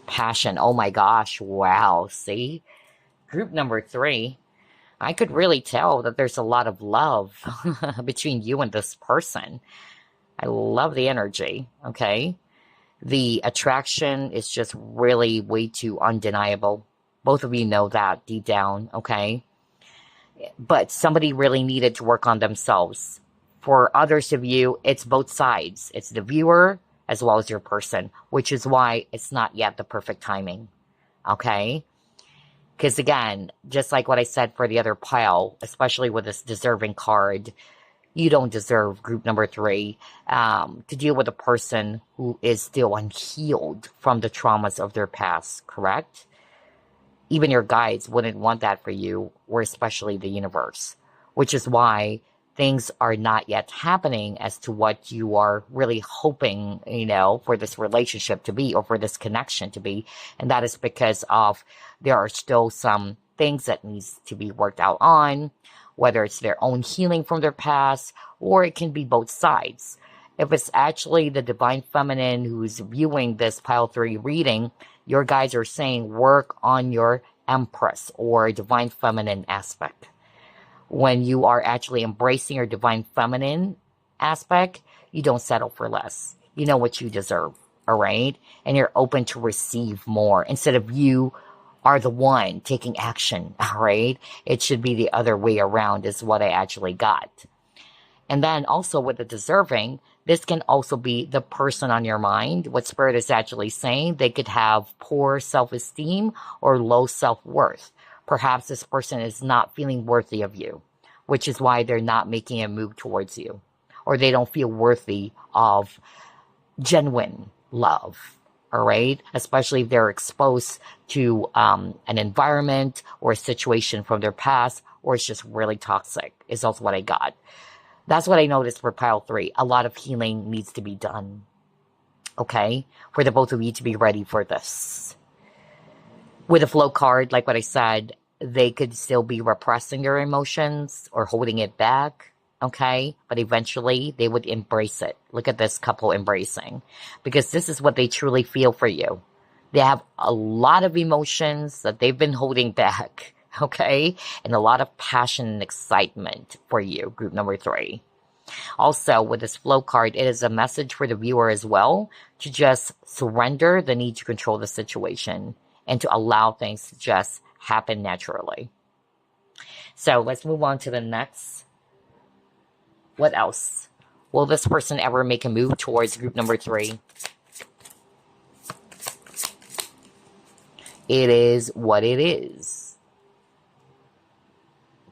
Passion. Oh my gosh. Wow. See? Group number 3. I could really tell that there's a lot of love between you and this person. I love the energy. Okay. The attraction is just really way too undeniable. Both of you know that deep down. Okay. But somebody really needed to work on themselves. For others of you, it's both sides. It's the viewer as well as your person, which is why it's not yet the perfect timing. Okay? Because again, just like what I said for the other pile, especially with this deserving card, you don't deserve group number 3 to deal with a person who is still unhealed from the traumas of their past, correct? Even your guides wouldn't want that for you, or especially the universe, which is why things are not yet happening as to what you are really hoping, for this relationship to be, or for this connection to be. And that is because of there are still some things that needs to be worked out on, whether it's their own healing from their past, or it can be both sides. If it's actually the divine feminine who's viewing this pile 3 reading, your guides are saying work on your Empress or divine feminine aspect. When you are actually embracing your divine feminine aspect, you don't settle for less. You know what you deserve, all right? And you're open to receive more instead of you are the one taking action, all right? It should be the other way around is what I actually got. And then also with the deserving, this can also be the person on your mind. What Spirit is actually saying, they could have poor self-esteem or low self-worth. Perhaps this person is not feeling worthy of you, which is why they're not making a move towards you. Or they don't feel worthy of genuine love, all right? Especially if they're exposed to an environment or a situation from their past, or it's just really toxic, is also what I got. That's what I noticed for pile 3. A lot of healing needs to be done. Okay? For the both of you to be ready for this. With a flow card, like what I said, they could still be repressing their emotions or holding it back. Okay? But eventually, they would embrace it. Look at this couple embracing. Because this is what they truly feel for you. They have a lot of emotions that they've been holding back. Okay? And a lot of passion and excitement for you, group number 3. Also, with this flow card, it is a message for the viewer as well to just surrender the need to control the situation and to allow things to just happen naturally. So let's move on to the next. What else? Will this person ever make a move towards group number 3? It is what it is.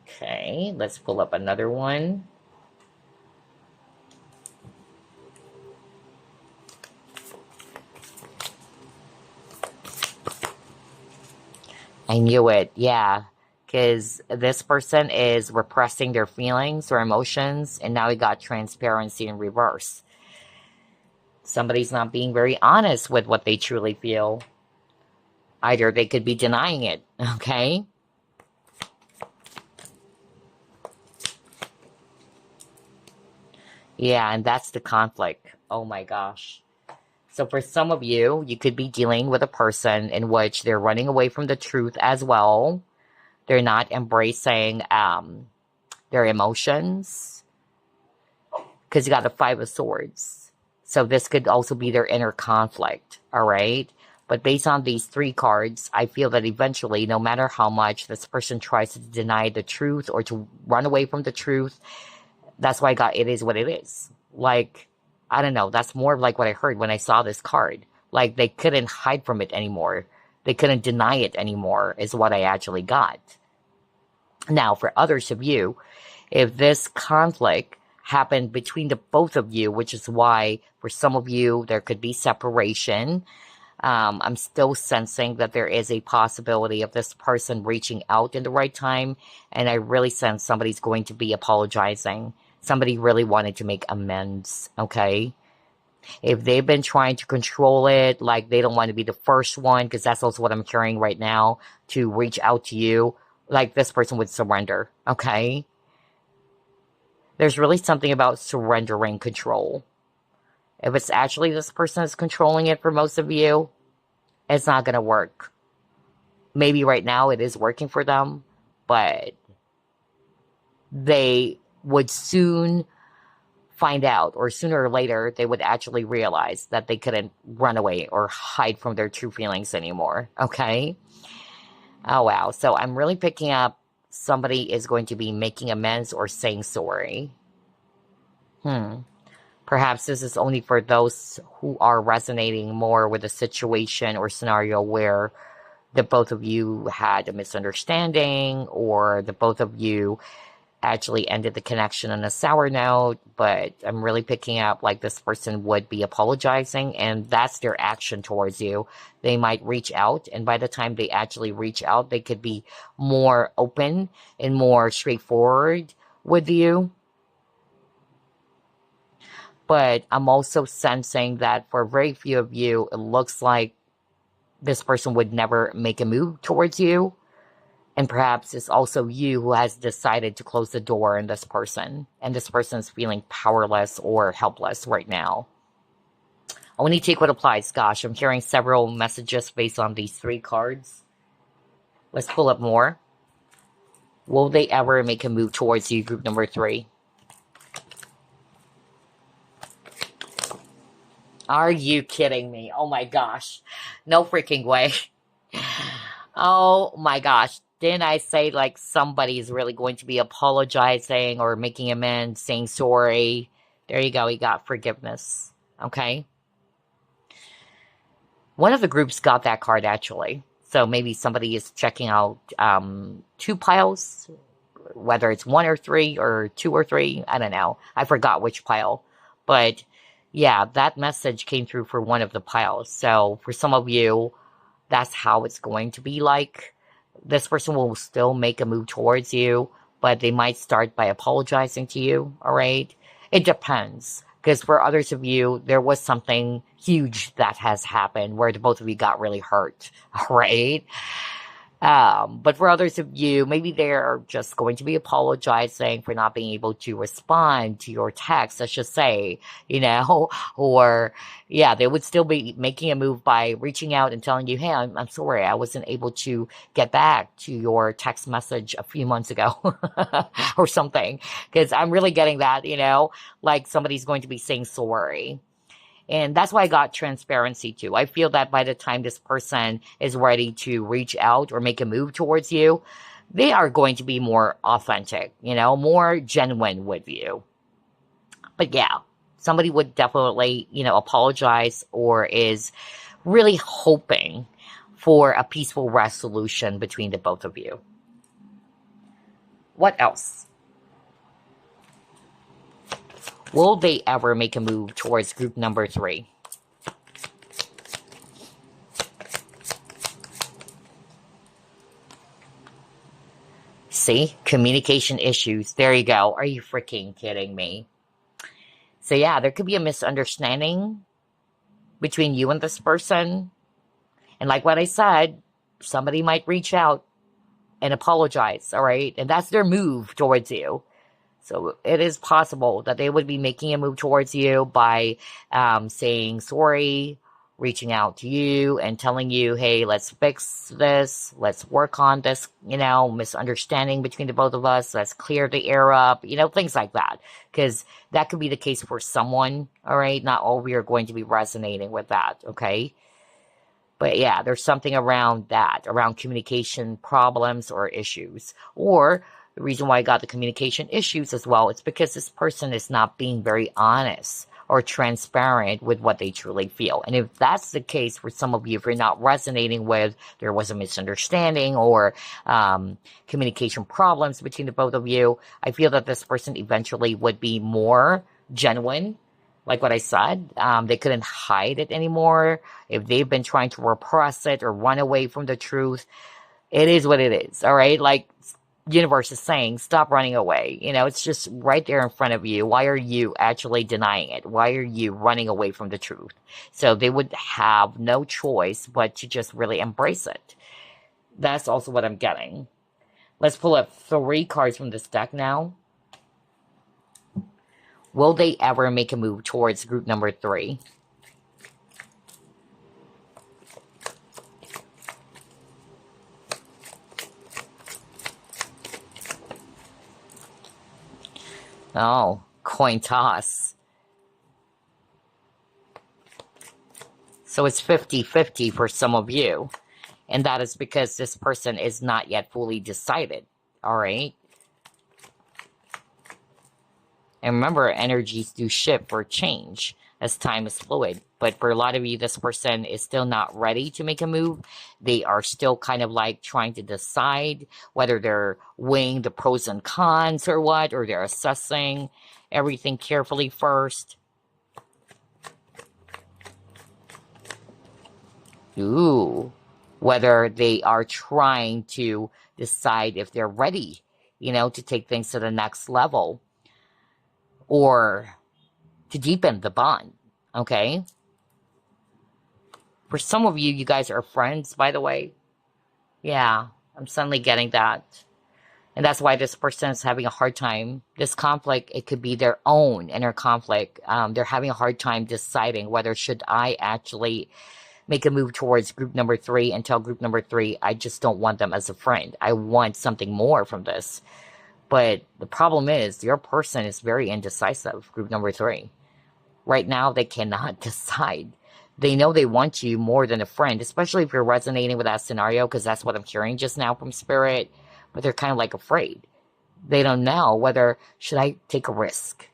Okay, let's pull up another one. I knew it, yeah. Because this person is repressing their feelings or emotions, and now we got transparency in reverse. Somebody's not being very honest with what they truly feel. Either they could be denying it, okay? Yeah, and that's the conflict. Oh my gosh. So for some of you, you could be dealing with a person in which they're running away from the truth as well. They're not embracing their emotions. Because you got the 5 of Swords. So this could also be their inner conflict, all right? But based on these three cards, I feel that eventually, no matter how much this person tries to deny the truth or to run away from the truth, that's why I got it is what it is. Like, I don't know. That's more like what I heard when I saw this card. Like, they couldn't hide from it anymore. They couldn't deny it anymore, is what I actually got. Now, for others of you, if this conflict happened between the both of you, which is why for some of you there could be separation, I'm still sensing that there is a possibility of this person reaching out in the right time, and I really sense somebody's going to be apologizing. Somebody really wanted to make amends, okay? If they've been trying to control it, like they don't want to be the first one, because that's also what I'm hearing right now, to reach out to you, like this person would surrender, okay? There's really something about surrendering control. If it's actually this person is controlling it for most of you, it's not going to work. Maybe right now it is working for them, but they would soon find out, or sooner or later, they would actually realize that they couldn't run away or hide from their true feelings anymore, okay? Oh, wow. So I'm really picking up somebody is going to be making amends or saying sorry. Perhaps this is only for those who are resonating more with a situation or scenario where the both of you had a misunderstanding, or the both of you actually ended the connection on a sour note. But I'm really picking up like this person would be apologizing, and that's their action towards you. They might reach out, and by the time they actually reach out, they could be more open and more straightforward with you. But I'm also sensing that for very few of you, it looks like this person would never make a move towards you. And perhaps it's also you who has decided to close the door on this person. And this person is feeling powerless or helpless right now. I want to take what applies. Gosh, I'm hearing several messages based on these three cards. Let's pull up more. Will they ever make a move towards you, group number 3? Are you kidding me? Oh my gosh. No freaking way. Oh my gosh. Didn't I say like somebody is really going to be apologizing or making amends, saying sorry? There you go. We got forgiveness. Okay. One of the groups got that card actually. So maybe somebody is checking out 2 piles, whether it's 1 or 3 or 2 or 3. I don't know. I forgot which pile. But yeah, that message came through for one of the piles. So for some of you, that's how it's going to be like. This person will still make a move towards you, but they might start by apologizing to you, all right? It depends. Because for others of you, there was something huge that has happened where the both of you got really hurt, all right? But for others of you, maybe they're just going to be apologizing for not being able to respond to your text, let's just say, or yeah, they would still be making a move by reaching out and telling you, hey, I'm sorry, I wasn't able to get back to your text message a few months ago or something. Because I'm really getting that, like somebody's going to be saying sorry. And that's why I got transparency too. I feel that by the time this person is ready to reach out or make a move towards you, they are going to be more authentic, more genuine with you. But yeah, somebody would definitely, apologize or is really hoping for a peaceful resolution between the both of you. What else? Will they ever make a move towards group number 3? See? Communication issues. There you go. Are you freaking kidding me? So yeah, there could be a misunderstanding between you and this person. And like what I said, somebody might reach out and apologize, all right? And that's their move towards you. So it is possible that they would be making a move towards you by saying sorry, reaching out to you and telling you, hey, let's fix this. Let's work on this, misunderstanding between the both of us. Let's clear the air up, things like that. Because that could be the case for someone, all right? Not all we are going to be resonating with that, okay? But yeah, there's something around that, around communication problems or issues. Or the reason why I got the communication issues as well, it's because this person is not being very honest or transparent with what they truly feel. And if that's the case for some of you, if you're not resonating with, there was a misunderstanding or communication problems between the both of you, I feel that this person eventually would be more genuine. Like what I said, they couldn't hide it anymore. If they've been trying to repress it or run away from the truth, it is what it is, all right? Like, universe is saying, stop running away. You know, it's just right there in front of you. Why are you actually denying it? Why are you running away from the truth? So they would have no choice but to just really embrace it. That's also what I'm getting. Let's pull up 3 cards from this deck now. Will they ever make a move towards group number 3? Oh, coin toss. So it's 50-50 for some of you. And that is because this person is not yet fully decided. All right? And remember, energies do shift or change as time is fluid. But for a lot of you, this person is still not ready to make a move. They are still kind of like trying to decide whether they're weighing the pros and cons or what, or they're assessing everything carefully first. Ooh, whether they are trying to decide if they're ready, you know, to take things to the next level or to deepen the bond, okay? For some of you, you guys are friends, by the way. Yeah, I'm suddenly getting that. And that's why this person is having a hard time. This conflict, it could be their own inner conflict. They're having a hard time deciding whether should I actually make a move towards group number 3 and tell group number 3, I just don't want them as a friend. I want something more from this. But the problem is your person is very indecisive, group number 3. Right now, they cannot decide. They know they want you more than a friend, especially if you're resonating with that scenario, because that's what I'm hearing just now from Spirit. But they're kind of like afraid. They don't know whether, should I take a risk?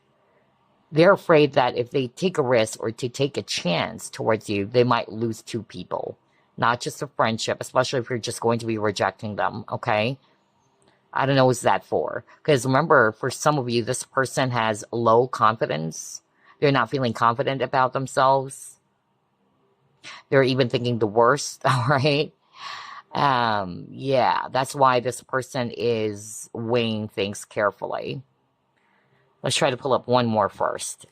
They're afraid that if they take a risk or to take a chance towards you, they might lose 2 people. Not just a friendship, especially if you're just going to be rejecting them, okay? I don't know what's that for. Because remember, for some of you, this person has low confidence. They're not feeling confident about themselves. They're even thinking the worst, all right? Yeah, that's why this person is weighing things carefully. Let's try to pull up one more first.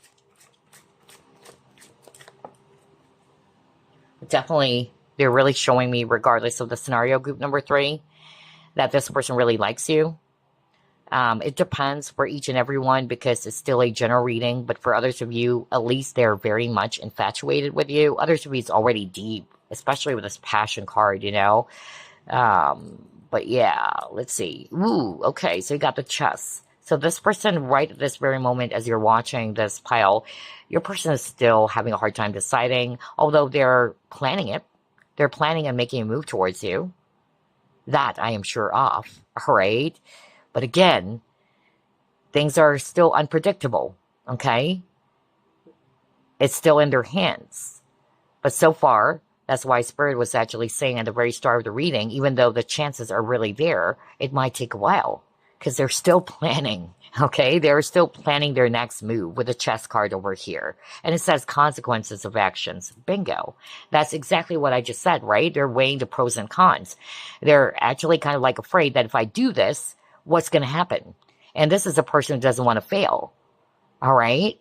Definitely, they're really showing me, regardless of the scenario, group number 3, that this person really likes you. It depends for each and every one because it's still a general reading. But for others of you, at least they're very much infatuated with you. Others of you, it's already deep, especially with this passion card, you know. But yeah, let's see. Ooh, okay, so you got the chess. So this person, right at this very moment as you're watching this pile, your person is still having a hard time deciding, although they're planning it. They're planning on making a move towards you. That I am sure of, all right? But again, things are still unpredictable, okay? It's still in their hands. But so far, that's why Spirit was actually saying at the very start of the reading, even though the chances are really there, it might take a while. Because they're still planning, okay? They're still planning their next move with a chess card over here. And it says consequences of actions. Bingo. That's exactly what I just said, right? They're weighing the pros and cons. They're actually kind of like afraid that if I do this, what's going to happen? And this is a person who doesn't want to fail, all right?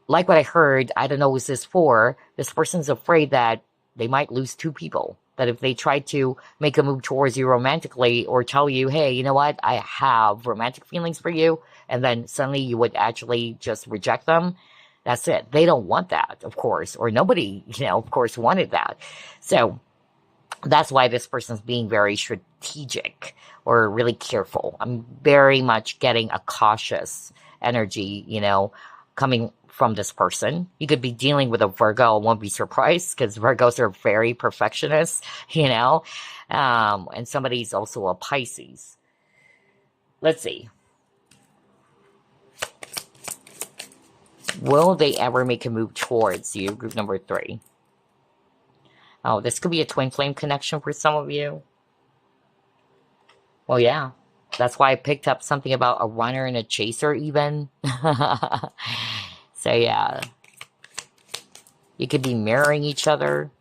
Like what I heard, I don't know who's this for, this person's afraid that they might lose 2 people. That if they try to make a move towards you romantically or tell you, hey, you know what, I have romantic feelings for you, and then suddenly you would actually just reject them, that's it. They don't want that, of course, or nobody, you know, of course, wanted that. So that's why this person's being very strategic or really careful. I'm very much getting a cautious energy, you know, coming from this person. You could be dealing with a Virgo. I won't be surprised because Virgos are very perfectionist, you know. And somebody's also a Pisces. Let's see. Will they ever make a move towards you? Group number 3. Oh, this could be a twin flame connection for some of you. Well, yeah. That's why I picked up something about a runner and a chaser even. So, yeah. You could be mirroring each other.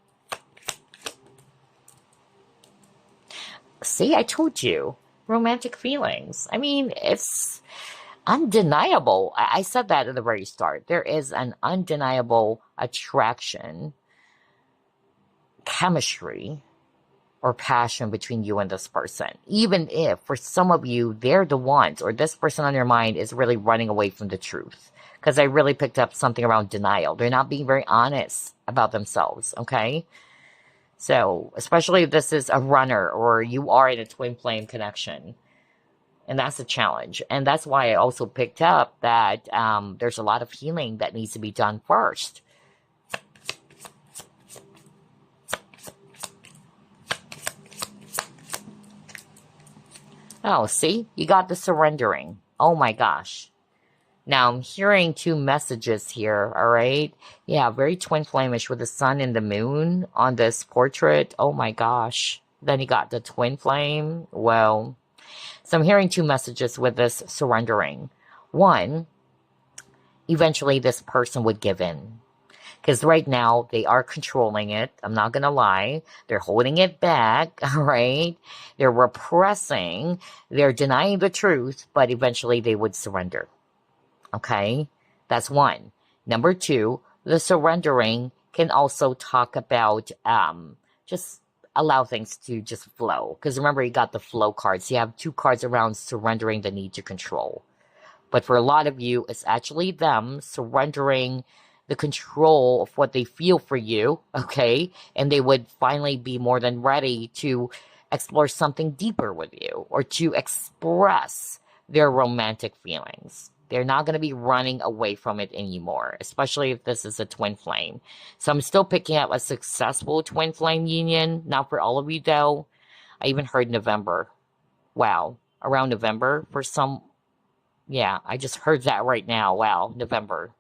See, I told you. Romantic feelings. I mean, it's undeniable. I said that at the very start. There is an undeniable attraction, chemistry, or passion between you and this person. Even if, for some of you, they're the ones, or this person on your mind is really running away from the truth. Because I really picked up something around denial. They're not being very honest about themselves, okay? So, especially if this is a runner or you are in a twin flame connection. And that's a challenge. And that's why I also picked up that there's a lot of healing that needs to be done first. Oh, see? You got the surrendering. Oh my gosh. Now, I'm hearing 2 messages here, all right? Yeah, very twin flamish with the sun and the moon on this portrait. Oh my gosh. Then you got the twin flame. Well, so I'm hearing 2 messages with this surrendering. One, eventually this person would give in. Because right now, they are controlling it. I'm not going to lie. They're holding it back, all right? They're repressing. They're denying the truth, but eventually they would surrender. Okay? That's one. Number 2, the surrendering can also talk about just allow things to just flow. Because remember, you got the flow cards. You have 2 cards around surrendering the need to control. But for a lot of you, it's actually them surrendering the control of what they feel for you, okay? And they would finally be more than ready to explore something deeper with you or to express their romantic feelings. They're not going to be running away from it anymore, especially if this is a twin flame. So I'm still picking up a successful twin flame union. Not for all of you, though. I even heard November. Wow. Around November for some. Yeah, I just heard that right now. Wow, November.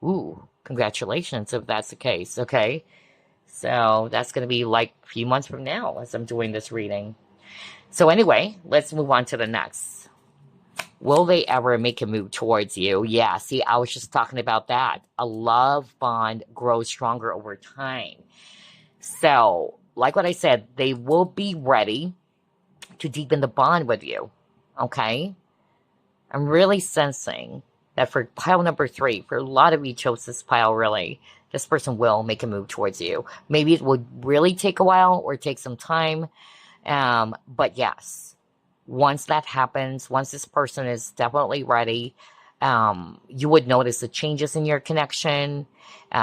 Ooh, congratulations if that's the case, okay? So that's going to be like a few months from now as I'm doing this reading. So anyway, let's move on to the next. Will they ever make a move towards you? Yeah, see, I was just talking about that. A love bond grows stronger over time. So, like what I said, they will be ready to deepen the bond with you, okay? I'm really sensing that for pile number 3, for a lot of you chose this pile really, this person will make a move towards you. Maybe it would really take a while or take some time. But yes, once that happens, once this person is definitely ready, you would notice the changes in your connection.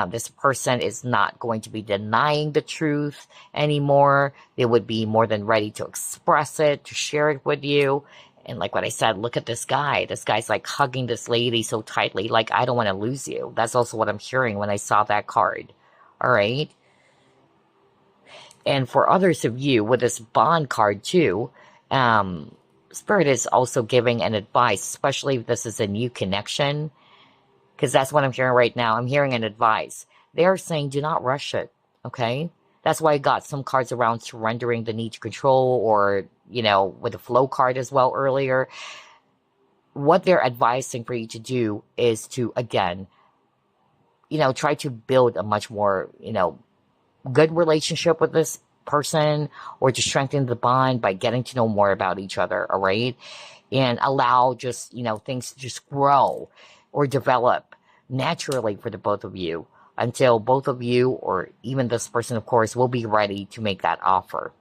This person is not going to be denying the truth anymore. They would be more than ready to express it, to share it with you. And like what I said, look at this guy. This guy's like hugging this lady so tightly, like, I don't want to lose you. That's also what I'm hearing when I saw that card. All right. And for others of you with this bond card too, Spirit is also giving an advice, especially if this is a new connection, because that's what I'm hearing right now. I'm hearing an advice. They're saying do not rush it, okay? That's why I got some cards around surrendering the need to control or, you know, with the flow card as well earlier. What they're advising for you to do is to, again, you know, try to build a much more, you know, good relationship with this person or to strengthen the bond by getting to know more about each other, all right? And allow just, you know, things to just grow or develop naturally for the both of you until both of you or even this person, of course, will be ready to make that offer.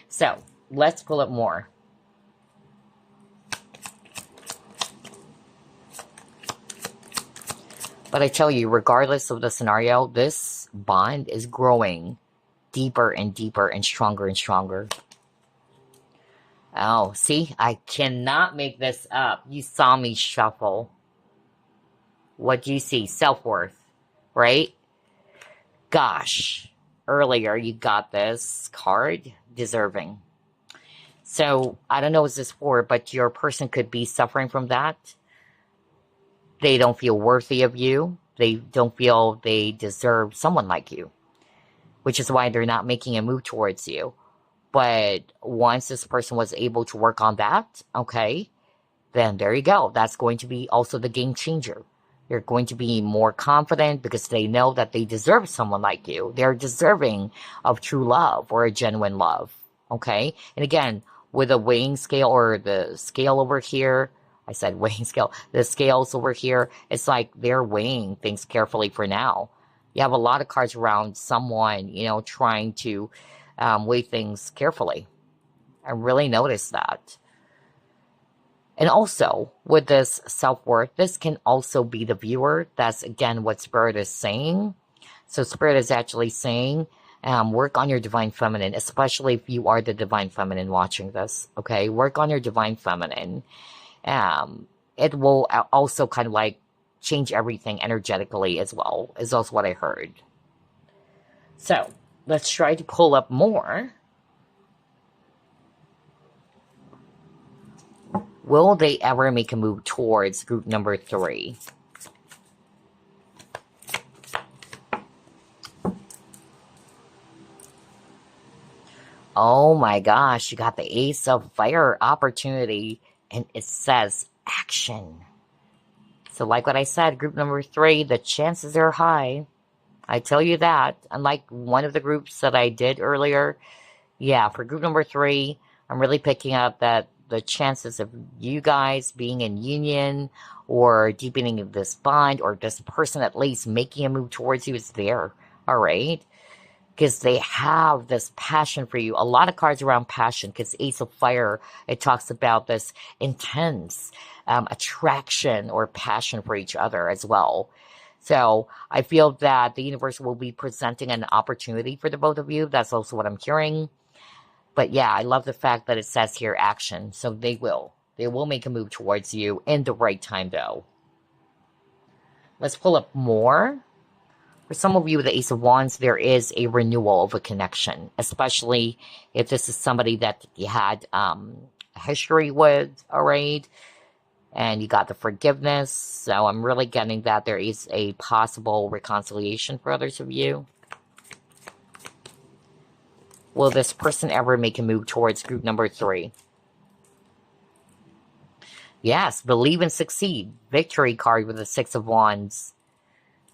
So let's pull up more. But I tell you, regardless of the scenario, this bond is growing deeper and deeper and stronger and stronger. Oh, see, I cannot make this up. You saw me shuffle. What do you see? Self-worth, right? Gosh, earlier you got this card, deserving. So I don't know what this for, but your person could be suffering from that. They don't feel worthy of you. They don't feel they deserve someone like you, which is why they're not making a move towards you. But once this person was able to work on that, okay, then there you go. That's going to be also the game changer. You're going to be more confident because they know that they deserve someone like you. They're deserving of true love or a genuine love. Okay? And again, with a weighing scale or the scale over here, I said weighing scale, the scales over here, it's like they're weighing things carefully for now. You have a lot of cards around someone, trying to weigh things carefully. I really noticed that. And also, with this self-worth, this can also be the viewer. That's, again, what Spirit is saying. So Spirit is actually saying, work on your Divine Feminine, especially if you are the Divine Feminine watching this, okay? Work on your Divine Feminine. It will also kind of like change everything energetically as well, is also what I heard. So, let's try to pull up more. Will they ever make a move towards group number 3? Oh my gosh, you got the Ace of Fire opportunity, and it says action. So like what I said, group number 3, the chances are high. I tell you that. Unlike one of the groups that I did earlier, yeah, for group number 3, I'm really picking up that the chances of you guys being in union or deepening this bond or this person at least making a move towards you is there, all right? Because they have this passion for you. A lot of cards around passion, because Ace of Fire, it talks about this intense attraction or passion for each other as well. So I feel that the universe will be presenting an opportunity for the both of you. That's also what I'm hearing. But yeah, I love the fact that it says here action. So they will. They will make a move towards you in the right time, though. Let's pull up more. For some of you with the Ace of Wands, there is a renewal of a connection, especially if this is somebody that you had a history with, all right? And you got the forgiveness. So I'm really getting that there is a possible reconciliation for others of you. Will this person ever make a move towards group number 3? Yes, believe and succeed. Victory card with the 6 of Wands.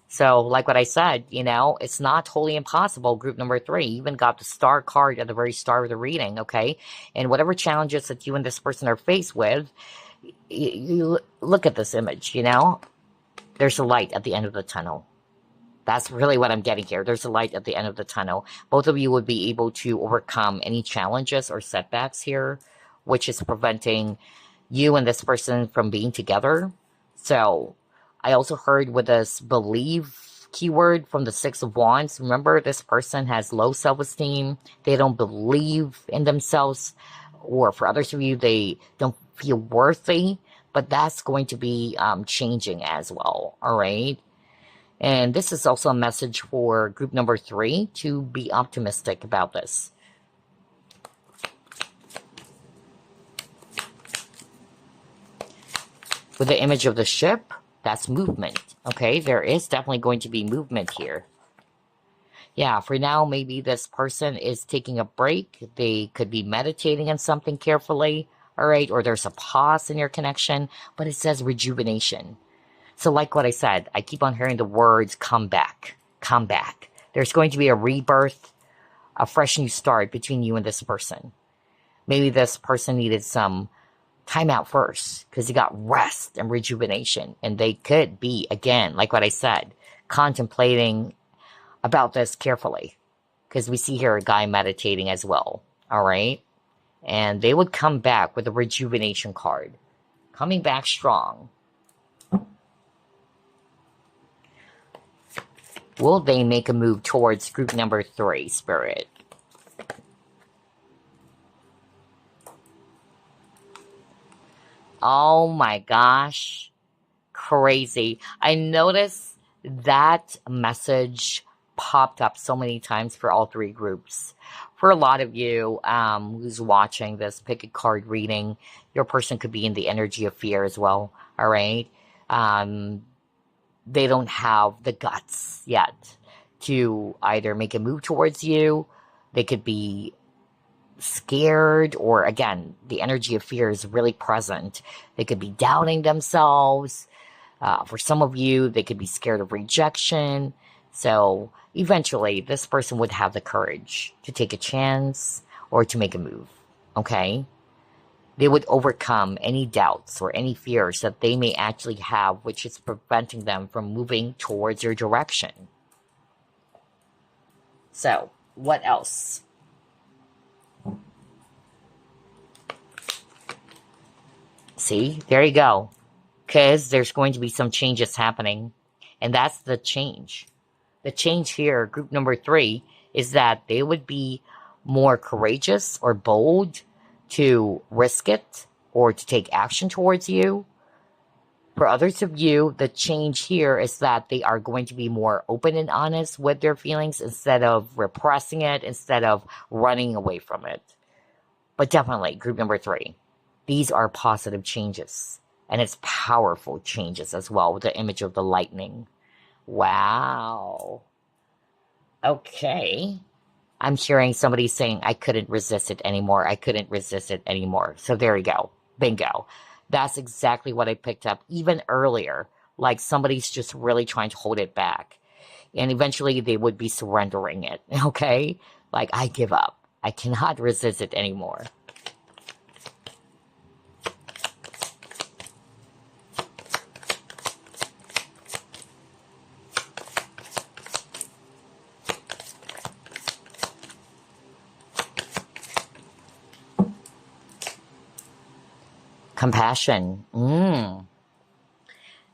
So, like what I said, it's not totally impossible. Group number 3 even got the star card at the very start of the reading, okay? And whatever challenges that you and this person are faced with, you look at this image, There's a light at the end of the tunnel. That's really what I'm getting here. There's a light at the end of the tunnel. Both of you would be able to overcome any challenges or setbacks here, which is preventing you and this person from being together. So, I also heard with this believe keyword from the 6 of Wands. Remember, this person has low self-esteem. They don't believe in themselves. Or for others of you, they don't feel worthy. But that's going to be changing as well, all right? And this is also a message for group number 3 to be optimistic about this. With the image of the ship, that's movement. Okay, there is definitely going to be movement here. Yeah, for now, maybe this person is taking a break. They could be meditating on something carefully, all right? Or there's a pause in your connection, but it says rejuvenation. So like what I said, I keep on hearing the words come back, come back. There's going to be a rebirth, a fresh new start between you and this person. Maybe this person needed some time out first because he got rest and rejuvenation. And they could be, again, like what I said, contemplating about this carefully. Because we see here a guy meditating as well, all right? And they would come back with a rejuvenation card. Coming back strong. Will they make a move towards group number 3, Spirit? Oh my gosh. crazy. I noticed that message popped up so many times for all three groups. For a lot of you who's watching this pick a card reading, your person could be in the energy of fear as well. All right. Um, they don't have the guts yet to either make a move towards you. They could be scared, or again, the energy of fear is really present. They could be doubting themselves. For some of you, they could be scared of rejection. So eventually, this person would have the courage to take a chance or to make a move. Okay? They would overcome any doubts or any fears that they may actually have, which is preventing them from moving towards your direction. So, what else? See, there you go. Because there's going to be some changes happening. And that's the change. The change here, group number 3, is that they would be more courageous or bold to risk it or to take action towards you. For others of you, the change here is that they are going to be more open and honest with their feelings instead of repressing it, instead of running away from it. But definitely, group number 3, these are positive changes. And it's powerful changes as well with the image of the lightning. Wow. Okay. I'm hearing somebody saying, I couldn't resist it anymore. I couldn't resist it anymore. So there you go. Bingo. That's exactly what I picked up even earlier. Like somebody's just really trying to hold it back. And eventually they would be surrendering it. Okay? Like, I give up. I cannot resist it anymore. Compassion.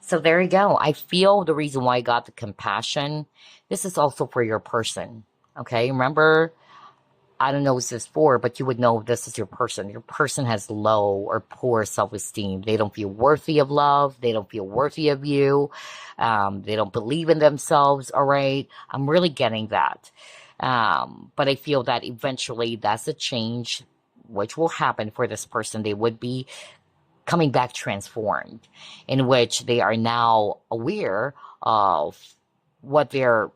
So there you go. I feel the reason why I got the compassion. This is also for your person. Okay, remember, I don't know what this is for, but you would know this is your person. Your person has low or poor self-esteem. They don't feel worthy of love. They don't feel worthy of you. They don't believe in themselves, all right? I'm really getting that. But I feel that eventually that's a change which will happen for this person. They would be coming back transformed, in which they are now aware of what their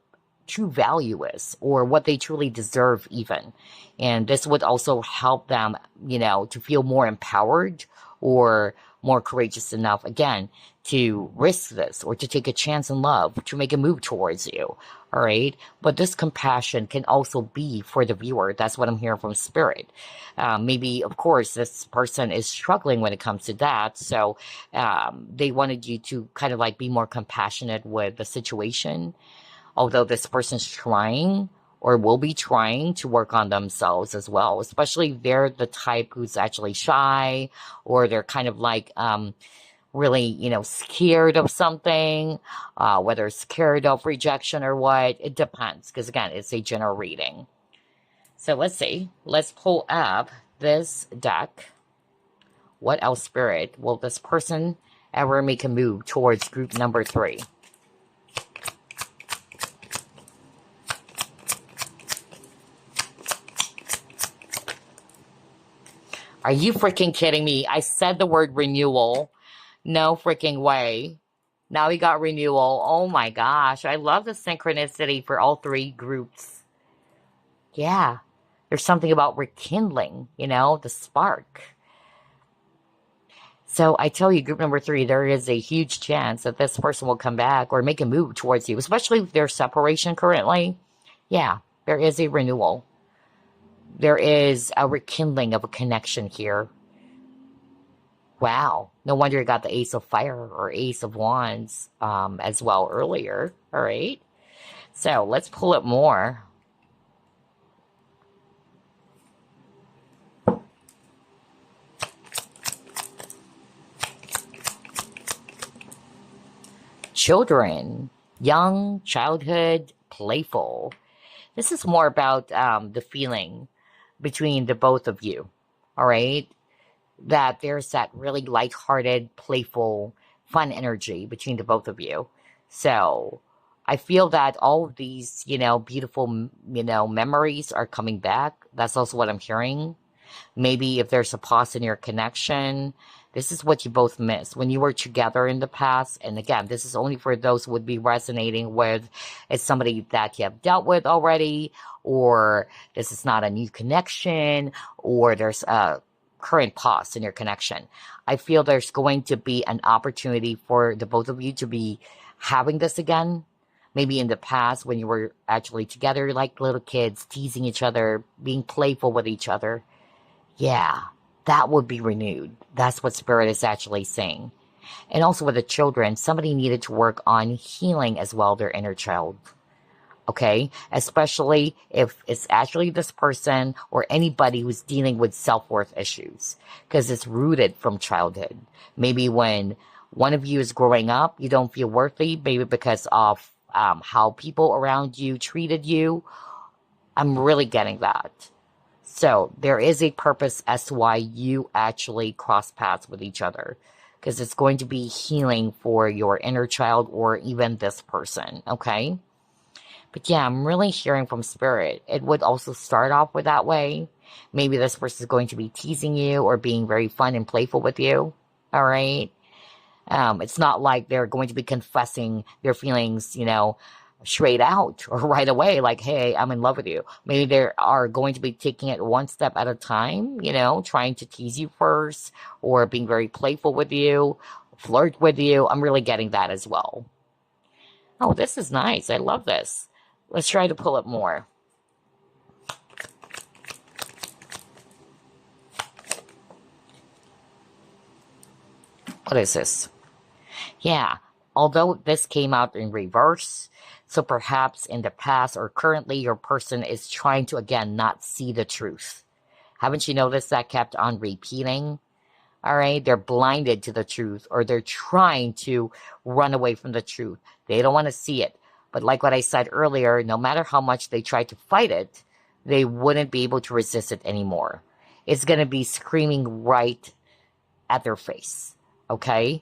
true value is or what they truly deserve even. And this would also help them, to feel more empowered or more courageous enough, again, to risk this or to take a chance in love, to make a move towards you. All right. But this compassion can also be for the viewer. That's what I'm hearing from Spirit. Maybe, of course, this person is struggling when it comes to that. So they wanted you to kind of like be more compassionate with the situation. Although this person's trying or will be trying to work on themselves as well, especially if they're the type who's actually shy, or they're kind of like really, scared of something, whether scared of rejection or what, it depends. Because again, it's a general reading. So let's see. Let's pull up this deck. What else, Spirit? Will this person ever make a move towards group number 3? Are you freaking kidding me? I said the word renewal. No freaking way. Now we got renewal. Oh my gosh. I love the synchronicity for all 3 groups. Yeah. There's something about rekindling, the spark. So I tell you, group number 3, there is a huge chance that this person will come back or make a move towards you, especially if there's separation currently. Yeah, there is a renewal. There is a rekindling of a connection here. Wow. No wonder you got the Ace of Fire or Ace of Wands as well earlier. All right. So let's pull up more. Children, young, childhood, playful. This is more about the feeling between the both of you, all right? That there's that really lighthearted, playful fun energy between the both of you. So I feel that all of these, beautiful, memories are coming back. That's also what I'm hearing. Maybe if there's a pause in your connection, this is what you both missed when you were together in the past. And again, this is only for those who would be resonating with it's somebody that you have dealt with already, or this is not a new connection, or there's a current pause in your connection. I feel there's going to be an opportunity for the both of you to be having this again. Maybe in the past when you were actually together like little kids, teasing each other, being playful with each other. Yeah, that would be renewed. That's what Spirit is actually saying. And also with the children, somebody needed to work on healing as well, their inner child. Okay? Especially if it's actually this person or anybody who's dealing with self-worth issues. Because it's rooted from childhood. Maybe when one of you is growing up, you don't feel worthy, maybe because of how people around you treated you. I'm really getting that. So there is a purpose as to why you actually cross paths with each other. Because it's going to be healing for your inner child or even this person, okay? But yeah, I'm really hearing from Spirit. It would also start off with that way. Maybe this person is going to be teasing you or being very fun and playful with you, all right? It's not like they're going to be confessing their feelings, straight out or right away, like, hey, I'm in love with you. Maybe they are going to be taking it one step at a time, trying to tease you first or being very playful with you, flirt with you. I'm really getting that as well. Oh, this is nice. I love this. Let's try to pull it more. What is this? Yeah, although this came out in reverse, so perhaps in the past or currently your person is trying to again not see the truth. Haven't you noticed that kept on repeating? All right, they're blinded to the truth or they're trying to run away from the truth. They don't want to see it. But like what I said earlier, no matter how much they try to fight it, they wouldn't be able to resist it anymore. It's going to be screaming right at their face. Okay?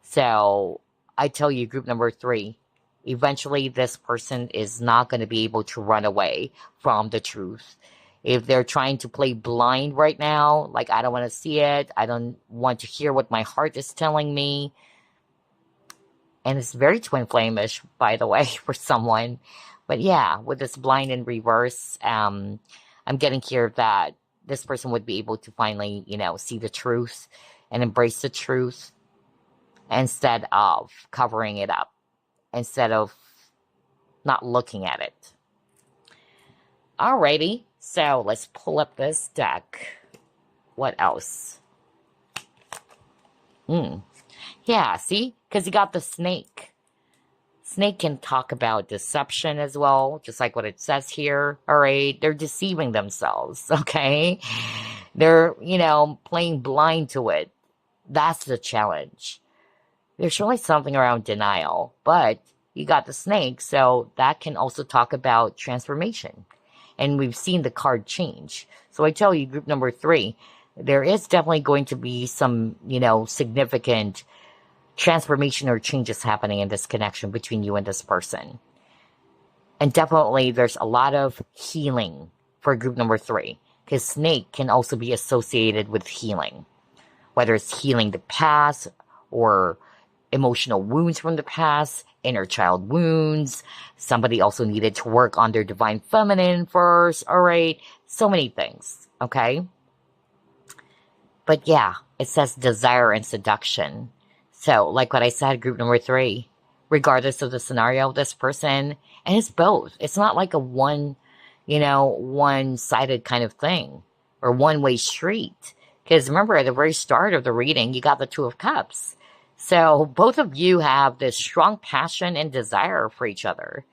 So I tell you, group number 3, eventually this person is not going to be able to run away from the truth. If they're trying to play blind right now, like I don't want to see it, I don't want to hear what my heart is telling me. And it's very twin flame-ish, by the way, for someone. But yeah, with this blind in reverse, I'm getting here that this person would be able to finally, see the truth and embrace the truth instead of covering it up, instead of not looking at it. Alrighty, so let's pull up this deck. What else? Yeah, see? Because you got the snake. Snake can talk about deception as well, just like what it says here. Alright, they're deceiving themselves, okay? They're, playing blind to it. That's the challenge. There's really something around denial, but you got the snake, so that can also talk about transformation. And we've seen the card change. So I tell you, group number 3, there is definitely going to be some, significant transformation or changes happening in this connection between you and this person. And definitely there's a lot of healing for group number 3, because snake can also be associated with healing, whether it's healing the past or emotional wounds from the past, inner child wounds. Somebody also needed to work on their divine feminine first. All right. So many things. Okay. But yeah, it says desire and seduction. So like what I said, group number 3, regardless of the scenario of this person, and it's both. It's not like a one-sided kind of thing or one-way street. Because remember, at the very start of the reading, you got the 2 of Cups. So both of you have this strong passion and desire for each other.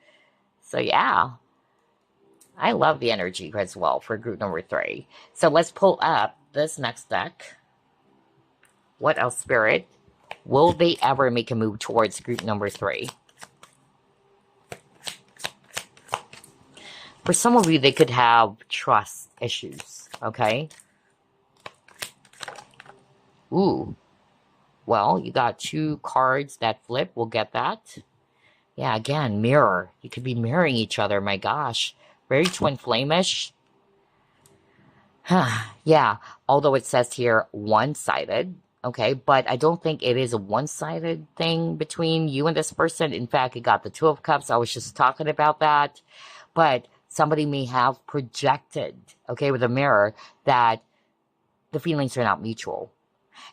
So yeah, I love the energy as well for group number 3. So let's pull up this next deck. What else, Spirit? Will they ever make a move towards group number 3? For some of you, they could have trust issues, okay? Ooh. Well, you got two cards that flip. We'll get that. Yeah, again, mirror. You could be mirroring each other. My gosh. Very twin flamish. Yeah, although it says here one-sided, okay, but I don't think it is a one-sided thing between you and this person. In fact, it got the Two of Cups. I was just talking about that. But somebody may have projected, okay, with a mirror that the feelings are not mutual.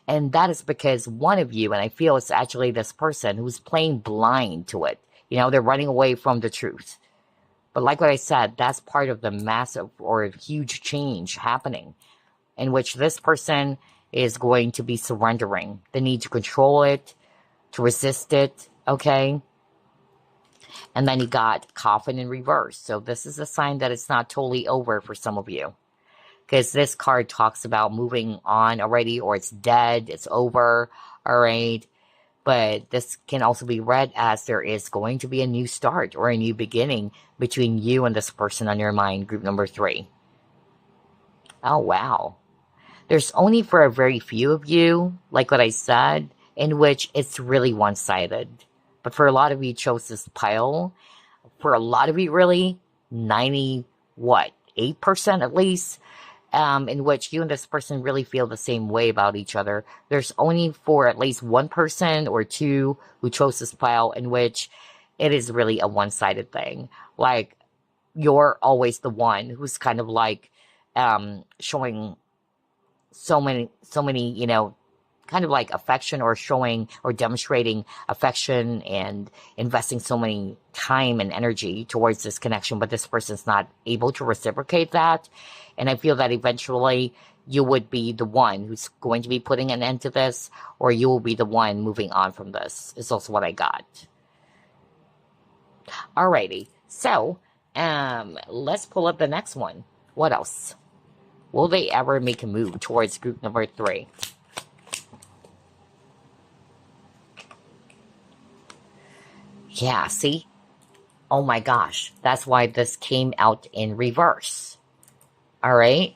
And that is because one of you, and I feel it's actually this person who's playing blind to it. You know, they're running away from the truth. But like what I said, that's part of the massive or huge change happening in which this person is going to be surrendering the need to control it, to resist it, okay? And then you got coffin in reverse. So this is a sign that it's not totally over for some of you. Because this card talks about moving on already, or it's dead, it's over, all right? But this can also be read as there is going to be a new start or a new beginning between you and this person on your mind, group number 3. Oh, wow. There's only for a very few of you, like what I said, in which it's really one-sided. But for a lot of you chose this pile. For a lot of you, really, 8% at least, in which you and this person really feel the same way about each other. There's only for at least one person or two who chose this pile in which it is really a one-sided thing. Like, you're always the one who's kind of like showing so many, you know, kind of like affection, or showing or demonstrating affection and investing so many time and energy towards this connection, but this person's not able to reciprocate that. And I feel that eventually you would be the one who's going to be putting an end to this, or you will be the one moving on from this, is also what I got. Alrighty, so let's pull up the next one. What else? Will they ever make a move towards group number 3? Yeah, see? Oh my gosh, that's why this came out in reverse. All right?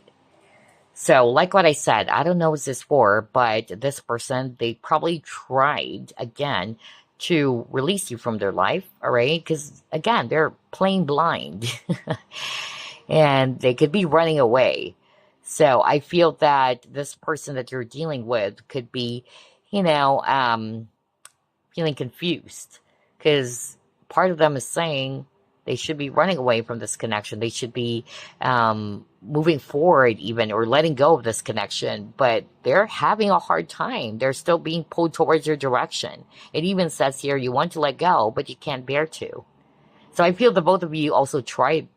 So, like what I said, I don't know what this for, but this person, they probably tried, again, to release you from their life, all right? Because, again, they're playing blind. And they could be running away. So, I feel that this person that you're dealing with could be, you know, feeling confused, because part of them is saying they should be running away from this connection. They should be moving forward even, or letting go of this connection, but they're having a hard time. They're still being pulled towards your direction. It even says here you want to let go, but you can't bear to. So I feel the both of you also tried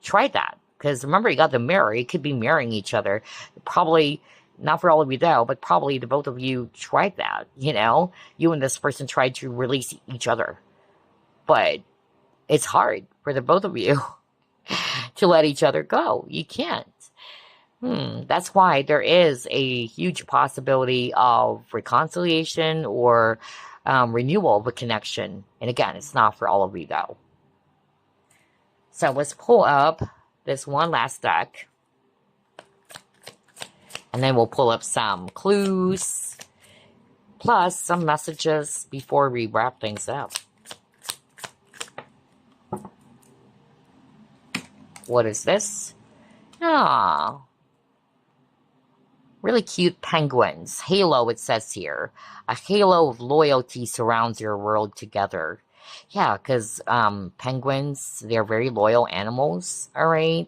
that, because remember, you got the mirror. It could be mirroring each other. Probably not for all of you though, but probably the both of you tried that, you know? You and this person tried to release each other. But it's hard for the both of you to let each other go. You can't. That's why there is a huge possibility of reconciliation or renewal of a connection. And again, it's not for all of you though. So let's pull up this one last deck. And then we'll pull up some clues, plus some messages before we wrap things up. What is this? Ah, really cute penguins. Halo, it says here. A halo of loyalty surrounds your world together. Yeah, because penguins, they're very loyal animals, all right?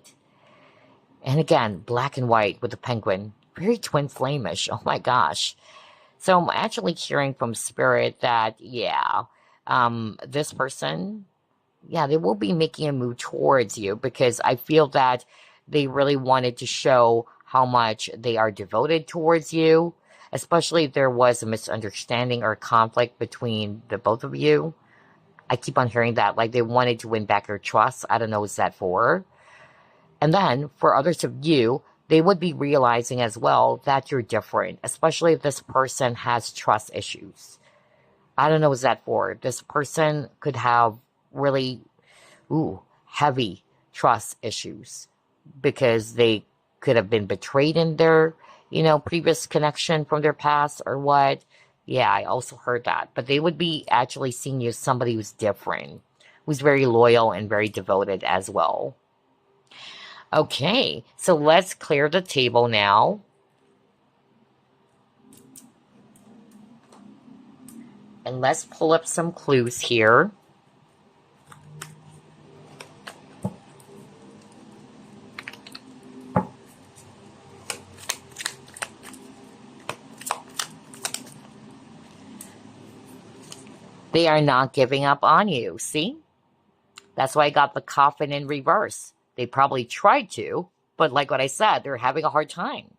And again, black and white with the penguin. Very twin flamish. Oh my gosh. So I'm actually hearing from Spirit that, yeah, this person, yeah, they will be making a move towards you, because I feel that they really wanted to show how much they are devoted towards you, especially if there was a misunderstanding or conflict between the both of you. I keep on hearing that, like they wanted to win back your trust. I don't know what's that for. And then for others of you, they would be realizing as well that you're different, especially if this person has trust issues. I don't know what's that for. This person could have really heavy trust issues, because they could have been betrayed in their, previous connection from their past or what. Yeah, I also heard that. But they would be actually seeing you as somebody who's different, who's very loyal and very devoted as well. Okay, so let's clear the table now. And let's pull up some clues here. They are not giving up on you, see? That's why I got the coffin in reverse. They probably tried to, but like what I said, they're having a hard time.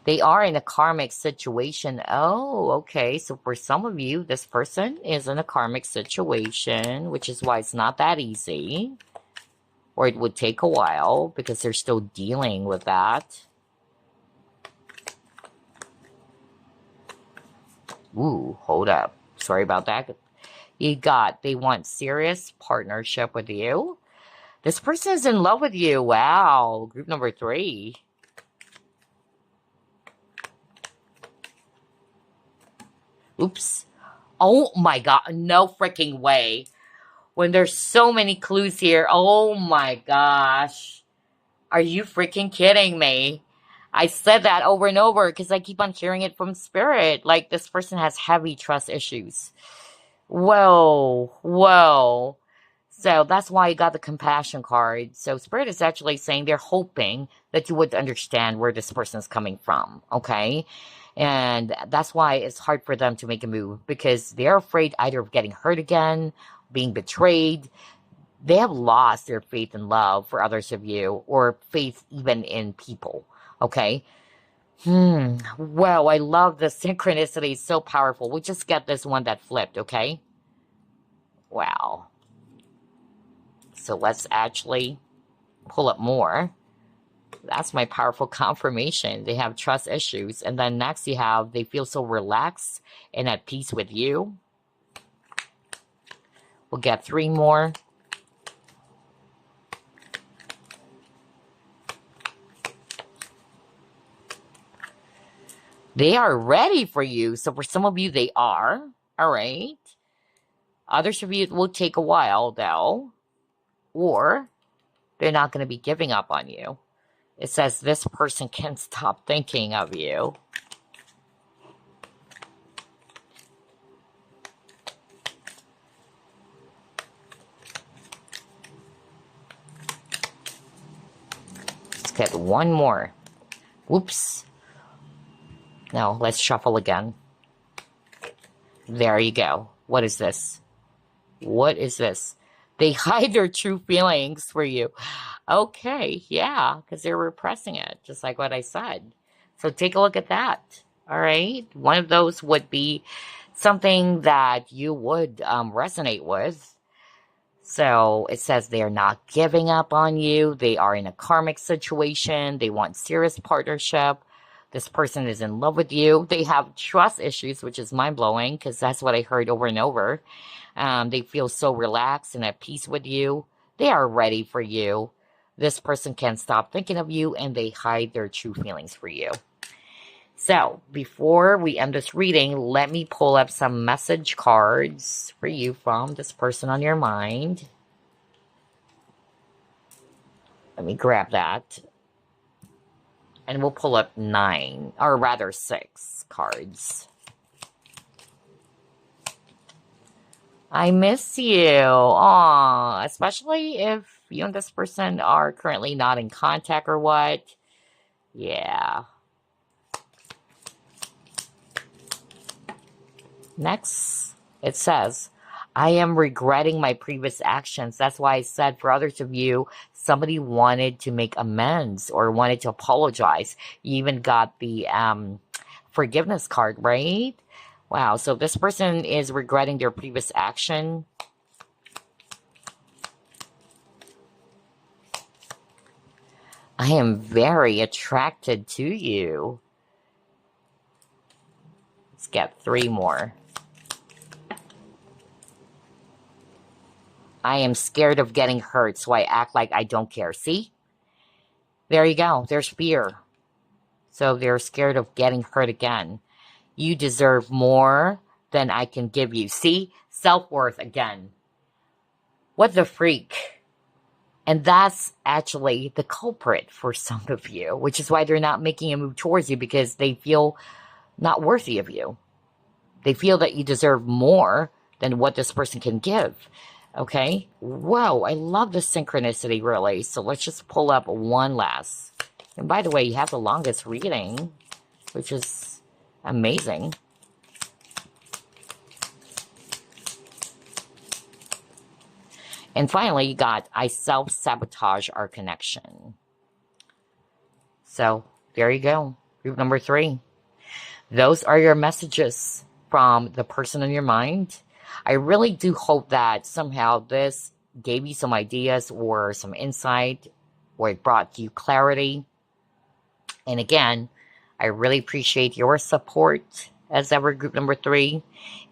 They are in a karmic situation. Oh, okay. So for some of you, this person is in a karmic situation, which is why it's not that easy. Or it would take a while because they're still dealing with that. Ooh, hold up. Sorry about that. They want serious partnership with you. This person is in love with you. Wow. Group number 3. Oops. Oh my God. No freaking way. When there's so many clues here. Oh my gosh. Are you freaking kidding me? I said that over and over because I keep on hearing it from spirit. Like this person has heavy trust issues. Whoa. Whoa. So that's why you got the compassion card. So spirit is actually saying they're hoping that you would understand where this person is coming from. Okay. And that's why it's hard for them to make a move because they're afraid either of getting hurt again, being betrayed. They have lost their faith and love for others of you or faith even in people. Okay. Wow. I love the synchronicity. It's so powerful. We'll just get this one that flipped. Okay. Wow. So let's actually pull up more. That's my powerful confirmation. They have trust issues. And then next you have, they feel so relaxed and at peace with you. We'll get 3 more. They are ready for you. So for some of you, they are. All right. Others of you, it will take a while, though. Or they're not going to be giving up on you. It says this person can't stop thinking of you. Let's get 1 more. Whoops. Now, let's shuffle again. There you go. What is this? What is this? They hide their true feelings for you. Okay, yeah, because they're repressing it, just like what I said. So take a look at that. All right. One of those would be something that you would resonate with. So it says they are not giving up on you. They are in a karmic situation. They want serious partnership. This person is in love with you. They have trust issues, which is mind-blowing because that's what I heard over and over. They feel so relaxed and at peace with you. They are ready for you. This person can't stop thinking of you and they hide their true feelings for you. So before we end this reading, let me pull up some message cards for you from this person on your mind. Let me grab that. And we'll pull up 9, or rather 6 cards. I miss you. Aw, especially if you and this person are currently not in contact or what. Yeah. Next, it says, I am regretting my previous actions. That's why I said for others of you, somebody wanted to make amends or wanted to apologize. You even got the forgiveness card, right? Wow, so this person is regretting their previous action. I am very attracted to you. Let's get 3 more. I am scared of getting hurt, so I act like I don't care. See? There you go. There's fear. So they're scared of getting hurt again. You deserve more than I can give you. See? Self-worth again. What the freak? And that's actually the culprit for some of you, which is why they're not making a move towards you, because they feel not worthy of you. They feel that you deserve more than what this person can give. Okay? Whoa, I love the synchronicity, really. So let's just pull up one last. And by the way, you have the longest reading, which is amazing. And finally, you got, I self-sabotage our connection. So, there you go. Group number 3. Those are your messages from the person in your mind. I really do hope that somehow this gave you some ideas or some insight, or it brought you clarity. And again, I really appreciate your support as ever, group number 3.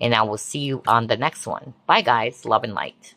And I will see you on the next one. Bye, guys. Love and light.